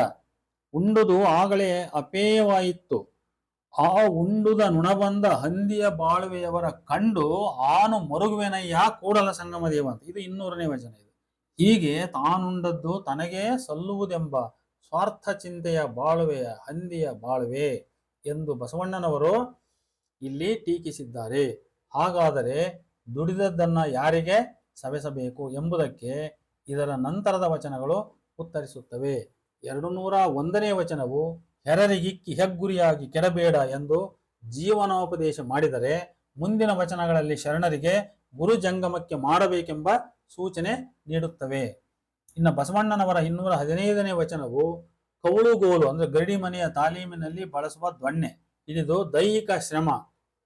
ಉಂಡುದು ಆಗಲೇ ಅಪೇಯವಾಯಿತು, ಆ ಉಂಡುದ ನುಣಬಂದ ಹಂದಿಯ ಬಾಳುವೆಯವರ ಕಂಡು ಆನು ಮರುಗುವೆನಯ್ಯ ಕೂಡಲ ಸಂಗಮ ದೇವ ಅಂತ. ಇದು 200ನೇ ವಚನ. ಇದು ಹೀಗೆ ತಾನುಂಡದ್ದು ತನಗೇ ಸಲ್ಲುವುದೆಂಬ ಸ್ವಾರ್ಥ ಚಿಂತೆಯ ಬಾಳುವೆಯ ಹಂದಿಯ ಬಾಳುವೆ ಎಂದು ಬಸವಣ್ಣನವರು ಇಲ್ಲಿ ಟೀಕಿಸಿದ್ದಾರೆ. ಹಾಗಾದರೆ ದುಡಿದದ್ದನ್ನ ಯಾರಿಗೆ ಸವೆಸಬೇಕು ಎಂಬುದಕ್ಕೆ ಇದರ ನಂತರದ ವಚನಗಳು ಉತ್ತರಿಸುತ್ತವೆ. 201ನೇ ವಚನವು ಹೆರರಿಗಿಕ್ಕಿ ಹೆಗ್ಗುರಿಯಾಗಿ ಕೆಡಬೇಡ ಎಂದು ಜೀವನೋಪದೇಶ ಮಾಡಿದರೆ, ಮುಂದಿನ ವಚನಗಳಲ್ಲಿ ಶರಣರಿಗೆ ಗುರು ಜಂಗಮಕ್ಕೆ ಮಾಡಬೇಕೆಂಬ ಸೂಚನೆ ನೀಡುತ್ತವೆ. ಇನ್ನು ಬಸವಣ್ಣನವರ 215ನೇ ವಚನವು ಕೌಳುಗೋಲು ಅಂದ್ರೆ ಗರಡಿ ಮನೆಯ ತಾಲೀಮಿನಲ್ಲಿ ಬಳಸುವ ದೊಣ್ಣೆ ಹಿಡಿದು ದೈಹಿಕ ಶ್ರಮ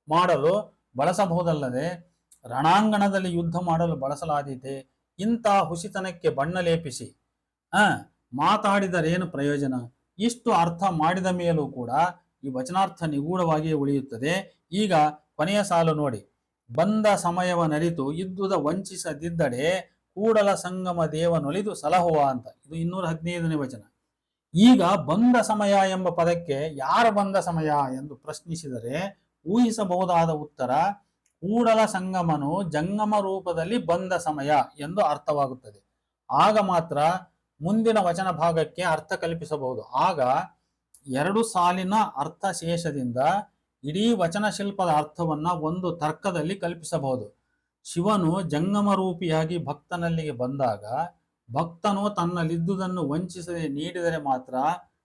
ಮಾಡಲು ಬಳಸಬಹುದಲ್ಲದೆ ರಣಾಂಗಣದಲ್ಲಿ ಯುದ್ಧ ಮಾಡಲು ಬಳಸಲಾದೀತೆ. ಇಂಥ ಹುಸಿತನಕ್ಕೆ ಬಣ್ಣ ಲೇಪಿಸಿ ಮಾತಾಡಿದರೇನು ಪ್ರಯೋಜನ? ಇಷ್ಟು ಅರ್ಥ ಮಾಡಿದ ಮೇಲೂ ಕೂಡ ಈ ವಚನಾರ್ಥ ನಿಗೂಢವಾಗಿಯೇ ಉಳಿಯುತ್ತದೆ. ಈಗ ಕೊನೆಯ ಸಾಲು ನೋಡಿ, ಬಂದ ಸಮಯವನರಿತು ಇದ್ದುದ ವಂಚಿಸದಿದ್ದಡೆ ಕೂಡಲ ಸಂಗಮ ದೇವನೊಲಿದು ಸಲಹುವ ಅಂತ. ಇದು 215ನೇ ವಚನ. ಈಗ ಬಂದ ಸಮಯ ಎಂಬ ಪದಕ್ಕೆ ಯಾರ ಬಂದ ಸಮಯ ಎಂದು ಪ್ರಶ್ನಿಸಿದರೆ ಊಹಿಸಬಹುದಾದ ಉತ್ತರ ಕೂಡಲ ಸಂಗಮನು ಜಂಗಮ ರೂಪದಲ್ಲಿ ಬಂದ ಸಮಯ ಎಂದು ಅರ್ಥವಾಗುತ್ತದೆ. ಆಗ ಮಾತ್ರ ಮುಂದಿನ ವಚನ ಭಾಗಕ್ಕೆ ಅರ್ಥ ಕಲ್ಪಿಸಬಹುದು. ಆಗ 2 ಸಾಲಿನ ಅರ್ಥ ಶೇಷದಿಂದ ಇಡೀ ವಚನ ಶಿಲ್ಪದ ಅರ್ಥವನ್ನ ಒಂದು ತರ್ಕದಲ್ಲಿ ಕಲ್ಪಿಸಬಹುದು. ಶಿವನು ಜಂಗಮ ರೂಪಿಯಾಗಿ ಭಕ್ತನಲ್ಲಿಗೆ ಬಂದಾಗ ಭಕ್ತನು ತನ್ನಲ್ಲಿದ್ದುದನ್ನು ವಂಚಿಸದೆ ನೀಡಿದರೆ ಮಾತ್ರ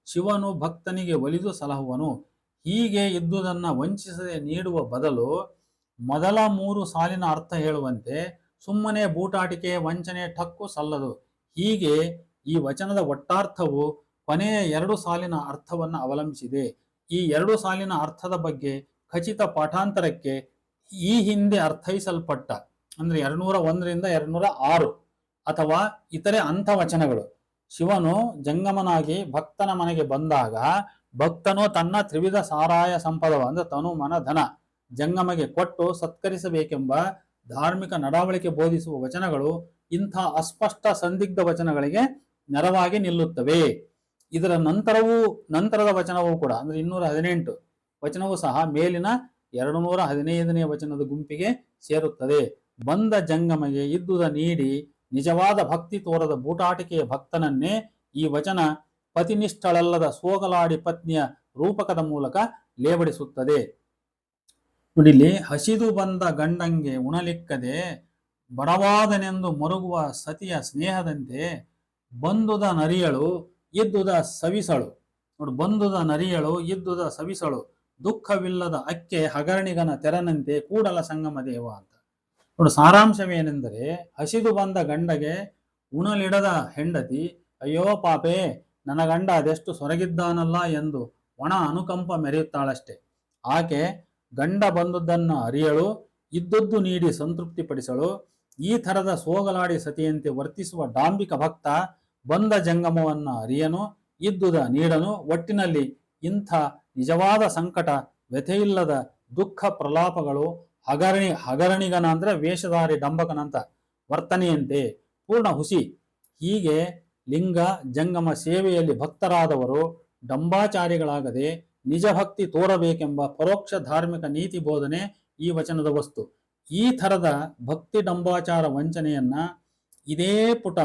ಶಿವನು ಭಕ್ತನಿಗೆ ಒಲಿದು ಸಲಹುವನು. ಹೀಗೆ ಇದ್ದುದನ್ನು ವಂಚಿಸದೆ ನೀಡುವ ಬದಲು ಮೊದಲ 3 ಸಾಲಿನ ಅರ್ಥ ಹೇಳುವಂತೆ ಸುಮ್ಮನೆ ಬೂಟಾಟಿಕೆ ವಂಚನೆ ಠಕ್ಕು ಸಲ್ಲದು. ಹೀಗೆ ಈ ವಚನದ ಒಟ್ಟಾರ್ಥವು ಕೊನೆಯ 2 ಸಾಲಿನ ಅರ್ಥವನ್ನು ಅವಲಂಬಿಸಿದೆ. ಈ 2 ಸಾಲಿನ ಅರ್ಥದ ಬಗ್ಗೆ ಖಚಿತ ಪಾಠಾಂತರಕ್ಕೆ ಈ ಹಿಂದೆ ಅರ್ಥೈಸಲ್ಪಟ್ಟ ಅಂದ್ರೆ 201ರಿಂದ 206 ಅಥವಾ ಇತರೆ ವಚನಗಳು, ಶಿವನು ಜಂಗಮನಾಗಿ ಭಕ್ತನ ಮನೆಗೆ ಬಂದಾಗ ಭಕ್ತನು ತನ್ನ ತ್ರಿವಿಧ ಸಾರಾಯ ಸಂಪದವ ಅಂದ್ರೆ ತನು ಮನ ಧನ ಜಂಗಮಗೆ ಕೊಟ್ಟು ಸತ್ಕರಿಸಬೇಕೆಂಬ ಧಾರ್ಮಿಕ ನಡಾವಳಿಕೆ ಬೋಧಿಸುವ ವಚನಗಳು ಇಂಥ ಅಸ್ಪಷ್ಟ ಸಂದಿಗ್ಧ ವಚನಗಳಿಗೆ ನೆರವಾಗಿ ನಿಲ್ಲುತ್ತವೆ. ಇದರ ನಂತರದ ವಚನವೂ ಕೂಡ ಅಂದ್ರೆ 218 ವಚನವೂ ಸಹ ಮೇಲಿನ 215ನೇ ವಚನದ ಗುಂಪಿಗೆ ಸೇರುತ್ತದೆ. ಬಂದ ಜಂಗಮಗೆ ಇದ್ದುದ ನೀಡಿ ನಿಜವಾದ ಭಕ್ತಿ ತೋರದ ಬೂಟಾಟಿಕೆಯ ಭಕ್ತನನ್ನೇ ಈ ವಚನ ಪತಿನಿಷ್ಠಳಲ್ಲದ ಸೋಗಲಾಡಿ ಪತ್ನಿಯ ರೂಪಕದ ಮೂಲಕ ಲೇವಡಿಸುತ್ತದೆ. ನೋಡಿಲ್ಲಿ, ಹಸಿದು ಬಂದ ಗಂಡಂಗೆ ಉಣಲಿಕ್ಕದೆ ಬಡವಾದನೆಂದು ಮರುಗುವ ಸತಿಯ ಸ್ನೇಹದಂತೆ ಬಂದುದ ನರಿಯಳು ಇದ್ದುದ ಸವಿಸಳು. ನೋಡಿ, ಬಂದುದ ನರಿಯಳು ಇದ್ದುದ ಸವಿಸಳು, ದುಃಖವಿಲ್ಲದ ಅಕ್ಕೆ ಹಗರಣಿಗನ ತೆರನಂತೆ ಕೂಡಲ ಸಂಗಮ ದೇವ ಅಂತ. ನೋಡಿ, ಸಾರಾಂಶವೇನೆಂದರೆ, ಹಸಿದು ಬಂದ ಗಂಡಗೆ ಉಣಲಿಡದ ಹೆಂಡತಿ ಅಯ್ಯೋ ಪಾಪೇ ನನ್ನ ಗಂಡ ಅದೆಷ್ಟು ಸೊರಗಿದ್ದಾನಲ್ಲ ಎಂದು ಒಣ ಅನುಕಂಪ ಮೆರೆಯುತ್ತಾಳಷ್ಟೆ. ಆಕೆ ಗಂಡ ಬಂದುದನ್ನ ಅರಿಯಳು, ಇದ್ದದ್ದು ನೀಡಿ ಸಂತೃಪ್ತಿಪಡಿಸಳು. ಈ ಥರದ ಸೋಗಲಾಡಿ ಸತಿಯಂತೆ ವರ್ತಿಸುವ ಡಾಂಬಿಕ ಭಕ್ತ ಬಂದ ಜಂಗಮವನ್ನ ಅರಿಯನು, ಇದ್ದುದ ನೀಡನು. ಒಟ್ಟಿನಲ್ಲಿ ಇಂಥ ನಿಜವಾದ ಸಂಕಟ, ವ್ಯಥೆಯಿಲ್ಲದ ದುಃಖ ಪ್ರಲಾಪಗಳು ಹಗರಣಿಗನ ಅಂದ್ರೆ ವೇಷಧಾರಿ ಡಂಬಕನಂತ ವರ್ತನೆಯಂತೆ ಪೂರ್ಣ ಹುಸಿ. ಹೀಗೆ ಲಿಂಗ ಜಂಗಮ ಸೇವೆಯಲ್ಲಿ ಭಕ್ತರಾದವರು ಡಂಬಾಚಾರಿಗಳಾಗದೆ ನಿಜ ಭಕ್ತಿ ತೋರಬೇಕೆಂಬ ಪರೋಕ್ಷ ಧಾರ್ಮಿಕ ನೀತಿ ಬೋಧನೆ ಈ ವಚನದ ವಸ್ತು. ಈ ಥರದ ಭಕ್ತಿ ಡಂಬಾಚಾರ ವಂಚನೆಯನ್ನ ಇದೇ ಪುಟ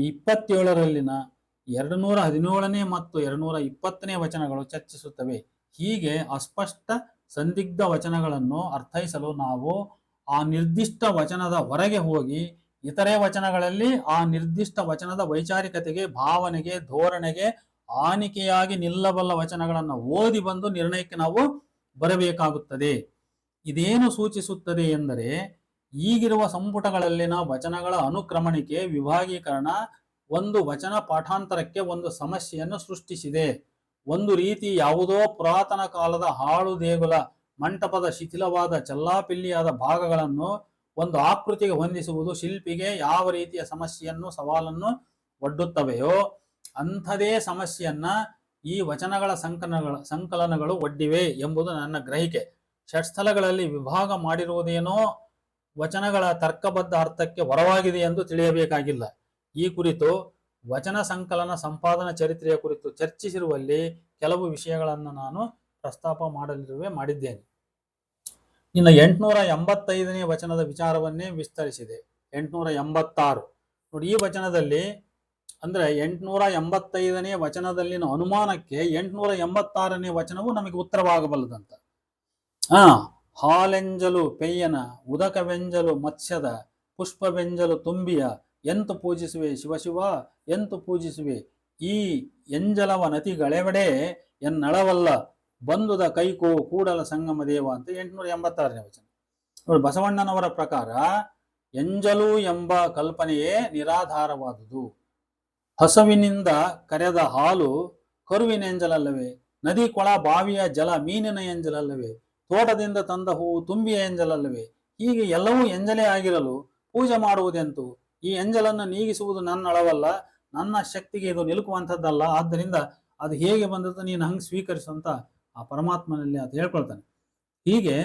27ರಲ್ಲಿನ 217ನೇ ಮತ್ತು 220ನೇ ವಚನಗಳು ಚರ್ಚಿಸುತ್ತವೆ. ಹೀಗೆ ಅಸ್ಪಷ್ಟ ಸಂದಿಗ್ಧ ವಚನಗಳನ್ನು ಅರ್ಥೈಸಲು ನಾವು ಆ ನಿರ್ದಿಷ್ಟ ವಚನದ ಹೊರಗೆ ಹೋಗಿ ಇತರೆ ವಚನಗಳಲ್ಲಿ ಆ ನಿರ್ದಿಷ್ಟ ವಚನದ ವೈಚಾರಿಕತೆಗೆ, ಭಾವನೆಗೆ, ಧೋರಣೆಗೆ ಆನಿಕೆಯಾಗಿ ನಿಲ್ಲಬಲ್ಲ ವಚನಗಳನ್ನು ಓದಿ ಬಂದು ನಿರ್ಣಯಕ್ಕೆ ನಾವು ಬರಬೇಕಾಗುತ್ತದೆ. ಇದೇನು ಸೂಚಿಸುತ್ತದೆ ಎಂದರೆ, ಈಗಿರುವ ಸಂಪುಟಗಳಲ್ಲಿನ ವಚನಗಳ ಅನುಕ್ರಮಣಿಕೆ, ವಿಭಾಗೀಕರಣ ಒಂದು ವಚನ ಪಾಠಾಂತರಕ್ಕೆ ಒಂದು ಸಮಸ್ಯೆಯನ್ನು ಸೃಷ್ಟಿಸಿದೆ. ಒಂದು ರೀತಿ ಯಾವುದೋ ಪುರಾತನ ಕಾಲದ ಹಾಳು ದೇಗುಲ ಮಂಟಪದ ಶಿಥಿಲವಾದ ಚಲ್ಲಾಪಿಲ್ಲಿಯಾದ ಭಾಗಗಳನ್ನು ಒಂದು ಆಕೃತಿಗೆ ಹೊಂದಿಸುವುದು ಶಿಲ್ಪಿಗೆ ಯಾವ ರೀತಿಯ ಸಮಸ್ಯೆಯನ್ನು, ಸವಾಲನ್ನು ಒಡ್ಡುತ್ತವೆಯೋ ಅಂಥದೇ ಸಮಸ್ಯೆಯನ್ನ ಈ ವಚನಗಳ ಸಂಕಲನಗಳು ಒಡ್ಡಿವೆ ಎಂಬುದು ನನ್ನ ಗ್ರಹಿಕೆ. ಷಟ್ಸ್ಥಲಗಳಲ್ಲಿ ವಿಭಾಗ ಮಾಡಿರುವುದೇನೋ ವಚನಗಳ ತರ್ಕಬದ್ಧ ಅರ್ಥಕ್ಕೆ ಹೊರವಾಗಿದೆ ಎಂದು ತಿಳಿಯಬೇಕಾಗಿಲ್ಲ. ಈ ಕುರಿತು ವಚನ ಸಂಕಲನ ಸಂಪಾದನಾ ಚರಿತ್ರೆಯ ಕುರಿತು ಚರ್ಚಿಸಿರುವಲ್ಲಿ ಕೆಲವು ವಿಷಯಗಳನ್ನು ನಾನು ಪ್ರಸ್ತಾಪ ಮಾಡಿದ್ದೇನೆ. ಇನ್ನು 885ನೇ ವಚನದ ವಿಚಾರವನ್ನೇ ವಿಸ್ತರಿಸಿದೆ. 886 ನೋಡಿ, ಈ ವಚನದಲ್ಲಿ ಅಂದ್ರೆ 885ನೇ ವಚನದಲ್ಲಿನ ಅನುಮಾನಕ್ಕೆ 886ನೇ ವಚನವು ನಮಗೆ ಉತ್ತರವಾಗಬಲ್ಲದಂತ. ಹಾಲೆಂಜಲು ಪೆಯ್ಯನ ಉದಕವೆಂಜಲು ಮತ್ಸ್ಯದ ಪುಷ್ಪವೆಂಜಲು ತುಂಬಿಯ ಎಂತು ಪೂಜಿಸುವೆ ಶಿವಶಿವ ಎಂತು ಪೂಜಿಸುವೆ ಈ ಎಂಜಲವ ನತಿಗಳೆವಡೆ ಎನ್ನಳವಲ್ಲ ಬಂದುದ ಕೈಕೋ ಕೂಡಲ ಸಂಗಮ ದೇವ ಅಂತ 886ನೇ ವಚನ. ನೋಡಿ, ಬಸವಣ್ಣನವರ ಪ್ರಕಾರ ಎಂಜಲು ಎಂಬ ಕಲ್ಪನೆಯೇ ನಿರಾಧಾರವಾದುದು. ಹಸುವಿನಿಂದ ಕರೆದ ಹಾಲು ಕರುವಿನ ಎಂಜಲಲ್ಲವೇ? ನದಿ ಕೊಳ ಬಾವಿಯ ಜಲ ಮೀನಿನ ಎಂಜಲಲ್ಲವೇ? ತೋಟದಿಂದ ತಂದ ಹೂವು ತುಂಬಿಯ ಎಂಜಲಲ್ಲವೇ? ಹೀಗೆ ಎಲ್ಲವೂ ಎಂಜಲೇ ಆಗಿರಲು ಪೂಜೆ ಮಾಡುವುದೆಂತು? ಈ ಎಂಜಲನ್ನು ನೀಗಿಸುವುದು ನನ್ನ ಅಳವಲ್ಲ, ನನ್ನ ಶಕ್ತಿಗೆ ಇದು ನಿಲುಕುವಂಥದ್ದಲ್ಲ. ಆದ್ದರಿಂದ ಅದು ಹೇಗೆ ಬಂದದ್ದು ನೀನು ಹಂಗೆ ಸ್ವೀಕರಿಸುವಂತ ಆ ಪರಮಾತ್ಮನಲ್ಲಿ ಅಂತ ಹೇಳ್ಕೊಳ್ತಾನೆ. ಹೀಗೆ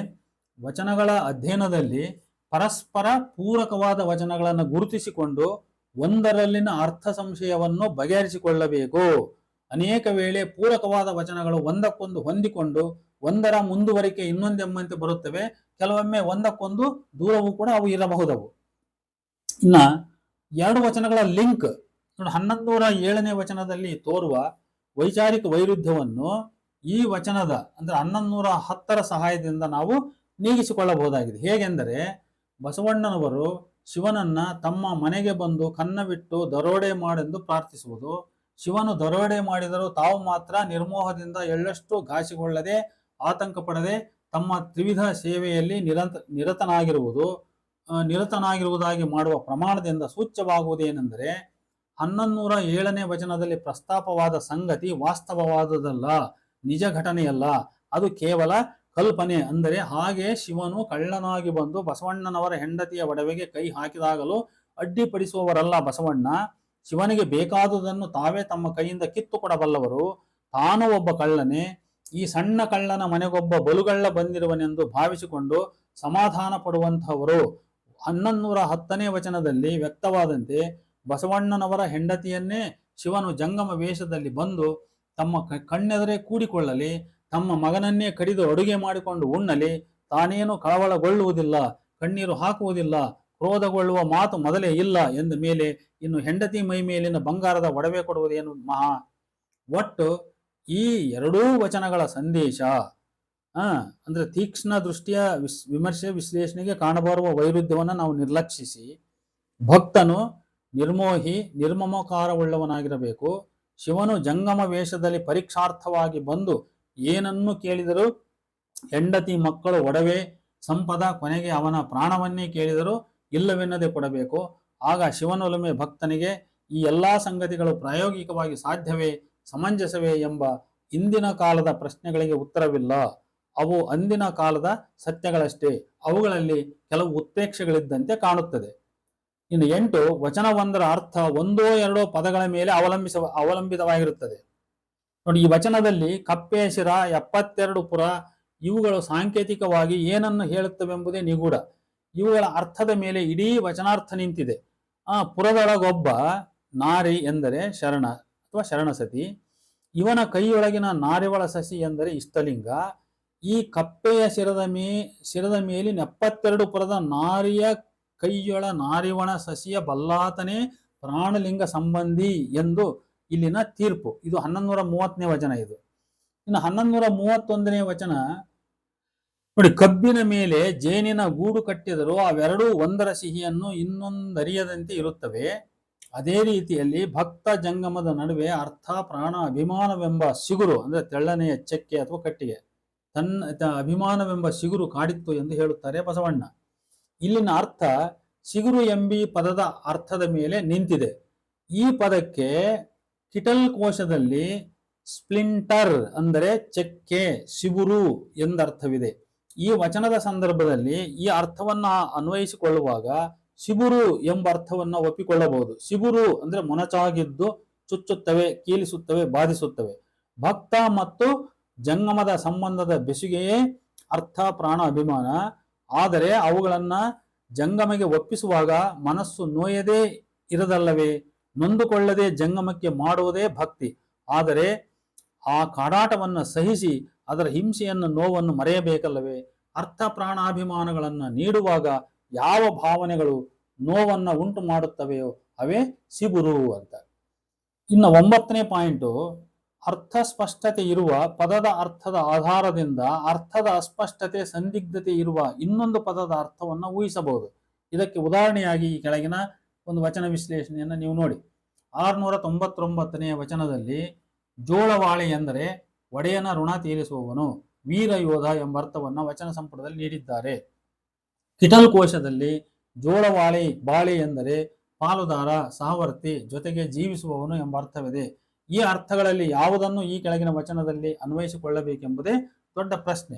ವಚನಗಳ ಅಧ್ಯಯನದಲ್ಲಿ ಪರಸ್ಪರ ಪೂರಕವಾದ ವಚನಗಳನ್ನು ಗುರುತಿಸಿಕೊಂಡು ಒಂದರಲ್ಲಿನ ಅರ್ಥ ಸಂಶಯವನ್ನು ಬಗೆಹರಿಸಿಕೊಳ್ಳಬೇಕು. ಅನೇಕ ವೇಳೆ ಪೂರಕವಾದ ವಚನಗಳು ಒಂದಕ್ಕೊಂದು ಹೊಂದಿಕೊಂಡು ಒಂದರ ಮುಂದುವರಿಕೆ ಇನ್ನೊಂದೆಂಬಂತೆ ಬರುತ್ತವೆ. ಕೆಲವೊಮ್ಮೆ ಒಂದಕ್ಕೊಂದು ದೂರವೂ ಕೂಡ ಅವು ಇರಬಹುದವು. ಇನ್ನ ಎರಡು ವಚನಗಳ ಲಿಂಕ್ ನೋಡಿ, 1107ನೇ ವಚನದಲ್ಲಿ ತೋರುವ ವೈಚಾರಿಕ ವೈರುಧ್ಯವನ್ನು ಈ ವಚನದ ಅಂದ್ರೆ 1110ರ ಸಹಾಯದಿಂದ ನಾವು ನೀಗಿಸಿಕೊಳ್ಳಬಹುದಾಗಿದೆ. ಹೇಗೆಂದರೆ, ಬಸವಣ್ಣನವರು ಶಿವನನ್ನ ತಮ್ಮ ಮನೆಗೆ ಬಂದು ಕನ್ನವಿಟ್ಟು ದರೋಡೆ ಮಾಡೆಂದು ಪ್ರಾರ್ಥಿಸುವುದು, ಶಿವನು ದರೋಡೆ ಮಾಡಿದರೂ ತಾವು ಮಾತ್ರ ನಿರ್ಮೋಹದಿಂದ ಎಳ್ಳಷ್ಟು ಘಾಸಿಗೊಳ್ಳದೆ ಆತಂಕ ಪಡದೆ ತಮ್ಮ ತ್ರಿವಿಧ ಸೇವೆಯಲ್ಲಿ ನಿರತನಾಗಿರುವುದಾಗಿ ಮಾಡುವ ಪ್ರಮಾಣದಿಂದ ಸೂಚ್ಯವಾಗುವುದೇನೆಂದರೆ, 1107ನೇ ವಚನದಲ್ಲಿ ಪ್ರಸ್ತಾಪವಾದ ಸಂಗತಿ ವಾಸ್ತವವಾದುದಲ್ಲ, ನಿಜ ಘಟನೆಯಲ್ಲ, ಅದು ಕೇವಲ ಕಲ್ಪನೆ. ಅಂದರೆ ಹಾಗೆ ಶಿವನು ಕಳ್ಳನಾಗಿ ಬಂದು ಬಸವಣ್ಣನವರ ಹೆಂಡತಿಯ ಒಡವೆಗೆ ಕೈ ಹಾಕಿದಾಗಲೂ ಅಡ್ಡಿಪಡಿಸುವವರಲ್ಲ ಬಸವಣ್ಣ. ಶಿವನಿಗೆ ಬೇಕಾದುದನ್ನು ತಾವೇ ತಮ್ಮ ಕೈಯಿಂದ ಕಿತ್ತು ಕೊಡಬಲ್ಲವರು. ತಾನು ಒಬ್ಬ ಕಳ್ಳನೇ, ಈ ಸಣ್ಣ ಕಳ್ಳನ ಮನೆಗೊಬ್ಬ ಬಲುಗಳ್ಳ ಬಂದಿರುವನೆಂದು ಭಾವಿಸಿಕೊಂಡು ಸಮಾಧಾನ ಪಡುವಂತಹವರು. 1110ನೇ ವಚನದಲ್ಲಿ ವ್ಯಕ್ತವಾದಂತೆ ಬಸವಣ್ಣನವರ ಹೆಂಡತಿಯನ್ನೇ ಶಿವನು ಜಂಗಮ ವೇಷದಲ್ಲಿ ಬಂದು ತಮ್ಮ ಕಣ್ಣೆದರೆ ಕೂಡಿಕೊಳ್ಳಲಿ, ತಮ್ಮ ಮಗನನ್ನೇ ಕಡಿದು ಅಡುಗೆ ಮಾಡಿಕೊಂಡು ಉಣ್ಣಲಿ, ತಾನೇನು ಕಳವಳಗೊಳ್ಳುವುದಿಲ್ಲ, ಕಣ್ಣೀರು ಹಾಕುವುದಿಲ್ಲ, ಕ್ರೋಧಗೊಳ್ಳುವ ಮಾತು ಮೊದಲೇ ಇಲ್ಲ ಎಂದ ಮೇಲೆ ಇನ್ನು ಹೆಂಡತಿ ಮೈ ಮೇಲಿನ ಬಂಗಾರದ ಒಡವೆ ಕೊಡುವುದೇನು ಮಹಾ. ಒಟ್ಟು ಈ ಎರಡೂ ವಚನಗಳ ಸಂದೇಶ ಅಂದ್ರೆ ತೀಕ್ಷ್ಣ ದೃಷ್ಟಿಯ ವಿಮರ್ಶೆ ವಿಶ್ಲೇಷಣೆಗೆ ಕಾಣಬರುವ ವೈರುಧ್ಯವನ್ನು ನಾವು ನಿರ್ಲಕ್ಷಿಸಿ ಭಕ್ತನು ನಿರ್ಮೋಹಿ ನಿರ್ಮಮಕಾರವುಳ್ಳವನಾಗಿರಬೇಕು. ಶಿವನು ಜಂಗಮ ವೇಷದಲ್ಲಿ ಪರೀಕ್ಷಾರ್ಥವಾಗಿ ಬಂದು ಏನನ್ನು ಕೇಳಿದರೂ, ಹೆಂಡತಿ ಮಕ್ಕಳು ಒಡವೆ ಸಂಪದ ಕೊನೆಗೆ ಅವನ ಪ್ರಾಣವನ್ನೇ ಕೇಳಿದರೂ ಇಲ್ಲವೆನ್ನದೆ ಕೊಡಬೇಕು. ಆಗ ಶಿವನೊಲುಮೆ ಭಕ್ತನಿಗೆ ಈ ಎಲ್ಲಾ ಸಂಗತಿಗಳು ಪ್ರಾಯೋಗಿಕವಾಗಿ ಸಾಧ್ಯವೇ, ಸಮಂಜಸವೇ ಎಂಬ ಇಂದಿನ ಕಾಲದ ಪ್ರಶ್ನೆಗಳಿಗೆ ಉತ್ತರವಿಲ್ಲ. ಅವು ಅಂದಿನ ಕಾಲದ ಸತ್ಯಗಳಷ್ಟೇ. ಅವುಗಳಲ್ಲಿ ಕೆಲವು ಉತ್ಪ್ರೇಕ್ಷೆಗಳಿದ್ದಂತೆ ಕಾಣುತ್ತದೆ. ಇನ್ನು 8 ವಚನವೊಂದರ ಅರ್ಥ ಒಂದೋ ಎರಡೋ ಪದಗಳ ಮೇಲೆ ಅವಲಂಬಿತವಾಗಿರುತ್ತದೆ. ನೋಡಿ, ಈ ವಚನದಲ್ಲಿ ಕಪ್ಪೆ ಶಿರ 72 ಪುರ ಇವುಗಳು ಸಾಂಕೇತಿಕವಾಗಿ ಏನನ್ನು ಹೇಳುತ್ತವೆಂಬುದೇ ನಿಗೂಢ. ಇವುಗಳ ಅರ್ಥದ ಮೇಲೆ ಇಡೀ ವಚನಾರ್ಥ ನಿಂತಿದೆ. ಪುರದೊಳಗೊಬ್ಬ ನಾರಿ ಎಂದರೆ ಶರಣ ಅಥವಾ ಶರಣಸತಿ. ಇವನ ಕೈಯೊಳಗಿನ ನಾರಿವಳ ಸಸಿ ಎಂದರೆ ಇಷ್ಟಲಿಂಗ. ಈ ಕಪ್ಪೆಯ ಶಿರದ ಮೇಲಿನ 72 ಪುರದ ನಾರಿಯ ಕೈಯೊಳ ನಾರಿವಣ ಸಸಿಯ ಬಲ್ಲಾತನೇ ಪ್ರಾಣಲಿಂಗ ಸಂಬಂಧಿ ಎಂದು ಇಲ್ಲಿನ ತೀರ್ಪು. ಇದು 1130ನೇ ವಚನ. ಇದು ಇನ್ನು 1131ನೇ ವಚನ ನೋಡಿ, ಕಬ್ಬಿನ ಮೇಲೆ ಜೇನಿನ ಗೂಡು ಕಟ್ಟಿದರೂ ಅವೆರಡೂ ಒಂದರ ಸಿಹಿಯನ್ನು ಇನ್ನೊಂದರಿಯದಂತೆ ಇರುತ್ತವೆ. ಅದೇ ರೀತಿಯಲ್ಲಿ ಭಕ್ತ ಜಂಗಮದ ನಡುವೆ ಅರ್ಥ ಪ್ರಾಣ ಅಭಿಮಾನವೆಂಬ ಸಿಗುರು ಅಂದ್ರೆ ತೆಳ್ಳನೆಯ ಚಕ್ಕೆ ಅಥವಾ ಕಟ್ಟಿಗೆ ತನ್ನ ಅಭಿಮಾನವೆಂಬ ಸಿಗುರು ಕಾಡಿತ್ತು ಎಂದು ಹೇಳುತ್ತಾರೆ ಬಸವಣ್ಣ. ಇಲ್ಲಿನ ಅರ್ಥ ಸಿಗುರು ಎಂಬಿ ಪದದ ಅರ್ಥದ ಮೇಲೆ ನಿಂತಿದೆ. ಈ ಪದಕ್ಕೆ ಕಿಟಲ್ ಕೋಶದಲ್ಲಿ ಸ್ಪ್ಲಿಂಟರ್ ಅಂದರೆ ಚೆಕ್ಕೆ, ಸಿಗುರು ಎಂದರ್ಥವಿದೆ. ಈ ವಚನದ ಸಂದರ್ಭದಲ್ಲಿ ಈ ಅರ್ಥವನ್ನ ಅನ್ವಯಿಸಿಕೊಳ್ಳುವಾಗ ಸಿಗುರು ಎಂಬ ಅರ್ಥವನ್ನ ಒಪ್ಪಿಕೊಳ್ಳಬಹುದು. ಸಿಗುರು ಅಂದ್ರೆ ಮೊನಚಾಗಿದ್ದು ಚುಚ್ಚುತ್ತವೆ, ಕೀಲಿಸುತ್ತವೆ, ಬಾಧಿಸುತ್ತವೆ. ಭಕ್ತ ಮತ್ತು ಜಂಗಮದ ಸಂಬಂಧದ ಬೆಸುಗೆಯೇ ಅರ್ಥ ಪ್ರಾಣ ಅಭಿಮಾನ. ಆದರೆ ಅವುಗಳನ್ನ ಜಂಗಮಗೆ ಒಪ್ಪಿಸುವಾಗ ಮನಸ್ಸು ನೋಯದೇ ಇರದಲ್ಲವೇ, ನೊಂದುಕೊಳ್ಳದೆ ಜಂಗಮಕ್ಕೆ ಮಾಡುವುದೇ ಭಕ್ತಿ. ಆದರೆ ಆ ಕಾಡಾಟವನ್ನು ಸಹಿಸಿ ಅದರ ಹಿಂಸೆಯನ್ನು ನೋವನ್ನು ಮರೆಯಬೇಕಲ್ಲವೇ. ಅರ್ಥ ಪ್ರಾಣಾಭಿಮಾನಗಳನ್ನು ನೀಡುವಾಗ ಯಾವ ಭಾವನೆಗಳು ನೋವನ್ನ ಉಂಟು ಮಾಡುತ್ತವೆಯೋ ಅವೇ ಸಿಗುರು ಅಂತ. ಇನ್ನು 9ನೇ ಪಾಯಿಂಟು, ಅರ್ಥ ಸ್ಪಷ್ಟತೆ ಇರುವ ಪದದ ಅರ್ಥದ ಆಧಾರದಿಂದ ಅರ್ಥದ ಅಸ್ಪಷ್ಟತೆ ಸಂದಿಗ್ಧತೆ ಇರುವ ಇನ್ನೊಂದು ಪದದ ಅರ್ಥವನ್ನು ಊಹಿಸಬಹುದು. ಇದಕ್ಕೆ ಉದಾಹರಣೆಯಾಗಿ ಈ ಕೆಳಗಿನ ಒಂದು ವಚನ ವಿಶ್ಲೇಷಣೆಯನ್ನು ನೀವು ನೋಡಿ. 699ನೇ ವಚನದಲ್ಲಿ ಜೋಳವಾಳೆ ಎಂದರೆ ಒಡೆಯನ ಋಣ ತೀರಿಸುವವನು, ವೀರ ಯೋಧ ಎಂಬ ಅರ್ಥವನ್ನು ವಚನ ಸಂಪುಟದಲ್ಲಿ ನೀಡಿದ್ದಾರೆ. ಕಿಟಲ್ ಕೋಶದಲ್ಲಿ ಬಾಳೆ ಎಂದರೆ ಪಾಲುದಾರ, ಸಹವರ್ತಿ, ಜೊತೆಗೆ ಜೀವಿಸುವವನು ಎಂಬ ಅರ್ಥವಿದೆ. ಈ ಅರ್ಥಗಳಲ್ಲಿ ಯಾವುದನ್ನು ಈ ಕೆಳಗಿನ ವಚನದಲ್ಲಿ ಅನ್ವಯಿಸಿಕೊಳ್ಳಬೇಕೆಂಬುದೇ ದೊಡ್ಡ ಪ್ರಶ್ನೆ.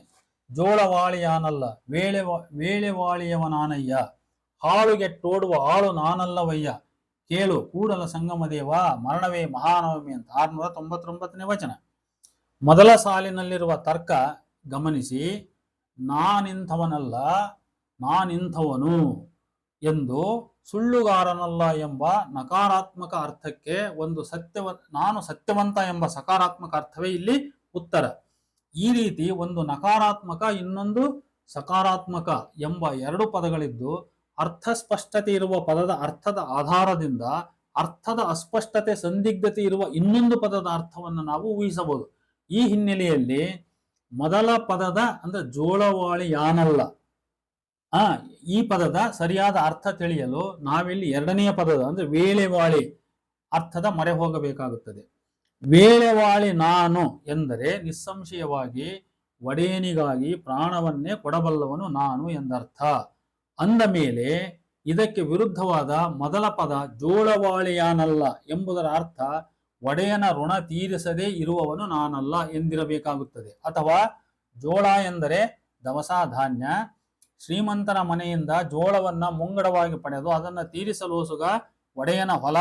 ಜೋಳವಾಳಿಯಾನಲ್ಲ ವೇಳೆವಾಳಿಯವನಾನಯ್ಯ, ಹಾಳುಗೆಟ್ಟೋಡುವ ಆಳು ನಾನಲ್ಲವಯ್ಯ, ಕೇಳು ಕೂಡಲ ಸಂಗಮ ದೇವ, ಮರಣವೇ ಮಹಾನವಮಿ ಅಂತ 699ನೇ ವಚನ. ಮೊದಲ ಸಾಲಿನಲ್ಲಿರುವ ತರ್ಕ ಗಮನಿಸಿ. ನಾನಿಂಥವನಲ್ಲ, ನಾನಿಂಥವನು ಎಂದು ಸುಳ್ಳುಗಾರನಲ್ಲ ಎಂಬ ನಕಾರಾತ್ಮಕ ಅರ್ಥಕ್ಕೆ ನಾನು ಸತ್ಯವಂತ ಎಂಬ ಸಕಾರಾತ್ಮಕ ಅರ್ಥವೇ ಇಲ್ಲಿ ಉತ್ತರ. ಈ ರೀತಿ ಒಂದು ನಕಾರಾತ್ಮಕ ಇನ್ನೊಂದು ಸಕಾರಾತ್ಮಕ ಎಂಬ 2 ಪದಗಳಿದ್ದು ಅರ್ಥ ಸ್ಪಷ್ಟತೆ ಇರುವ ಪದದ ಅರ್ಥದ ಆಧಾರದಿಂದ ಅರ್ಥದ ಅಸ್ಪಷ್ಟತೆ ಸಂದಿಗ್ಧತೆ ಇರುವ ಇನ್ನೊಂದು ಪದದ ಅರ್ಥವನ್ನು ನಾವು ಊಹಿಸಬಹುದು. ಈ ಹಿನ್ನೆಲೆಯಲ್ಲಿ ಮೊದಲ ಪದದ ಅಂದ್ರೆ ಜೋಳವಾಳಿಯಾನಲ್ಲ ಈ ಪದದ ಸರಿಯಾದ ಅರ್ಥ ತಿಳಿಯಲು ನಾವಿಲ್ಲಿ 2ನೆಯ ಪದದ ಅಂದ್ರೆ ವೇಳೆವಾಳಿ ಅರ್ಥದ ಮೊರೆ ಹೋಗಬೇಕಾಗುತ್ತದೆ. ವೇಳೆವಾಳಿ ನಾನು ಎಂದರೆ ನಿಸ್ಸಂಶಯವಾಗಿ ಒಡೆಯನಿಗಾಗಿ ಪ್ರಾಣವನ್ನೇ ಕೊಡಬಲ್ಲವನು ನಾನು ಎಂದರ್ಥ. ಅಂದ ಮೇಲೆ ಇದಕ್ಕೆ ವಿರುದ್ಧವಾದ ಮೊದಲ ಪದ ಜೋಳವಾಳಿಯಾನಲ್ಲ ಎಂಬುದರ ಅರ್ಥ ಒಡೆಯನ ಋಣ ತೀರಿಸದೇ ಇರುವವನು ನಾನಲ್ಲ ಎಂದಿರಬೇಕಾಗುತ್ತದೆ. ಅಥವಾ ಜೋಳ ಎಂದರೆ ದವಸ ಧಾನ್ಯ, ಶ್ರೀಮಂತನ ಮನೆಯಿಂದ ಜೋಳವನ್ನ ಮುಂಗಡವಾಗಿ ಪಡೆದು ಅದನ್ನು ತೀರಿಸಲೋಸುಗ ಒಡೆಯನ ಹೊಲ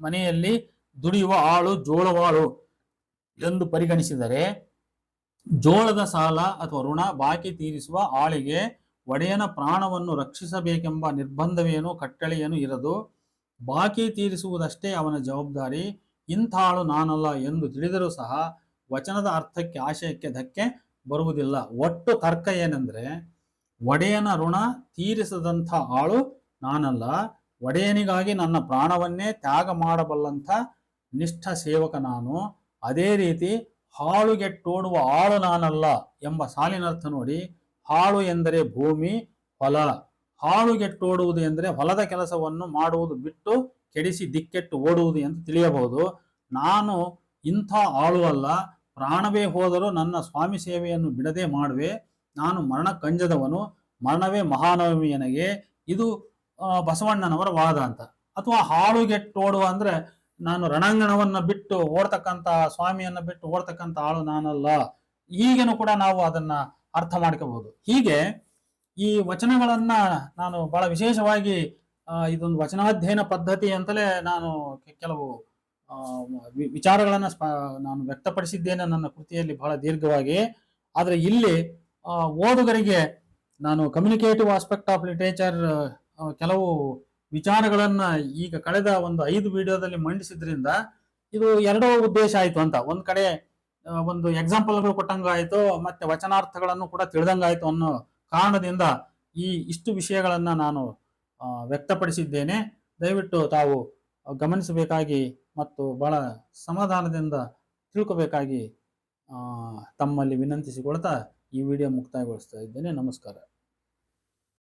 ಮನೆಯಲ್ಲಿ ದುಡಿಯುವ ಆಳು ಜೋಳವಾಳು ಎಂದು ಪರಿಗಣಿಸಿದರೆ, ಜೋಳದ ಸಾಲ ಅಥವಾ ಋಣ ಬಾಕಿ ತೀರಿಸುವ ಆಳಿಗೆ ಒಡೆಯನ ಪ್ರಾಣವನ್ನು ರಕ್ಷಿಸಬೇಕೆಂಬ ನಿರ್ಬಂಧವೇನು ಕಟ್ಟಳೆಯೇನು ಇರದು. ಬಾಕಿ ತೀರಿಸುವುದಷ್ಟೇ ಅವನ ಜವಾಬ್ದಾರಿ. ಇಂಥ ಆಳು ನಾನಲ್ಲ ಎಂದು ತಿಳಿದರೂ ಸಹ ವಚನದ ಅರ್ಥಕ್ಕೆ ಆಶಯಕ್ಕೆ ಧಕ್ಕೆ ಬರುವುದಿಲ್ಲ. ಒಟ್ಟು ತರ್ಕ ಏನೆಂದ್ರೆ, ಒಡೆಯನ ಋಣ ತೀರಿಸದಂಥ ಆಳು ನಾನಲ್ಲ, ಒಡೆಯನಿಗಾಗಿ ನನ್ನ ಪ್ರಾಣವನ್ನೇ ತ್ಯಾಗ ಮಾಡಬಲ್ಲಂಥ ನಿಷ್ಠ ಸೇವಕ ನಾನು. ಅದೇ ರೀತಿ ಹಾಳುಗೆಟ್ಟೋಡುವ ಆಳು ನಾನಲ್ಲ ಎಂಬ ಸಾಲಿನರ್ಥ ನೋಡಿ. ಹಾಳು ಎಂದರೆ ಭೂಮಿ, ಹೊಲ. ಹಾಳುಗೆಟ್ಟೋಡುವುದು ಎಂದರೆ ಹೊಲದ ಕೆಲಸವನ್ನು ಮಾಡುವುದು ಬಿಟ್ಟು ಕೆಡಿಸಿ ದಿಕ್ಕೆಟ್ಟು ಓಡುವುದು ಎಂದು ತಿಳಿಯಬಹುದು. ನಾನು ಇಂಥ ಆಳು ಅಲ್ಲ. ಪ್ರಾಣವೇ ಹೋದರೂ ನನ್ನ ಸ್ವಾಮಿ ಸೇವೆಯನ್ನು ಬಿಡದೆ ಮಾಡುವೆ. ನಾನು ಮರಣ ಕಂಜದವನು, ಮರಣವೇ ಮಹಾನವಮಿ ನನಗೆ. ಇದು ಬಸವಣ್ಣನವರ ವಾದ ಅಂತ. ಅಥವಾ ಹಾಳುಗೆಟ್ಟೋಡುವ ಅಂದ್ರೆ ನಾನು ರಣಾಂಗಣವನ್ನ ಬಿಟ್ಟು ಓಡ್ತಕ್ಕಂಥ, ಸ್ವಾಮಿಯನ್ನ ಬಿಟ್ಟು ಓಡ್ತಕ್ಕಂಥ ಆಳು ನಾನಲ್ಲ. ಈಗೇನು ಕೂಡ ನಾವು ಅದನ್ನ ಅರ್ಥ ಮಾಡ್ಕೋಬಹುದು. ಹೀಗೆ ಈ ವಚನಗಳನ್ನ ನಾನು ಬಹಳ ವಿಶೇಷವಾಗಿ ಇದೊಂದು ವಚನಾಧ್ಯಯನ ಪದ್ಧತಿ ಅಂತಲೇ ನಾನು ಕೆಲವು ವಿಚಾರಗಳನ್ನ ನಾನು ವ್ಯಕ್ತಪಡಿಸಿದ್ದೇನೆ ನನ್ನ ಕೃತಿಯಲ್ಲಿ ಬಹಳ ದೀರ್ಘವಾಗಿ. ಆದರೆ ಇಲ್ಲಿ ಓದುಗರಿಗೆ ನಾನು ಕಮ್ಯುನಿಕೇಟಿವ್ ಆಸ್ಪೆಕ್ಟ್ ಆಫ್ ಲಿಟರೇಚರ್ ಕೆಲವು ವಿಚಾರಗಳನ್ನ ಈಗ ಕಳೆದ ಒಂದು 5 ವಿಡಿಯೋದಲ್ಲಿ ಮಂಡಿಸಿದ್ರಿಂದ ಇದು ಎರಡೋ ಉದ್ದೇಶ ಆಯ್ತು ಅಂತ. ಒಂದ್ ಕಡೆ ಒಂದು ಎಕ್ಸಾಂಪಲ್ಗಳು ಕೊಟ್ಟಂಗಾಯ್ತು, ಮತ್ತೆ ವಚನಾರ್ಥಗಳನ್ನು ಕೂಡ ತಿಳಿದಂಗಾಯ್ತು ಅನ್ನೋ ಕಾರಣದಿಂದ ಇಷ್ಟು ವಿಷಯಗಳನ್ನ ನಾನು ವ್ಯಕ್ತಪಡಿಸಿದ್ದೇನೆ. ದಯವಿಟ್ಟು ತಾವು ಗಮನಿಸಬೇಕಾಗಿ ಮತ್ತು ಬಹಳ ಸಮಾಧಾನದಿಂದ ತಿಳ್ಕೋಬೇಕಾಗಿ ತಮ್ಮಲ್ಲಿ ವಿನಂತಿಸಿಕೊಳ್ತಾ ಈ ವಿಡಿಯೋ ಮುಕ್ತಾಯಗೊಳಿಸ್ತಾ ಇದ್ದೇನೆ. ನಮಸ್ಕಾರ.